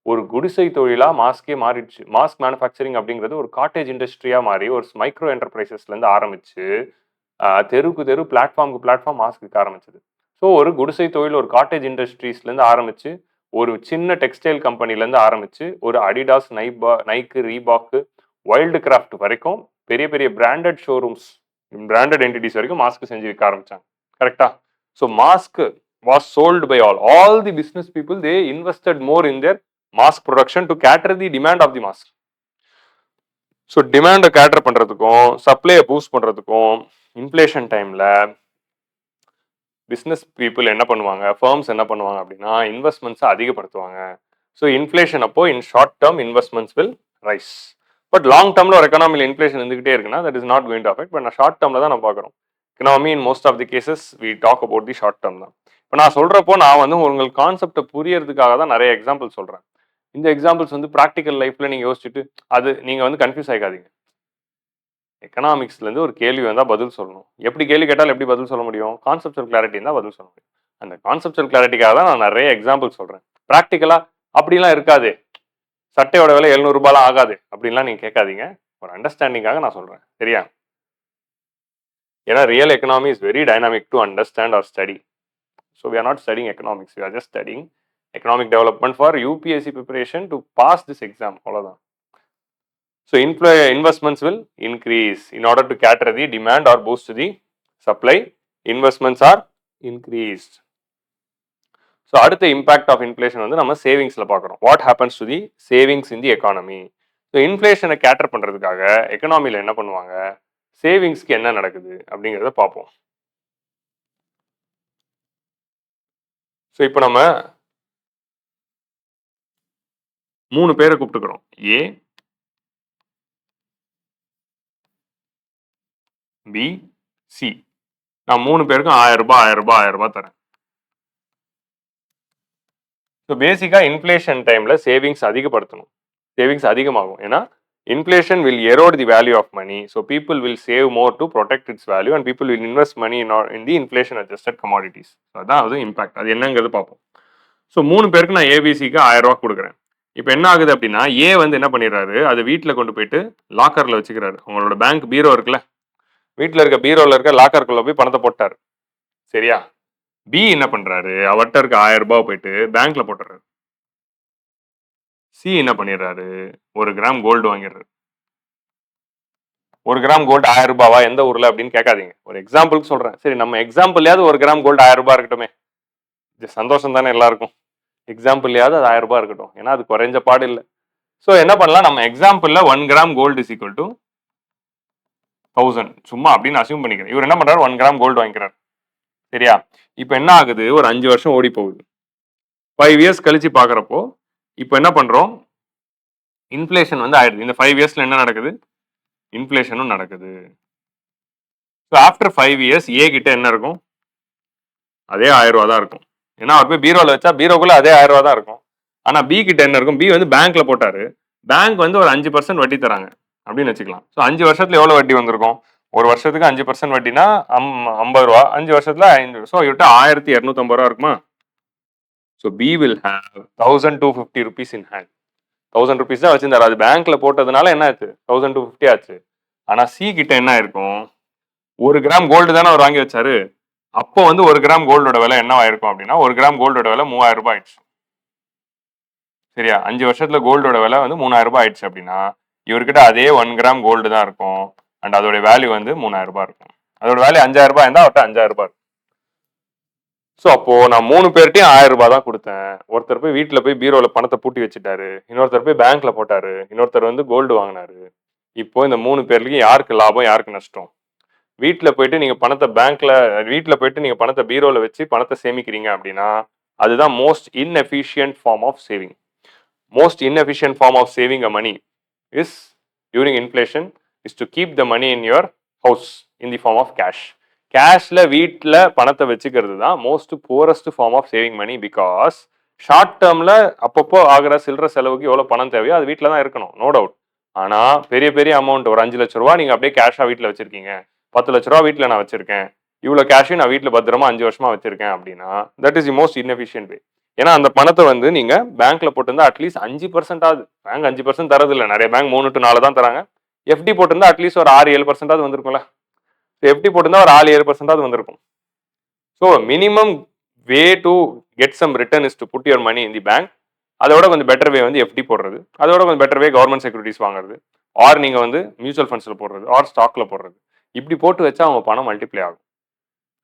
ஒரு குடிசை தொழிலா மாஸ்கே மாறிடுச்சு. மாஸ்க் மேனுஃபேக்சரிங் அப்படிங்கிறது ஒரு காட்டேஜ் இண்டஸ்ட்ரியா மாறி ஒரு மைக்ரோ என்டர்பிரைசஸ்ல இருந்து ஆரம்பிச்சு தெருக்கு தெரு பிளாட்ஃபார்முக்கு பிளாட்ஃபார்ம் மாஸ்க் விற்க ஆரம்பிச்சது. ஸோ ஒரு குடிசை தொழில் ஒரு காட்டேஜ் இண்டஸ்ட்ரீஸ்ல இருந்து ஆரம்பிச்சு ஒரு சின்ன டெக்ஸ்டைல் கம்பெனில இருந்து ஆரம்பிச்சு ஒரு அடிடாஸ், நைக்கு, ரீபாக்கு, வைல்டு கிராஃப்ட் வரைக்கும் பெரிய பெரிய பிராண்டட் ஷோரூம்ஸ், பிராண்டட் என்டிட்டிஸ் வரைக்கும் மாஸ்க் செஞ்சு விற்க ஆரம்பிச்சாங்க. கரெக்டா? So mask was sold by all the business people. They invested more in their mask production to cater the demand of the mask. So டிமாண்டை cater பண்றதுக்கும் சப்ளையை பூஸ்ட் பண்றதுக்கும் inflation டைம்ல பிஸ்னஸ் பீப்புள் என்ன பண்ணுவாங்க, ஃபர்ம்ஸ் என்ன பண்ணுவாங்க அப்படின்னா இன்வெஸ்ட்மெண்ட்ஸை அதிகப்படுத்துவாங்க. ஸோ இன்ஃப்ளேஷன் அப்போ in short term investments will rise. But long டேர்ம்ல ஒரு எக்கனாமியில் இன்ஃப்ளேஷன் இருந்துகிட்டே இருக்குன்னா that is not going to affect. But நான் ஷார்ட் டேர்ம்ல தான் நான் பார்க்குறோம். Economy in most of the cases we talk about the short term தான். இப்போ நான் சொல்றப்போ நான் வந்து உங்களுக்கு கான்செப்டை புரியறதுக்காக தான் நிறைய எக்ஸாம்பிள் சொல்றேன். இந்த எக்ஸாம்பிள்ஸ் வந்து ப்ராக்டிக்கல் லைஃப்ல நீங்க யோசிச்சுட்டு அது நீங்க வந்து கன்ஃபியூஸ் ஆகாதீங்க. எக்கனாமிக்ஸ்ல இருந்து ஒரு கேள்வி வந்தா பதில் சொல்லணும். எப்படி கேள்வி கேட்டாலும் எப்படி பதில் சொல்ல முடியும்? கான்செப்சுவல் கிளாரிட்டி இருந்தா பதில் சொல்ல முடியும். அந்த கான்செப்சுவல் கிளாரிட்டிக்காக தான் நான் நிறைய எக்ஸாம்பிள் சொல்றேன். ப்ராக்டிக்கலா அப்படிலாம் இருக்காது. சட்டையோட விலை 700 ரூபாய்லாம் ஆகாது அப்படின்லாம் நீங்க கேட்காதீங்க. ஒரு அண்டர்ஸ்டாண்டிங்காக நான் சொல்றேன். சரியா? ஏன்னா real economy is very dynamic to understand or study. So we are not studying economics, we are just studying economic development for UPSC preparation to pass this exam. அவ்வளோதான். So investments will increase in order to cater the demand or boost the supply. Investments are increased. So அடுத்த impact of inflation வந்து நம்ம சேவிங்ஸ்ல பார்க்குறோம். What happens to the savings in the economy? So inflation cater பண்றதுக்காக எக்கனாமில என்ன பண்ணுவாங்க, சேவிங்ஸ்க்கு என்ன நடக்குது அப்படிங்கிறத பார்ப்போம். ஸோ இப்போ நம்ம 3 பேரை கூப்பிட்டுக்கிறோம். ஏ, பி, சி. நான் 3 பேருக்கும் 1000 ரூபாய் 1000 ரூபாய் 1000 ரூபாய் தரேன். ஸோ பேசிக்காக இன்ஃப்ளேஷன் டைமில் சேவிங்ஸ் அதிகப்படுத்தணும். சேவிங்ஸ் அதிகமாகும். ஏன்னா inflation will erode the value of money. So people will save more to protect its value and people will invest money in the inflation adjusted commodities. அதான் அது இம்பாக்ட். அது என்னங்கிறது பார்ப்போம். ஸோ 3 பேருக்கு நான் ஏபிசிக்கு 1000 ரூபா கொடுக்குறேன். இப்போ என்ன ஆகுது அப்படின்னா, ஏ வந்து என்ன பண்ணிடுறாரு, அது வீட்டில் கொண்டு போயிட்டு லாக்கரில் வச்சுக்கிறாரு. உங்களோட பேங்க் பீரோ இருக்குல்ல, வீட்டில் இருக்க பீரோவில் இருக்க லாக்கருக்குள்ள போய் பணத்தை போட்டார். சரியா? பி என்ன பண்றாரு, அவர்கிட்ட இருக்க 1000 ரூபாய் போயிட்டு பேங்க்ல போட்டுறாரு. சி என்ன பண்ணிடுறாரு, 1 கிராம் கோல்டு வாங்கிடுறாரு. 1 கிராம் கோல்டு 1000 ரூபாவா, எந்த ஊர்ல அப்படின்னு கேட்காதீங்க. ஒரு எக்ஸாம்பிளுக்கு சொல்றேன். சரி, நம்ம எக்ஸாம்பிள்லயாவது 1 கிராம் கோல்டு 1000 ரூபாய் இருக்கட்டுமே. இது சந்தோஷம் தானே எல்லாருக்கும். எக்ஸாம்பிள்லயாவது அது 1000 ரூபாய் இருக்கட்டும். ஏன்னா அது குறைஞ்ச பாடு இல்லை. ஸோ என்ன பண்ணலாம், நம்ம எக்ஸாம்பிள்ல 1 gram gold is equal to 1000 சும்மா அப்படின்னு அசியூம் பண்ணிக்கிறேன். இவர் என்ன பண்றாரு, 1 கிராம் கோல்டு வாங்கிக்கிறார். சரியா? இப்போ என்ன ஆகுது, ஒரு 5 வருஷம் ஓடி போகுது. 5 இயர்ஸ் கழிச்சு பாக்குறப்போ இப்போ என்ன பண்றோம், இன்ஃப்ளேஷன் வந்து ஆயிடுது. இந்த 5 இயர்ஸ்ல என்ன நடக்குது, இன்ஃப்ளேஷனும் நடக்குது. ஸோ ஆஃப்டர் 5 இயர்ஸ் ஏ கிட்ட என்ன இருக்கும், அதே 1000 ரூபா தான் இருக்கும். ஏன்னா அவர் போய் பீரோவில் வச்சா பீரோக்குள்ள அதே 1000 ரூபா தான் இருக்கும். ஆனா பி கிட்ட என்ன இருக்கும், பி வந்து பேங்க்ல போட்டாரு. பேங்க் வந்து ஒரு 5% வட்டி தராங்க அப்படின்னு வச்சுக்கலாம். ஸோ 5 வருஷத்துல எவ்வளவு வட்டி வந்திருக்கும், ஒரு வருஷத்துக்கு 5% வட்டினா 50 ரூபா, 5 வருஷத்துல 5. ஸோ இவர்கிட்ட 1250 ரூபா இருக்குமா. So B will have 1250 rupees in hand. 1000 rupees தான் வச்சிருந்தாரு. அது பேங்க்ல போட்டதுனால என்ன ஆச்சு, 1250 ஆச்சு. ஆனா சி கிட்ட என்ன இருக்கும், 1 கிராம் கோல்டு தானே அவர் வாங்கி வச்சாரு. அப்போ வந்து 1 கிராம் கோல்டோட விலை என்ன ஆயிருக்கும் அப்படின்னா, 1 கிராம் கோல்டோட விலை 3000 ரூபாய் ஆயிடுச்சு. சரியா? 5 வருஷத்துல கோல்டோட விலை வந்து 3000 ரூபாய் ஆயிடுச்சு அப்படின்னா, இவர்கிட்ட அதே 1 கிராம் கோல்டு தான் இருக்கும். அண்ட் அதோட வேல்யூ வந்து 3000 ரூபாய் இருக்கும். அதோட வேல்யூ 5000 ரூபாய் இருந்தா அவர்கிட்ட 5000 ரூபாய். ஸோ அப்போ நான் 3 பேர்ட்டையும் 1000 ரூபாய் தான் கொடுத்தேன். ஒருத்தர் போய் வீட்டில் போய் பீரோவில் பணத்தை பூட்டி வச்சுட்டாரு, இன்னொருத்தர் போய் பேங்க்ல போட்டாரு, இன்னொருத்தர் வந்து கோல்டு வாங்கினாரு. இப்போ இந்த 3 பேர்லயும் யாருக்கு லாபம், யாருக்கு நஷ்டம்? வீட்டில் போயிட்டு நீங்க பணத்தை பேங்க்ல, வீட்டில் போயிட்டு நீங்க பணத்தை பீரோவில் வச்சு பணத்தை சேமிக்கிறீங்க அப்படின்னா அதுதான் most inefficient form of saving. Most inefficient form of saving a money is during inflation is to keep the money in your house in the form of cash. கேஷ்ல வீட்டில் பணத்தை வச்சுக்கிறது தான் most poorest form of saving money. Because short டேர்ம்ல அப்பப்போ ஆகிற சில்லற செலவுக்கு எவ்வளோ பணம் தேவையோ அது வீட்டில் தான் இருக்கணும், நோ டவுட். ஆனால் பெரிய பெரிய அமௌண்ட், ஒரு 5 லட்ச ரூபா நீங்கள் அப்படியே கேஷாக வீட்டில் வச்சிருக்கீங்க, 10 லட்ச ரூபா வீட்டில் நான் வச்சிருக்கேன், இவ்வளோ கேஷையும் நான் வீட்டில் பத்திரமா 5 வருஷமா வச்சிருக்கேன் அப்படின்னா that is the most inefficient way. ஏன்னா அந்த பணத்தை வந்து நீங்க பேங்க்ல போட்டிருந்தா அட்லீஸ்ட் 5% ஆகுது. பேங்க் 5% தரது இல்லை, நிறைய பேங்க் 3 to 4 தான் தராங்க. எஃப்டி போட்டிருந்தா அட்லீஸ்ட் ஒரு 6-7% வந்திருக்கும்ல. எஃப்டி போட்டிருந்தா ஒரு 6-7% வந்திருக்கும். So minimum way to get some return is to put your money in the bank. அதோட கொஞ்சம் பெட்டர் வே வந்து எஃப்டி போடுறது, அதோட கொஞ்சம் பெட்டர் வே கவர்மெண்ட் செக்யூரிட்டிஸ் வாங்குறது, ஆர் நீங்க வந்து மியூச்சுவல் ஃபண்ட்ஸில் போடுறது, ஆர் ஸ்டாக்ல போடுறது. இப்படி போட்டு வச்சா அவங்க பணம் மல்டிப்ளை ஆகும்.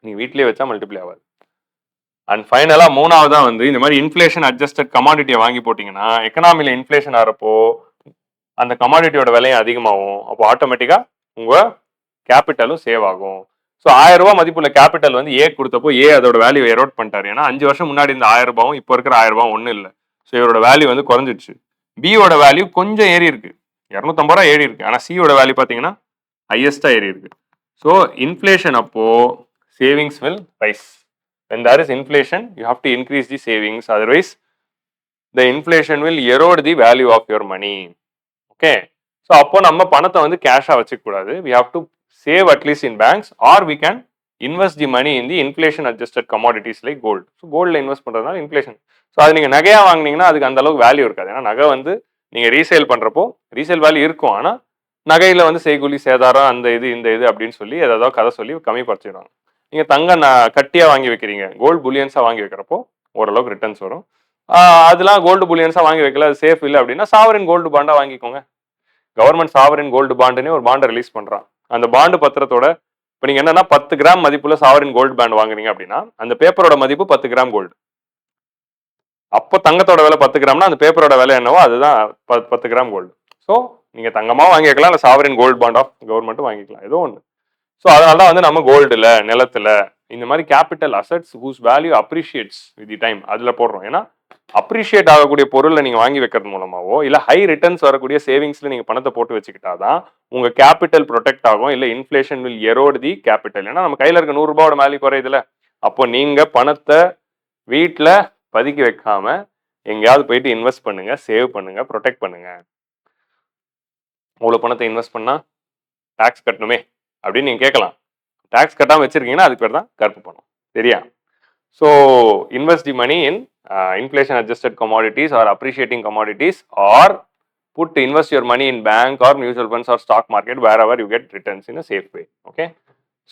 நீங்க வீட்லயே வச்சா மல்டிப்ளை ஆகாது. அண்ட் ஃபைனலா 3ஆவதா வந்து இந்த மாதிரி இன்ஃப்ளேஷன் அட்ஜஸ்டட் கமாடிட்டியை வாங்கி போட்டீங்கன்னா, எக்கனாமில இன்ஃப்ளேஷன் ஆகிறப்போ அந்த கமாடிட்டியோட விலையும் அதிகமாகும். அப்போ ஆட்டோமேட்டிக்கா உங்க கேபிட்டலும் சேவ் ஆகும். ஸோ 1000 ரூபாய் மதிப்புள்ள கேபிட்டல் வந்து ஏ கொடுத்தப்போ ஏ அதோட வேல்யூ எரோட் பண்ணிட்டாரு. ஏன்னா 5 வருஷம் முன்னாடி இந்த 1000 ரூபாயும் இப்போ இருக்கிற 1000 ரூபாயும் ஒன்றும் இல்லை. ஸோ இவரோட வேல்யூ வந்து குறைஞ்சிடுச்சு. பியோட வேல்யூ கொஞ்சம் ஏறி இருக்கு, 250 ரூபா ஏறி இருக்கு. ஆனால் சியோட வேல்யூ பார்த்தீங்கன்னா ஹையஸ்டா ஏறி இருக்கு. ஸோ இன்ஃப்ளேஷன் அப்போ savings will rise. when there is inflation you have to increase the savings, otherwise the inflation will erode the value of your money. Okay, so அப்போ நம்ம பணத்தை வந்து கேஷா வச்சுக்க கூடாது. we have to save at least in banks or we can invest the money in the inflation adjusted commodities like gold. so goldல invest பண்றதுனால inflation, so அது நீங்க நகையா வாங்குனீங்கன்னா அதுக்கு அந்த அளவுக்கு வேல்யூ இருக்காது. ஏன்னா நகை வந்து நீங்க ரீசேல் பண்றப்போ ரீசேல் வேல்யூ இருக்கும், ஆனா நகையில வந்து செய்கூலி சேதாரம் அந்த இது இந்த இது அப்படின்னு சொல்லி ஏதாவது கதை சொல்லி கம்மிப்படுத்திடுவாங்க. நீங்க தங்க கட்டியா வாங்கி வைக்கிறீங்க, கோல்டு புல்லியன்ஸா வாங்கி வைக்கிறப்போ ஓரளவுக்கு ரிட்டர்ன்ஸ் வரும். அதெல்லாம் கோல்டு புல்லியன்ஸா வாங்கி வைக்கல, அது சேஃப் இல்லை அப்படின்னா சாவரின் கோல்டு பாண்டா வாங்கிக்கோங்க. கவர்மெண்ட் சாவரின் கோல்டு பாண்டுன்னு ஒரு பாண்டை ரிலீஸ் பண்றான். அந்த பாண்டு பத்திரத்தோட இப்போ நீங்க என்னன்னா 10 கிராம் மதிப்புள்ள சாவரின் கோல்டு பாண்ட் வாங்குறீங்க அப்படின்னா அந்த பேப்பரோட மதிப்பு 10 கிராம் கோல்டு. அப்போ தங்கத்தோட விலை 10 கிராம்னா அந்த பேப்பரோட விலை என்னவோ அதுதான் 10 கிராம் கோல்டு. ஸோ நீங்க தங்கமா வாங்கிக்கலாம், இல்லை சாவரின் கோல்டு பாண்ட் ஆஃப் கவர்மெண்ட்டும் வாங்கிக்கலாம், ஏதோ ஒன்று. ஸோ அதனால தான் வந்து நம்ம கோல்டுல நிலத்துல இந்த மாதிரி capital assets whose value appreciates with the time அதுல போடுறோம். ஏன்னா அப்ரிஷியேட் ஆகக்கூடிய பொருளை நீங்க வாங்கி வைக்கிறது மூலமாவோ இல்ல ஹை ரிட்டர்ன்ஸ் வரக்கூடிய சேவிங்ஸ்ல நீங்க பணத்தை போட்டு வச்சுக்கிட்டாதான் உங்க கேபிட்டல் ப்ரொடெக்ட் ஆகும், இல்ல inflation will erode the capital. ஏன்னா நம்ம கையில இருக்க 100 ரூபாயோட வேல்யூ குறையுதுல, அப்போ நீங்க பணத்தை வீட்டுல பதுக்கி வைக்காம எங்கேயாவது போயிட்டு இன்வெஸ்ட் பண்ணுங்க, சேவ் பண்ணுங்க, ப்ரொடெக்ட் பண்ணுங்க. அவ்வளவு பணத்தை இன்வெஸ்ட் பண்ணா டாக்ஸ் கட்டணுமே அப்படின்னு நீங்க கேட்கலாம். டாக்ஸ் கட்டாம வச்சிருக்கீங்கன்னா அதுக்கு பேர் தான் கருப்பு பணம், சரியா? So invest the money in inflation adjusted commodities or appreciating commodities, or invest your money in bank or mutual funds or stock market wherever you get returns in a safe way. Okay,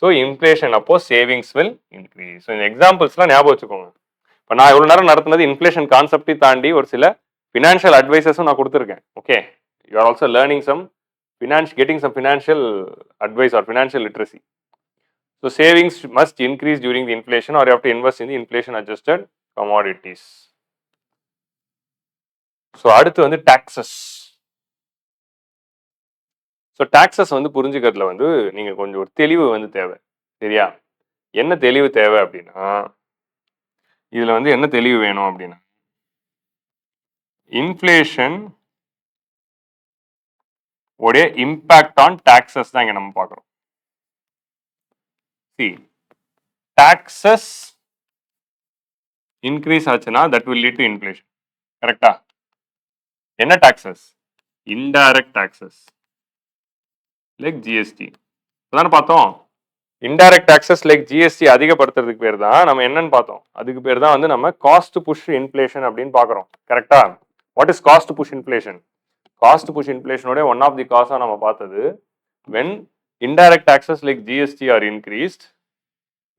so inflation அப்போ savings will increase. so இந்த எக்ஸாம்பிள்ஸ்லாம் ஞாபகம் வச்சுக்கோங்க. இப்போ நான் இவ்வளவு நேரம் நடத்துனது inflation கான்செப்டை தாண்டி ஒரு சில ஃபினான்ஷியல் அட்வைசஸும் நான் கொடுத்துருக்கேன். Okay, you are also learning some getting some financial advice or financial literacy. So savings must increase during the inflation or you have to invest in the inflation adjusted commodities. So அடுத்து வந்து taxes. So taxes வந்து புரிஞ்சுக்கிறதுல வந்து நீங்க கொஞ்சம் ஒரு தெளிவு வந்து தேவை, சரியா? என்ன தெளிவு தேவை அப்படின்னா, இதுல வந்து என்ன தெளிவு வேணும் அப்படின்னா, இன்ஃப்ளேஷன் உடைய இம்பாக்ட் ஆன் டாக்ஸஸ் தான் இங்க நம்ம பார்க்கிறோம். See, taxes increase ஆச்சுன்னா that will lead to inflation. கரெக்டா? என்ன taxes? Indirect taxes like GST. அதான பார்த்தோம். இன்டைரக்ட் டாக்ஸஸ் லைக் ஜிஎஸ்டி அதிகப்படுத்துறதுக்கு பேர் தான் நம்ம என்னன்னு பார்த்தோம். அதுக்கு பேர் தான் வந்து நம்ம காஸ்ட் புஷ் இன்ஃப்ளேஷன் அப்படின்னு பார்க்குறோம். கரெக்டா? What is cost push inflation? Cost push இன்ஃப்ளேஷனோட ஒன் ஆஃப் தி காஸாக நம்ம பார்த்தது when indirect taxes like GST are increased,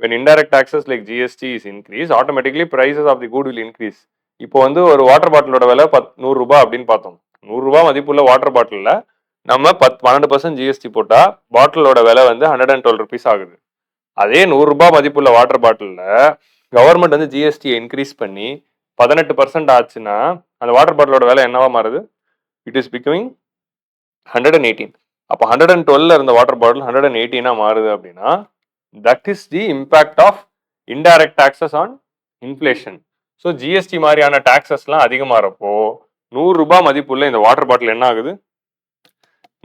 when indirect taxes like GST is increased, automatically prices of the good will increase. இப்போ வந்து ஒரு water பாட்டிலோட விலை 100 ரூபாய் அப்படின்னு பார்த்தோம். 100 ரூபாய் மதிப்புள்ள வாட்டர் பாட்டிலில் நம்ம 12% ஜிஎஸ்டி போட்டா பாட்டிலோட விலை வந்து 112 ருபீஸ் ஆகுது. அதே 100 ரூபாய் மதிப்புள்ள வாட்டர் பாட்டிலில் கவர்மெண்ட் வந்து ஜிஎஸ்டியை இன்க்ரீஸ் பண்ணி 18% ஆச்சுன்னா அந்த வாட்டர் பாட்டிலோட விலை என்னவா மாறுது? It is becoming 118. அப்போ 112 இருந்த வாட்டர் பாட்டில் 118 மாறுது அப்படின்னா that is the impact of indirect taxes on inflation. So GST மாதிரியான டாக்ஸஸ்லாம் அதிகமாகிறப்போ 100 ரூபாய் மதிப்புள்ள இந்த வாட்டர் பாட்டில் என்ன ஆகுது?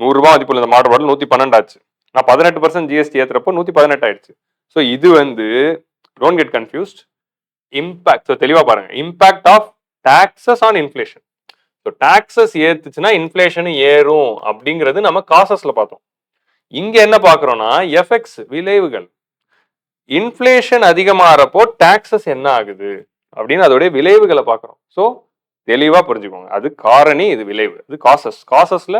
100 ரூபாய் மதிப்புள்ள இந்த வாட்டர் பாட்டில் 112 ஆச்சு. நான் 18% ஜிஎஸ்டி ஏற்றுறப்போ 118 ஆயிடுச்சு. ஸோ இது வந்து don't get confused. Impact, so தெளிவாக பாருங்க, impact of taxes on inflation. So taxes ஏற்றுச்சுன்னா இன்ஃப்ளேஷன் ஏறும் அப்படிங்கிறது நம்ம காசஸ்ல பார்த்தோம். இங்க என்ன பார்க்குறோம்னா எஃபெக்ட்ஸ், விளைவுகள். இன்ஃப்ளேஷன் அதிகமாகறப்போ டாக்ஸஸ் என்ன ஆகுது அப்படின்னு அதோடைய விளைவுகளை பார்க்குறோம். ஸோ தெளிவாக புரிஞ்சுக்கோங்க, அது காரணி, இது விளைவு, இது காசஸ். காசஸ்ல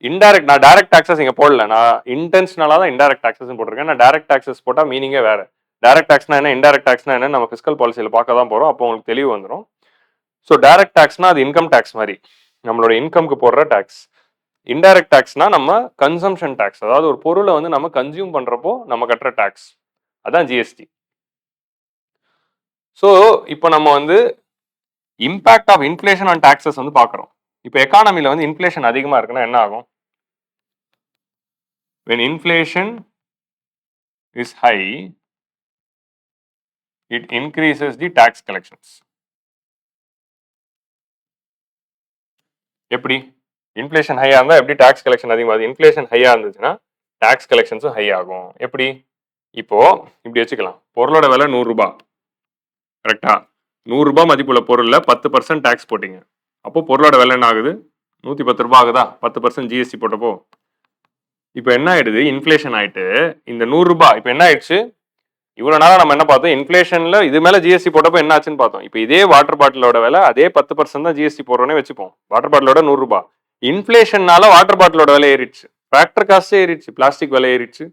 இன்டைரக்ட், நான் டைரக்ட் டாக்ஸஸ் இங்கே போடல, நான் இன்டென்ஷனலாக தான் இன்டைரக்ட் டாக்ஸஸ் போட்டிருக்கேன். நான் டைரக்ட் டாக்ஸஸ் போட்டால் மீனிங்கே வேற. டைரக்ட் டாக்ஸ்னா என்ன, இன்டைரக்ட் டாக்ஸ்னா என்ன நம்ம ஃபிஸ்கல் பாலிசியில் பார்க்க தான் போகிறோம். அப்போ உங்களுக்கு தெளிவு வந்துடும். ஸோ டைரக்ட் டாக்ஸ்னா அது இன்கம் டேக்ஸ் மாதிரி, நம்மளோட இன்கம்க்கு போடுற டாக்ஸ். இன்டைரக்ட் டாக்ஸ்னா நம்ம கன்சம்ஷன் டாக்ஸ், அதாவது ஒரு பொருளை வந்து நம்ம கன்சியூம் பண்றப்போ நம்ம கட்டுற டாக்ஸ், அதான் ஜிஎஸ்டி. ஸோ இப்போ நம்ம வந்து impact of inflation on taxes வந்து பார்க்குறோம். இப்போ எக்கானமியில் வந்து இன்ஃப்ளேஷன் அதிகமாக இருக்குன்னா என்ன ஆகும்? when inflation is high it increases the tax collections. எப்படி? இன்ஃப்ளேஷன் ஹையாக இருந்தால் எப்படி டாக்ஸ் கலெக்ஷன் அதிகமாகுது? இன்ஃப்ளேஷன் ஹையாக இருந்துச்சுன்னா டாக்ஸ் கலெக்ஷன்ஸும் ஹை ஆகும். எப்படி? இப்போ இப்படி வச்சுக்கலாம், பொருளோட விலை 100 ரூபாய், கரெக்டா? 100 ரூபாய் மதிப்புள்ள பொருள்ல 10% டாக்ஸ் போட்டீங்க. அப்போ பொருளோட விலை என்ன ஆகுது? 110 ரூபாய் ஆகுதா? 10% ஜிஎஸ்டி போட்டப்போ. இப்போ என்ன ஆயிடுது? இன்ஃப்ளேஷன் ஆயிட்டு இந்த 100 ரூபாய் இப்போ என்ன ஆயிடுச்சு? இவ்வளவு நாளா நம்ம என்ன பார்த்தோம்? இன்ஃப்ளேஷன்ல இது மேல ஜிஎஸ்டி போட்டப்போ என்ன ஆச்சுன்னு பார்த்தோம். இப்போ இதே வாட்டர் பாட்டிலோட விலை அதே 10% தான் ஜிஎஸ்டி போடுறோன்னே வச்சுப்போம். வாட்டர் பாட்டிலோட 100 ரூபாய். இன்ஃப்ளேஷன்னால வாட்டர் பாட்டிலோட விலை ஏறிடுச்சு. ஃபேக்டர் காஸ்டே ஏறிடுச்சு. பிளாஸ்டிக் விலை ஏறிடுச்சு.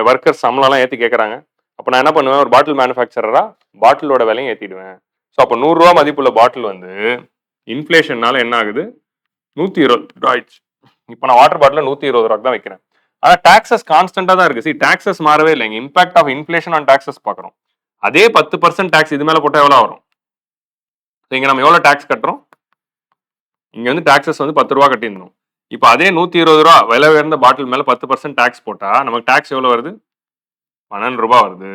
ஒர்க்கர்ஸ் சம்பளம்லாம் ஏற்றி கேட்குறாங்க. அப்போ நான் என்ன பண்ணுவேன்? ஒரு பாட்டில் மேனுஃபேக்சரரா பாட்டிலோட விலையும் ஏற்றிடுவேன். ஸோ அப்போ 100 ரூபாய் மதிப்புள்ள பாட்டில் வந்து இன்ஃப்ளேஷன்னால என்ன ஆகுது? 120 ரூபாய் ஆயிடுச்சு. இப்போ நான் வாட்டர் பாட்டில் 120 ரூபாய்க்கு தான் வைக்கிறேன். ஆனா டாக்ஸஸ் கான்ஸ்டன்டா தான் இருக்கு. டாக்ஸஸ் மாறவே இல்லை. Impact of inflation on taxes பாக்குறோம். அதே 10% டாக்ஸ் இது மேல போட்டா எவ்வளவு வரும்? இங்க நம்ம எவ்வளவு டாக்ஸ் கட்டுறோம்? இங்க வந்து டாக்ஸஸ் வந்து 10 ரூபா கட்டியிருந்தோம். இப்போ அதே 120 ரூபா விலை உயர்ந்த பாட்டில் மேல 10% டாக்ஸ் போட்டா நமக்கு டாக்ஸ் எவ்வளவு வருது? 12 ரூபாய் வருது.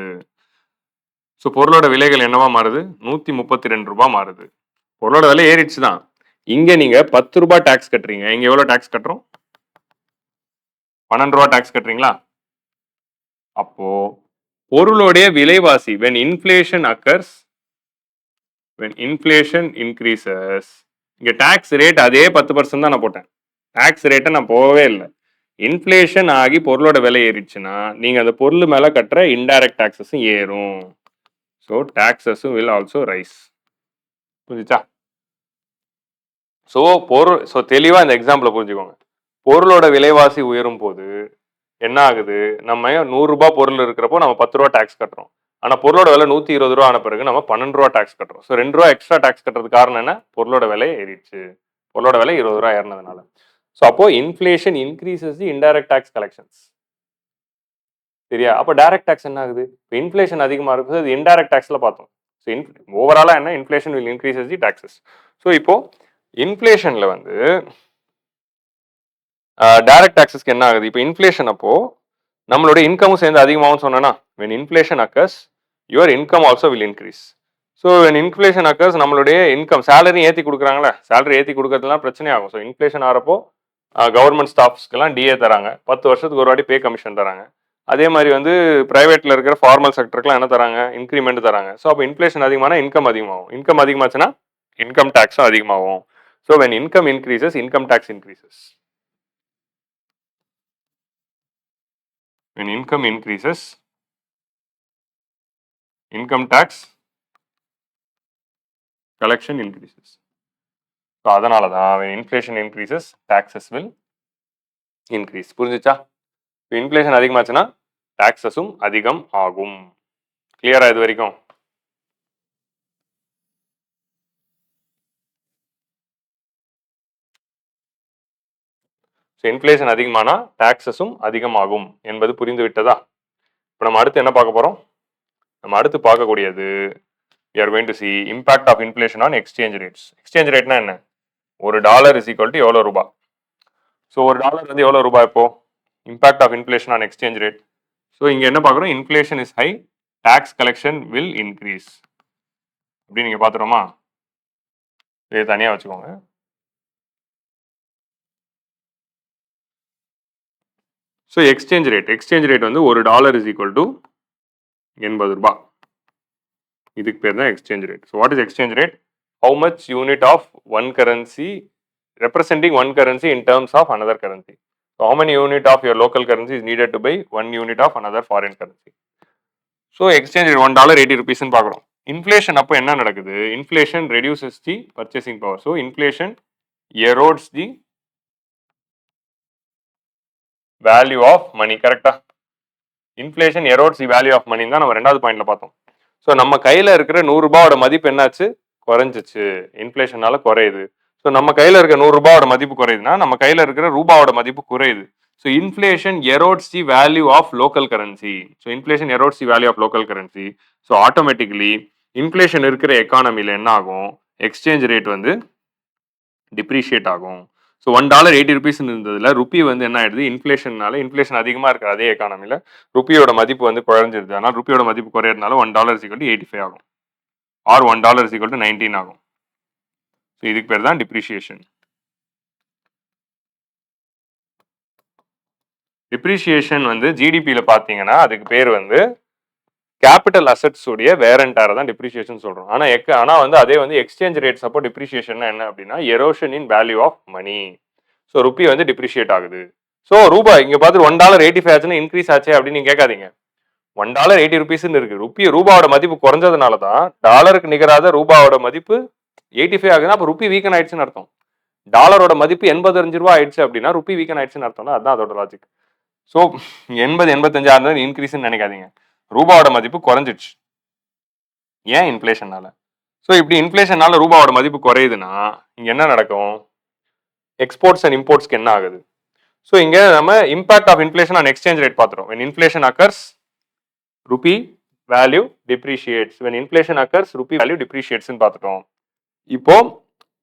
ஸோ பொருளோட விலைகள் என்னவா மாறுது? 132 ரூபாய் மாறுது. பொருளோட விலை ஏறிடுச்சு தான். இங்க நீங்க 10 ரூபாய் டாக்ஸ் கட்டுறீங்க. இங்க எவ்வளவு டாக்ஸ் கட்டுறோம்? 12 ரூபாய் டாக்ஸ் கட்டுறீங்களா? அப்போ பொருளுடைய விலைவாசி when inflation occurs, when inflation increases, இங்க டாக்ஸ் ரேட் அதே 10% தான் நான் போட்டேன். டாக்ஸ் ரேட்டை நான் போகவே இல்லை. இன்ஃப்ளேஷன் ஆகி பொருளோட விலை ஏறிடுச்சுன்னா நீங்க அந்த பொருள் மேல கட்டுற இன்டைரக்ட் டாக்ஸஸும் ஏறும். ஸோ டாக்ஸஸும் வில் ஆல்சோ ரைஸ். புரிஞ்சுச்சா? ஸோ தெளிவா இந்த எக்ஸாம்பிளை புரிஞ்சுக்கோங்க. பொருளோட விலைவாசி உயரும் போது என்ன ஆகுது? நம்ம 100 ரூபாய் பொருள் இருக்கிறப்போ நம்ம 10 ரூபா டாக்ஸ் கட்டுறோம். ஆனா பொருளோட விலை 120 ரூபா ஆன பிறகு நம்ம 12 ரூபா டாக்ஸ் கட்டுறோம். ஸோ 2 ரூபா எக்ஸ்ட்ரா டாக்ஸ் கட்டுறதுக்கு காரணம் என்ன? பொருளோட விலை ஏறிடுச்சு. பொருளோட விலை 20 ரூபா ஏறினதுனால. ஸோ அப்போ inflation increases the indirect tax collections. சரியா? அப்போ டைரக்ட் டாக்ஸ் என்ன ஆகுது? இப்போ இன்ஃப்ளேஷன் அதிகமாக இருக்குது. அது இன்டைரக்ட் டாக்ஸ்ல பார்த்தோம். ஸோ ஓவராலா என்ன? Inflation will increases the taxes. So இப்போ இன்ஃப்ளேஷன்ல வந்து டைரக்ட் டாக்ஸஸ்க்கு என்ன ஆகுது? இப்போ இன்ஃப்ளேஷன் அப்போ நம்மளோட இன்கமும் சேர்ந்து அதிகமாகும் சொன்னா when inflation occurs your income also will increase. So when inflation occurs நம்மளுடைய இன்கம் சேலரி ஏற்றி கொடுக்குறாங்களே, சேலரி ஏற்றி கொடுக்கறதுலாம் பிரச்சனை ஆகும். ஸோ இன்ஃப்ளேஷன் ஆகிறப்போ கவர்மெண்ட் ஸ்டாஃப்ஸ்க்கெல்லாம் டிஏ தராங்க. 10 வருஷத்துக்கு ஒரு வாட்டி பே கமிஷன் தராங்க. அதே மாதிரி வந்து பிரைவேட்ல இருக்கிற ஃபார்மல் செக்டருக்குலாம் என்ன தராங்க? இன்க்ரிமெண்ட் தராங்க. ஸோ அப்போ இன்ஃப்ளேஷன் அதிகமான இன்கம் அதிகமாகும். இன்கம் அதிகமாச்சுன்னா இன்கம் டேக்ஸும் அதிகமாகும். So when income increases, income tax increases. When income increases, income tax collection increases. So அதனால தான் when inflation increases, taxes will increase. புரிஞ்சுச்சா? இன்ஃப்ளேஷன் அதிகமாச்சுன்னா டாக்ஸஸும் அதிகம் ஆகும். கிளியரா இது வரைக்கும்? இன்ஃப்ளேஷன் அதிகமானா டாக்ஸஸும் அதிகமாகும் என்பது புரிந்து விட்டதா? இப்போ நம்ம அடுத்து என்ன பார்க்க போறோம்? நம்ம அடுத்து பார்க்கக்கூடியது we are going to see impact of inflation on exchange rates. Exchange ரேட்னா என்ன? ஒரு டாலர் இஸ் ஈக்குவல் டு எவ்வளோ ரூபாய்? ஸோ ஒரு டாலர் வந்து எவ்வளோ ரூபாய் இப்போ? Impact of inflation on exchange rate. So இங்கே என்ன பார்க்குறோம்? Inflation is high, tax collection will increase. அப்படி நீங்கள் பார்த்துறோமா? இதை தனியாக வச்சுக்கோங்க. ஸோ எக்ஸ்சேஞ்ச் ரேட் வந்து ஒரு டாலர் இஸ் ஈக்குவல் டு 80 ரூபாய். இதுக்கு பேர் தான் exchange rate. So what is exchange rate? How much unit of one currency representing one currency in terms of another currency. So how many unit of your local currency is needed to buy one unit of another foreign currency? So exchange rate $1 80 rupees ன்னு பார்க்குறோம். Inflation அப்போ என்ன நடக்குது? Inflation reduces the purchasing power. So inflation erodes the value of money. கரெக்டா? Inflation erodes the value of money தான் நம்ம ரெண்டாவது பாயிண்ட்ல பார்த்தோம். ஸோ நம்ம கையில இருக்கிற 100 ரூபாயோட மதிப்பு என்னாச்சு? குறைஞ்சிச்சு. இன்ஃப்ளேஷனால குறையுது. ஸோ நம்ம கையில் இருக்க 100 ரூபாயோட மதிப்பு குறையுதுன்னா நம்ம கையில் இருக்கிற ரூபாவோட மதிப்பு குறையுது. So inflation erodes the value of local currency. So inflation erodes the value of local currency. So automatically inflation இருக்கிற எக்கானமியில் என்ன ஆகும்? எக்ஸ்சேஞ்ச் ரேட் வந்து டிப்ரிஷியேட் ஆகும். ஸோ $1 80 rupees இருந்ததுல ருப்பி வந்து என்ன ஆயிடுது? இன்ஃப்ளேஷன் அதிகமாக இருக்கிற அதே எக்கானமியில் ருப்பியோட மதிப்பு வந்து குறைஞ்சிருது. ஆனால் ருப்பியோட மதிப்பு குறையிறதுனால $1 is equal to 85 ஆகும். ஆர் $1 is equal to 19 ஆகும். ஸோ இதுக்கு பேர் தான் டிப்ரிஷியேஷன். டிப்ரிஷியேஷன் வந்து ஜிடிபியில் பார்த்தீங்கன்னா அதுக்கு பேர் வந்து கேபிட்டல் அசெட்ஸ் உடைய வேர் அண்ட் டேர் தான் டிப்ரிசியேஷன் சொல்றோம். ஆனா வந்து அதே வந்து எக்ஸ்சேஞ்ச் ரேட் அப்போ டிப்ரிசியேஷன் என்ன அப்படின்னா erosion in value of money. So rupee வந்து டிப்ரிஷியேட் ஆகுது. ஸோ ரூபாய் இங்க பார்த்து $1.85 ஆச்சுன்னா இன்க்ரீஸ் ஆச்சு அப்படின்னு நீங்க கேட்காதீங்க. $1.80 இருக்கு. ரூபாவோட மதிப்பு குறைஞ்சதுனால தான் டாலருக்கு நிகராத ரூபாவோட மதிப்பு 85 ஆகுதுன்னா அப்போ ருப்பி வீக்கன் ஆயிடுச்சுன்னு அர்த்தம். டாலரோட மதிப்பு 85 ரூபா ஆயிடுச்சு அப்படின்னா ருப்பி வீக்கன் ஆயிடுச்சுன்னு அர்த்தம். அதான் அதோட லாஜிக். ஸோ 80-85 ஆகுது இன்க்ரீஸ்ன்னு நினைக்காதீங்க. ரூபாவோட மதிப்பு குறைஞ்சிடுச்சு. ஏன் இன்ஃபிளேஷனால. ஸோ இப்படி இன்ஃபிளேஷனால ரூபாவோட மதிப்பு குறையுதுன்னா இங்க என்ன நடக்கும்? எக்ஸ்போர்ட்ஸ் அண்ட் இம்போர்ட்ஸ்க்கு என்ன ஆகுது? ஸோ இங்க நம்ம impact of inflation on exchange rate பார்த்துறோம். when inflation occurs rupee value depreciates. when inflation occurs rupee value depreciates ன்னு பார்த்துட்டோம். இப்போ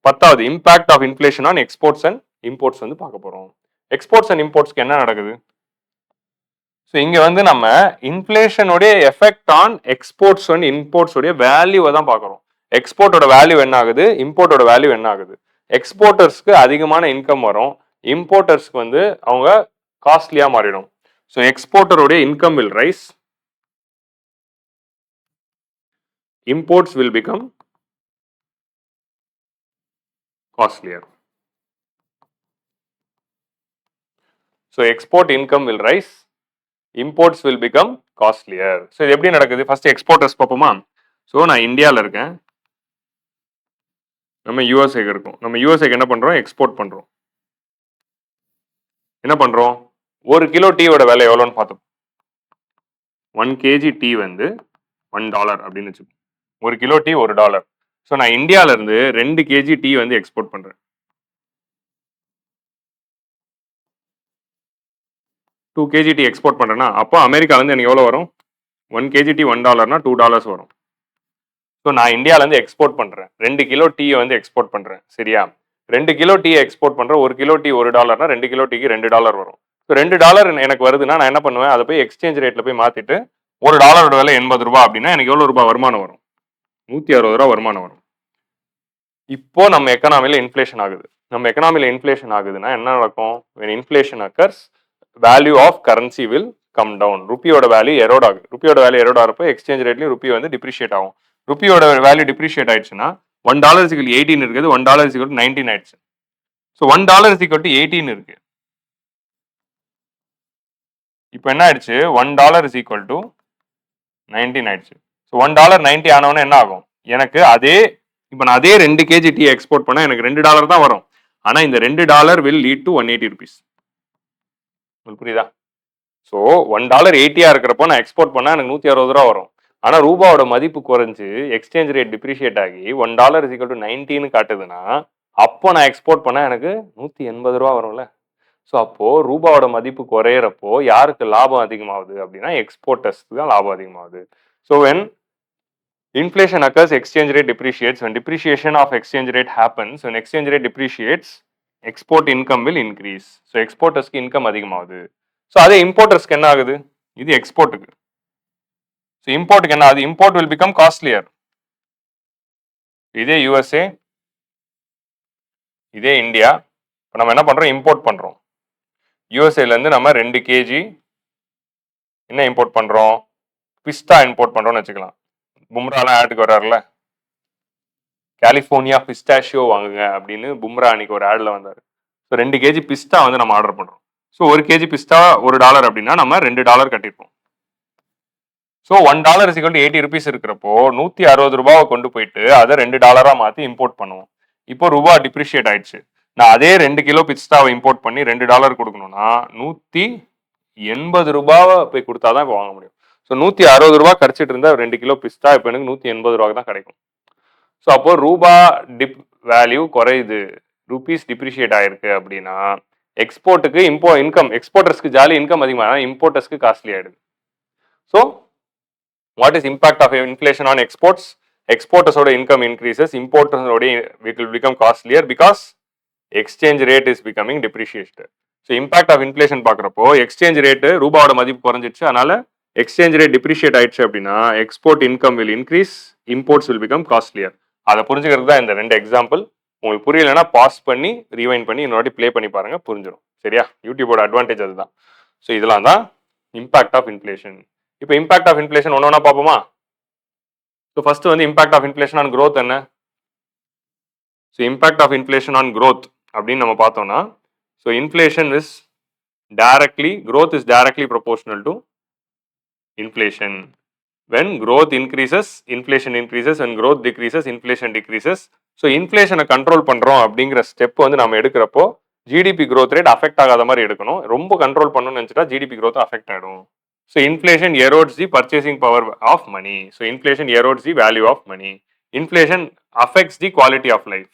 10வது impact of inflation on exports and imports வந்து பார்க்க போறோம். எக்ஸ்போர்ட்ஸ் அண்ட் இம்போர்ட்ஸ்க்கு என்ன நடக்குது? ஸோ இங்க வந்து நம்ம இன்ஃபிளேஷனுடைய effect on exports and imports உடைய வேல்யூவை தான் பார்க்குறோம். எக்ஸ்போர்ட்டோட வேல்யூ என்ன ஆகுது, இம்போர்ட்டோட வேல்யூ என்ன ஆகுது. எக்ஸ்போர்ட்டர்ஸ்க்கு அதிகமான இன்கம் வரும், இம்போர்ட்டர்ஸ்க்கு வந்து அவங்க காஸ்ட்லியா மாறிடும். ஸோ எக்ஸ்போர்ட்டருடைய income will rise, imports will become costlier. So export income will rise, imports will become costlier. So இது எப்படி நடக்குது? ஃபர்ஸ்ட் எக்ஸ்போர்ட்டர்ஸ் பார்ப்போமா? ஸோ நான் இந்தியாவில் இருக்கேன், நம்ம யூஎஸ்ஏக்கு இருக்கோம். நம்ம யூஎஸ்ஏக்கு என்ன பண்றோம்? எக்ஸ்போர்ட் பண்றோம். என்ன பண்றோம்? ஒரு கிலோ டீயோட விலை எவ்வளோன்னு பார்த்தோம். 1 kg டீ வந்து $1 அப்படின்னு வச்சுக்கோங்க. ஒரு கிலோ டீ $1. ஸோ நான் இந்தியால இருந்து 2 kg டீ வந்து எக்ஸ்போர்ட் பண்றேன். 2 kg டீ எக்ஸ்போர்ட் பண்றேன்னா அப்போ அமெரிக்கால இருந்து எனக்கு எவ்வளவு வரும்? 1 kg டீ $1னா $2 வரும். ஸோ நான் இந்தியால இருந்து எக்ஸ்போர்ட் பண்றேன், 2 கிலோ டீயை வந்து எக்ஸ்போர்ட் பண்றேன். சரியா? 2 கிலோ டீயை எக்ஸ்போர்ட் பண்றேன், ஒரு கிலோ டீ $1னா 2 கிலோ டீக்கு $2 வரும். ஸோ $2 எனக்கு வருதுன்னா நான் என்ன பண்ணுவேன்? அதை போய் எக்ஸ்சேஞ்ச் ரேட்ல போய் மாத்திட்டு $1 விலை 80 ரூபாய் அப்படின்னா எனக்கு எவ்வளவு ரூபாய் வருமானம் வரும்? 160 ரூபாய் வருமானம் வரும். இப்போ நம்ம எக்கனாமில இன்ஃபிளேஷன் ஆகுது. நம்ம எக்கனாமில இன்ஃபிளேஷன் ஆகுதுன்னா என்ன நடக்கும்? when inflation occurs value of currency will come down. ருப்பியோட வேல்யூ எரோட் ஆகுது. ருப்பியோட வேல்யூ எரோட் ஆகிறப்போ எக்ஸ்சேஞ்ச் ரேட்லயும் ருப்பி வந்து டிப்ரிஷியேட் ஆகும். ருப்பியோட வேல்யூ டிப்ரிஷியேட் ஆயிடுச்சுன்னா $1 18 இருக்குது, $1 19 ஆயிடுச்சு. ஸோ $1 18 இருக்கு. இப்போ என்ன ஆயிடுச்சு? $1 19 ஆயிடுச்சு. ஸோ $1.90 ஆனவொன்னே என்ன ஆகும்? எனக்கு அதே இப்போ நான் அதே 2 kg டீ எக்ஸ்போர்ட் பண்ணா எனக்கு $2 தான் வரும். ஆனா இந்த $2 will lead to 180 rupees. உங்களுக்கு புரியுதா? ஸோ $1.80 இருக்கிறப்போ நான் எக்ஸ்போர்ட் பண்ணா எனக்கு 160 ரூபா வரும். ஆனா ரூபாவோட மதிப்பு குறைஞ்சு எக்ஸ்சேஞ்ச் ரேட் டிப்ரிஷியேட் ஆகி $1 19 காட்டுதுன்னா அப்போ நான் எக்ஸ்போர்ட் பண்ணா எனக்கு 180 ரூபா வரும்ல. ஸோ அப்போ ரூபாவோட மதிப்பு குறையிறப்போ யாருக்கு லாபம் அதிகமாகுது அப்படின்னா எக்ஸ்போர்ட்டர்ஸ்க்கு தான் லாபம் அதிகமாகுது. So when inflation occurs, exchange rate depreciates. When depreciation of exchange rate happens, when exchange rate depreciates, export income will increase. So exportersக்கு இன்கம் அதிகமாகுது. ஸோ அதே இம்போர்ட்டர்ஸ்க்கு என்ன ஆகுது? இது எக்ஸ்போர்ட்டுக்கு. ஸோ இம்போர்ட்டுக்கு என்ன ஆகுது? Import will become costlier. இதே யூஎஸ்ஏ, இதே இந்தியா. இப்போ நம்ம என்ன பண்றோம்? இம்போர்ட் பண்றோம். யூஎஸ்ஏல இருந்து நம்ம 2 kg என்ன இம்போர்ட் பண்றோம்? பிஸ்தா இம்போர்ட் பண்றோம்னு வச்சுக்கலாம். பும்ராலாம் ஆடுக்கு வர்றாருல, கலிஃபோர்னியா பிஸ்டாஷியோ வாங்குங்க அப்படின்னு பும்ரா அன்னைக்கு ஒரு ஆட்ல வந்தாரு. ஸோ 2 kg பிஸ்தா வந்து நம்ம ஆர்டர் பண்றோம். ஸோ 1 kg பிஸ்தா $1 அப்படின்னா நம்ம $2 கட்டிருப்போம். ஸோ $1 80 rupees இருக்கிறப்போ 160 ரூபாவை கொண்டு போயிட்டு அதை $2 மாத்தி இம்போர்ட் பண்ணுவோம். இப்போ ரூபா டிப்ரிஷியேட் ஆயிடுச்சு. நான் அதே 2 கிலோ பிஸ்தாவை இம்போர்ட் பண்ணி $2 கொடுக்கணும்னா 180 ரூபாவை போய் கொடுத்தாதான் இப்போ வாங்க முடியும். ஸோ 160 ரூபாய் கரைச்சிட்டு இருந்தா 2 கிலோ பிஸ்தா இப்போ எனக்கு 180 ரூபாய்க்கு தான் கிடைக்கும். ஸோ அப்போ ரூபா டிப் வேல்யூ குறையுது, ருபீஸ் டிப்ரிஷியேட் ஆயிருக்கு அப்படின்னா எக்ஸ்போர்ட்டுக்கு இன்கம் எக்ஸ்போர்ட்டர்ஸ்க்கு ஜாலி இன்கம் அதிகமாக, இம்போர்ட்டர்ஸ்க்கு காஸ்ட்லி ஆயிடுது. So what is impact of inflation on exports? எக்ஸ்போர்ட்டர்ஸோட இன்கம் இன்க்ரீசஸ், இம்போர்ட்டர்ஸோட will become costlier because exchange rate is becoming depreciated. So impact of inflation பார்க்குறப்போ எக்ஸ்சேஞ்ச் ரேட்டு ரூபாவோட மதிப்பு குறைஞ்சிச்சு, அதனால எக்ஸ்சேஞ்ச் ரேட் டிப்ரிஷியேட் ஆயிடுச்சு அப்படின்னா export income will increase, imports will become costlier. அதை புரிஞ்சுக்கிறது தான் இந்த 2 எக்ஸாம்பிள். உங்களுக்கு புரியலன்னா பாஸ் பண்ணி ரீவைண்ட் பண்ணி இன்னொரு ப்ளே பண்ணி பாருங்க, புரிஞ்சிடும். சரியா? யூடியூபோட அட்வான்டேஜ் அதுதான். ஸோ இதெல்லாம் தான் இம்பாக்ட் ஆஃப் இன்ஃபிளேஷன். இப்போ இம்பாக்ட் ஆஃப் இன்ஃப்ளேஷன் ஒன்னொன்னா பார்ப்போமா? ஸோ ஃபர்ஸ்ட் வந்து impact of inflation on growth என்ன? So impact of inflation on growth அப்படின்னு நம்ம பார்த்தோம்னா, so inflation is directly growth is directly proportional to inflation. When growth increases, inflation increases. When growth decreases, inflation decreases. So இன்ஃப்ளேஷனை control பண்ணுறோம் அப்படிங்கிற step வந்து நம்ம எடுக்கிறப்போ ஜிடிபி growth ரேட் அஃபெக்ட் ஆகாத மாதிரி எடுக்கணும். ரொம்ப கண்ட்ரோல் பண்ணணும்னு நினச்சிட்டா ஜிடிபி growth அஃபெக்ட் ஆகிடும். So inflation erodes the purchasing power of money. So inflation erodes the value of money. Inflation affects the quality of life.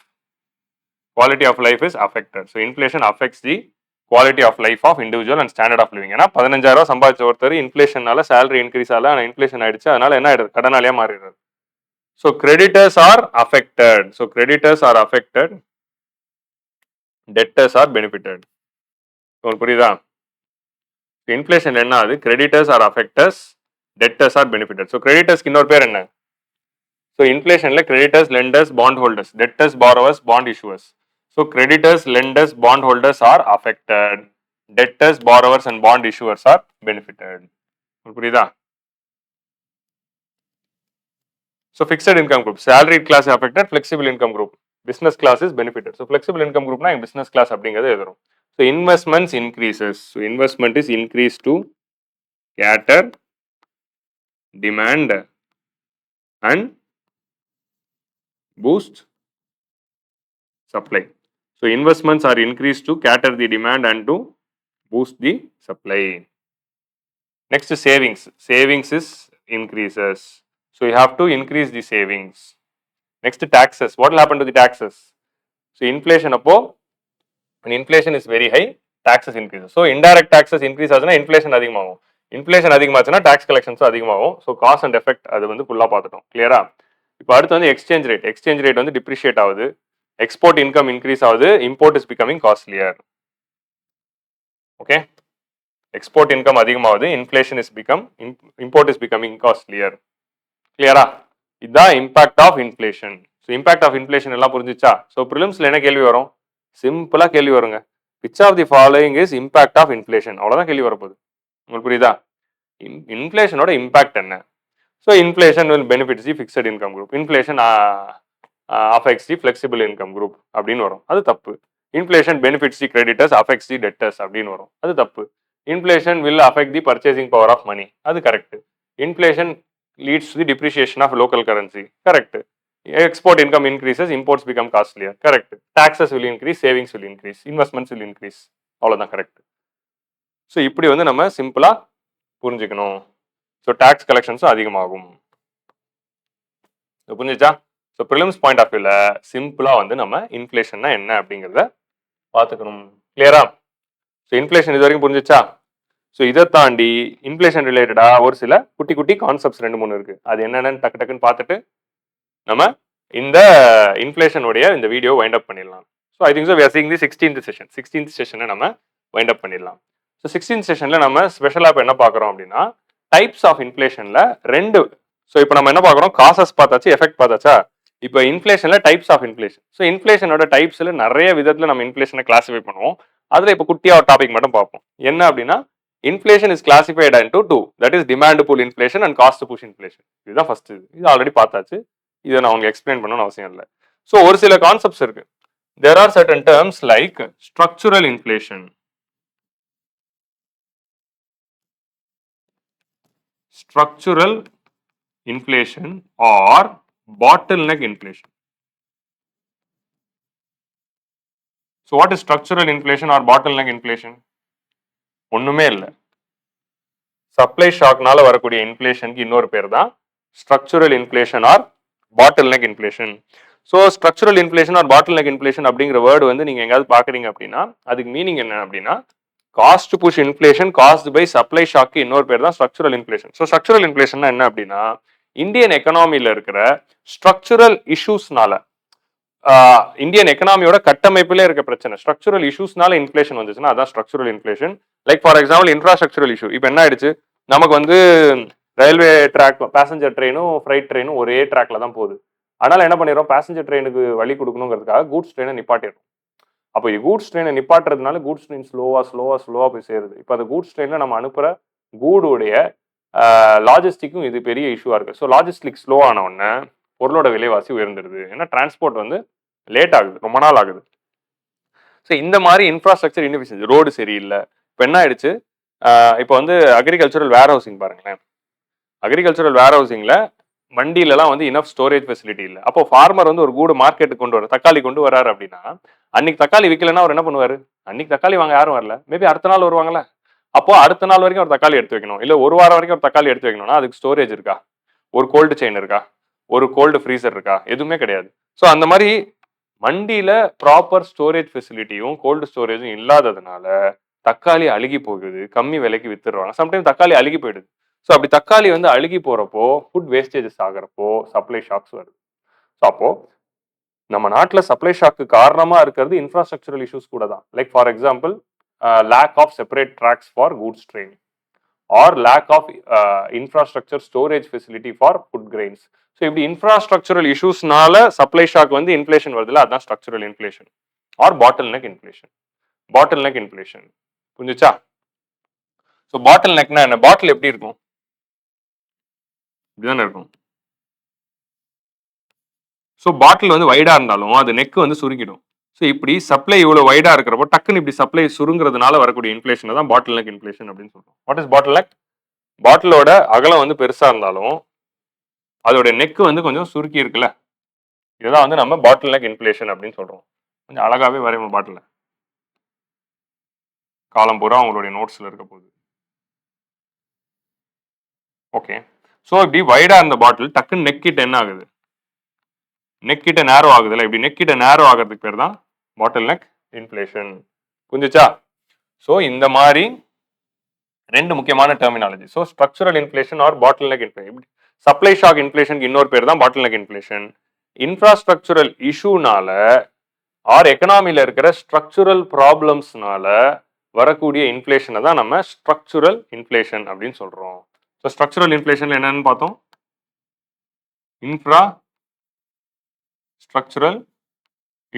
Quality of life is affected. So inflation affects the quality of life of individual and standard of living. ஏன்னா 15,000 ரூபாய் சம்பாதிச்ச ஒருத்தர் இன்ஃப்ளேஷனால salary increase ஆகல, ஆனால் inflation ஆயிடுச்சு, அதனால என்ன ஆயிடுது, கடனாளியா மாறிடுறாரு. So creditors are affected. So creditors are affected, debtors are benefited. உங்களுக்கு புரியுதா? இன்ஃப்ளேஷன் என்ன ஆகுது, creditors are affecters, debtors are benefited. So கிரெடிட்டர்ஸ்க்கு இன்னொரு பேர் என்ன? ஸோ இன்ஃப்ளேஷன்ல creditors, lenders, bond holders, debtors, borrowers, bond issuers. So creditors, lenders, bond holders are affected. Debtors, borrowers and bond issuers are benefited. புரியுதா? So fixed income group, salaried class affected, flexible income group, business class is benefited. So flexible income group na business class அப்படிங்கிறது எழுதுறோம். So investments increases. So investment is increased to cater demand and boost supply. So investments are increased to cater the demand and to boost the supply. Next is savings. Savings is increases. So you have to increase the savings. Next taxes. What will happen to the taxes? So inflation appo, when inflation is very high, taxes increases. So indirect taxes increase ஆச்சுனா inflation அதிகமாகும். Inflation அதிகமாச்சுனா tax collections அதிகமாகும். So cause and effect அது வந்து ஃபுல்லா பார்த்துட்டோம். கிளியரா? இப்போ அடுத்து வந்து எக்ஸ்சேஞ்ச் ரேட். எக்ஸ்சேஞ்ச் ரேட் வந்து டிப்ரிஷியேட் ஆகுது. எக்ஸ்போர்ட் இன்கம் இன்க்ரீஸ் ஆகுது. Import is becoming costlier. Okay, export income அதிகமாகுது. Inflation is become, import is becoming costlier. கிளியரா? இதுதான் impact of inflation. So impact of inflation எல்லாம் புரிஞ்சிச்சா? ஸோ ப்ரிலிம்ஸ்ல என்ன கேள்வி வரும்? சிம்பிளா கேள்வி வருங்க. Which of the following is impact of inflation? அவ்வளோதான் கேள்வி வரப்போகுது. உங்களுக்கு புரியுதா? இன்ஃப்ளேஷனோட இம்பாக்ட் என்ன? So inflation will benefits the fixed income group. Inflation affects the flexible income group அப்படின்னு வரும். அது தப்பு. Inflation benefits the creditors, affects the debtors அப்படின்னு வரும். அது தப்பு. Inflation will affect the purchasing power of money. அது correct. Inflation leads to the depreciation of local currency. Correct. Export income increases, imports become costlier. Correct. Taxes will increase, savings will increase, investments will increase. அவ்வளோதான் correct. So இப்படி வந்து நம்ம சிம்பிளா புரிஞ்சுக்கணும். So tax கலெக்ஷன்ஸும் அதிகமாகும். புரிஞ்சுச்சா? ஸோ ப்ரிலிம்ஸ் பாயிண்ட் ஆஃப் வியூல சிம்பிளா வந்து நம்ம இன்ஃப்ளேஷன்னா என்ன அப்படிங்கிறத பார்த்துக்கணும். கிளியரா? ஸோ இன்ஃப்ளேஷன் இது வரைக்கும் புரிஞ்சிச்சா? ஸோ இதை தாண்டி இன்ஃப்ளேஷன் ரிலேட்டடா ஒரு சில குட்டி குட்டி கான்செப்ட்ஸ் 2-3 இருக்கு. அது என்னென்னு டக்கு டக்குன்னு பார்த்துட்டு நம்ம இந்த இன்ஃப்ளேஷனுடைய இந்த வீடியோ வைண்ட் அப் பண்ணிடலாம். So I think so we are seeing the 16th session. 16th செஷனை நம்ம வைண்ட் அப் பண்ணிடலாம். ஸோ 16th செஷன்ல நம்ம ஸ்பெஷலாக இப்போ என்ன பார்க்குறோம் அப்படின்னா, டைப்ஸ் ஆஃப் இன்ஃப்ளேஷன்ல 2. ஸோ இப்போ நம்ம என்ன பார்க்குறோம், காசஸ் பார்த்தாச்சு, எஃபெக்ட் பார்த்தாச்சா. இப்போ இன்ஃப்ளேஷன்ல டைப்ஸ் ஆஃப் இன்ஃப்ளேஷன். ஸோ இன்ஃப்ளேஷனோட டைப்ஸ்ல நிறைய விதத்தில் நம்ம இன்ஃப்ளேஷனை கிளாஸிஃபை பண்ணுவோம். அதில் இப்போ குட்டியாக ஒரு டாபிக் மட்டும் பார்ப்போம். என்ன அப்படின்னா, inflation is classified into 2, that is demand pull inflation and cost push inflation. இதுதான் ஃபர்ஸ்ட். இது ஆல்ரெடி பார்த்தாச்சு. இதை நான் உங்களுக்கு எக்ஸ்பிளைன் பண்ணணும்னு அவசியம் இல்லை. ஸோ ஒரு சில கான்செப்ட்ஸ் இருக்கு. there are certain terms like structural inflation, structural inflation or bottleneck inflation. So what is structural inflation or bottleneck inflation? ஒண்ணுமே இல்லை. சப்ளை ஷாக்னால வரக்கூடிய இன்ஃப்ளேஷனுக்கு இன்னொரு பேர் தான் structural inflation or bottleneck inflation. So structural inflation or bottleneck inflation அப்படிங்கிற word வந்து நீங்க எங்கேயாவது பாக்குறீங்க அப்படின்னா அதுக்கு மீனிங் என்ன அப்படின்னா, cost push inflation cost by supply ஷாக்கு இன்னொரு பேர் தான் structural inflation. So structural inflation என்ன அப்படின்னா, இந்தியன் எக்கனாமியில இருக்கிற ஸ்ட்ரக்சுரல் இஷ்யூஸ்னால, இந்தியன் எக்கனாமியோட கட்டமைப்பிலே இருக்க பிரச்சனை, ஸ்ட்ரக்சுரல் இஷ்யூஸ்னால இன்ஃப்ளேஷன் வந்துச்சுன்னா அதான் structural inflation. Like for example infrastructural issue. இப்போ என்ன ஆயிடுச்சு, நமக்கு வந்து ரயில்வே ட்ராக், பேசஞ்சர் ட்ரெயினும் ஃப்ரைட் ட்ரெயினும் ஒரே ட்ராக்ல தான் போகுது. அதனால என்ன பண்ணிடுறோம், பேசஞ்சர் ட்ரெயினுக்கு வழி கொடுக்கணுங்கிறதுக்காக கூட்ஸ் ட்ரெயினை நிப்பாட்டிடும். அப்போ கூட்ஸ் ட்ரெயினை நிப்பாட்டுறதுனால கூட்ஸ் ட்ரெயின் ஸ்லோவா போய் சேருது. இப்போ அந்த கூட்ஸ் ட்ரெயினில் நம்ம அனுப்புற கூடுடைய லாஜிஸ்டிக்கும் இது பெரிய இஷ்யூவாக இருக்குது. ஸோ லாஜிஸ்டிக் ஸ்லோ ஆன உடனே பொருளோட விலைவாசி உயர்ந்துடுது. ஏன்னா டிரான்ஸ்போர்ட் வந்து லேட் ஆகுது, ரொம்ப நாள் ஆகுது. ஸோ இந்த மாதிரி இன்ஃப்ராஸ்ட்ரக்சர் இன்எஃபிஷியன்சி, ரோடு சரியில்லை. இப்போ என்ன ஆயிடுச்சு, இப்போ வந்து அக்ரிகல்ச்சரல் வேர் ஹவுசிங் பாருங்களேன். அக்ரிகல்ச்சரல் வேர் ஹவுசிங்கில் வண்டியிலலாம் வந்து இனஃப் ஸ்டோரேஜ் ஃபெசிலிட்டி இல்லை. அப்போ ஃபார்மர் வந்து ஒரு கூடு மார்க்கெட்டுக்கு கொண்டு வர தக்காளி கொண்டு வராரு அப்படின்னா, அன்னைக்கு தக்காளி விற்கலன்னா அவர் என்ன பண்ணுவார்? அன்னைக்கு தக்காளி வாங்க யாரும் வரல, மேபி அடுத்த நாள் வருவாங்களே. அப்போ அடுத்த நாள் வரைக்கும் ஒரு தக்காளி எடுத்து வைக்கணும், இல்லை ஒரு வாரம் வரைக்கும் ஒரு தக்காளி எடுத்து வைக்கணும்னா அதுக்கு ஸ்டோரேஜ் இருக்கா? ஒரு கோல்டு செயின் இருக்கா? ஒரு கோல்டு ஃப்ரீசர் இருக்கா? எதுவுமே கிடையாது. ஸோ அந்த மாதிரி மண்டியில ப்ராப்பர் ஸ்டோரேஜ் ஃபெசிலிட்டியும் கோல்டு ஸ்டோரேஜும் இல்லாததுனால தக்காளி அழுகி போகுது, கம்மி விலைக்கு வித்துடுறாங்க. சம்டைம் தக்காளி அழுகி போயிடுது. ஸோ அப்படி தக்காளி வந்து அழுகி போறப்போ, ஃபுட் வேஸ்டேஜஸ் ஆகிறப்போ சப்ளை ஷாக்ஸ் வருது. ஸோ அப்போ நம்ம நாட்டில் சப்ளை ஷாக்கு காரணமா இருக்கிறது இன்ஃப்ராஸ்ட்ரக்சரல் இஷ்யூஸ் கூட தான். Like for example, lack of separate tracks for goods train or lack of infrastructure storage facility for food grains. So இப்படி இன்ஃப்ராஸ்ட்ரக்சரல் இஷ்யூஸ்னால சப்ளை ஷாக் வந்து இன்ஃபிளேஷன் வருதுல்ல, அதுதான் structural inflation or bottle neck inflation. Bottle neck inflation புரிஞ்சுச்சா? So bottle நெக்னா என்ன? Bottle எப்படி இருக்கும்? இப்படிதானே இருக்கும். ஸோ பாட்டில் வந்து வைடா இருந்தாலும் அது நெக் வந்து சுருங்கிடும். ஸோ இப்படி சப்ளை இவ்வளோ வைடா இருக்கிறப்போ டக்குன்னு இப்படி சப்ளை சுருங்குறதுனால வரக்கூடிய இன்ஃபிளேஷன் தான் பாட்டில் நெக் இன்ஃபிளேஷன் அப்படின்னு சொல்றோம். What is bottle neck? பாட்டிலோட அகலம் வந்து பெருசா இருந்தாலும் அதோட நெக் வந்து கொஞ்சம் சுருக்கி இருக்குல்ல, இதுதான் வந்து நம்ம பாட்டில் நெக் இன்ஃபிளேஷன் அப்படின்னு சொல்றோம். கொஞ்சம் அழகாவே வரையும் பாட்டில். காலம் பூரா அவங்களுடைய நோட்ஸ்ல இருக்க போகுது. ஓகே. ஸோ இப்படி வைடா இருந்த பாட்டில் டக்குன்னு நெக் கிட்ட என்ன ஆகுது? நெக் கிட்ட நேரோ ஆகுதுல்ல, இப்படி நெக் கிட்ட நேரோ ஆகிறதுக்கு பேர் தான் பாட்டில் நெக் இன்ஃபிளேஷன். புரிஞ்சுச்சா? ஸோ இந்த மாதிரி ரெண்டு முக்கியமான terminology. So structural inflation or bottle neck inflation. Supply shock இன்ஃபிளேஷனுக்கு இன்னொரு பேர் தான் பாட்டில் நெக் இன்ஃபிளேஷன். இன்ஃப்ராஸ்ட்ரக்சரல் இஷ்யூனால ஆர் எக்கனாமில இருக்கிற ஸ்ட்ரக்சரல் ப்ராப்ளம்ஸ்னால வரக்கூடிய இன்ஃபிளேஷனை தான் நம்ம ஸ்ட்ரக்சரல் இன்ஃபிளேஷன் அப்படின்னு சொல்றோம். ஸோ ஸ்ட்ரக்சரல் இன்ஃபிளேஷன் என்னன்னு பார்த்தோம். இன்ஃப்ரா ஸ்ட்ரக்சரல்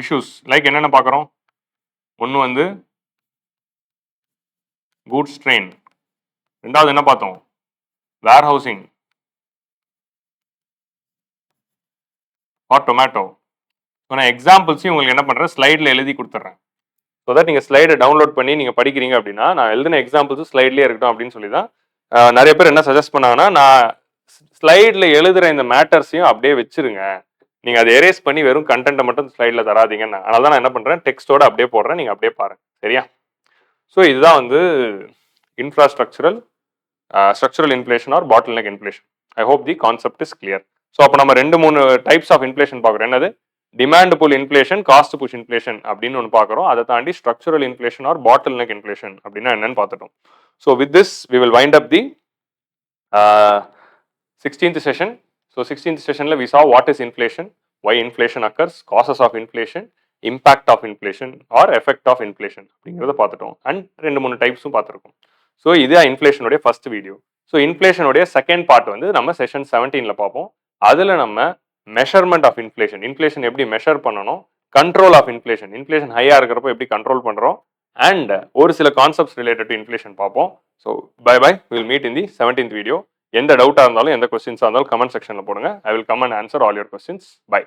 இஷ்யூஸ் லைக் என்னென்ன பார்க்குறோம்? ஒன்று வந்து கூட்ஸ் ட்ரெயின், ரெண்டாவது என்ன பார்த்தோம்? வேர் ஹவுசிங் ஃபார் டொமேட்டோ. நான் எக்ஸாம்பிள்ஸையும் உங்களுக்கு என்ன பண்ணுறேன், ஸ்லைடில் எழுதி கொடுத்துட்றேன். ஸோ தட் நீங்கள் ஸ்லைடை டவுன்லோட் பண்ணி நீங்கள் படிக்கிறீங்க அப்படின்னா நான் எழுதின எக்ஸாம்பிள்ஸும் ஸ்லைட்லேயே இருக்கட்டும் அப்படின்னு சொல்லி தான் நிறைய பேர் என்ன சஜஸ்ட் பண்ணாங்கன்னா, நான் ஸ்லைடில் எழுதுகிற இந்த மேட்டர்ஸையும் அப்படியே வச்சிருங்க, நீங்கள் அதை எரேஸ் பண்ணி வெறும் கண்டென்ட்டை மட்டும் ஸ்லைடில் தராதீங்கன்னு. அதனால தான் நான் என்ன பண்ணுறேன், டெக்ஸ்ட்டோட அப்படியே போடுறேன், நீங்கள் அப்படியே பாருங்க. சரியா? ஸோ இதுதான் வந்து infrastructural structural inflation or bottle neck inflation. I hope the concept is clear. So அப்போ நம்ம 2-3 டைப்ஸ் ஆஃப் இன்ஃபிளேஷன் பார்க்குறோம். என்னது? Demand pull inflation, cost push inflation அப்படின்னு ஒன்று பார்க்குறோம். அதை தாண்டி structural inflation or bottle neck inflation அப்படின்னா என்னன்னு பார்த்துட்டோம். So with this we will wind up the 16th session. So 16th sessionல we saw what is inflation, why inflation occurs, causes of inflation, impact of inflation or effect of inflation அப்படிங்கிறத பார்த்துட்டோம். And 2-3 டைப்ஸும் பார்த்துருக்கோம். So இதுதான் இன்ஃப்ளேஷனுடைய first video. So இன்ஃப்ளேஷனுடைய second part வந்து நம்ம session 17ல பார்ப்போம். அதில் நம்ம மெஷர்மெண்ட் ஆஃப் இன்ஃப்ளேஷன், இன்ஃப்ளேஷன் எப்படி மெஷர் பண்ணணும், கண்ட்ரோல் ஆஃப் இன்ஃப்ளேஷன், இன்ஃப்ளேஷன் ஹையாக இருக்கிறப்போ எப்படி கண்ட்ரோல் பண்ணுறோம், அண்ட் ஒரு சில கான்செப்ட்ஸ் ரிலேட்டட் டு இன்ஃப்ளேஷன் பார்ப்போம். So bye will meet in the 17th video. எந்த டவுட்டாக இருந்தாலும் எந்த கொஸ்டின்ஸாக இருந்தாலும் கமெண்ட் செக்ஷனில் போடுங்க. I will come and answer all your questions. By.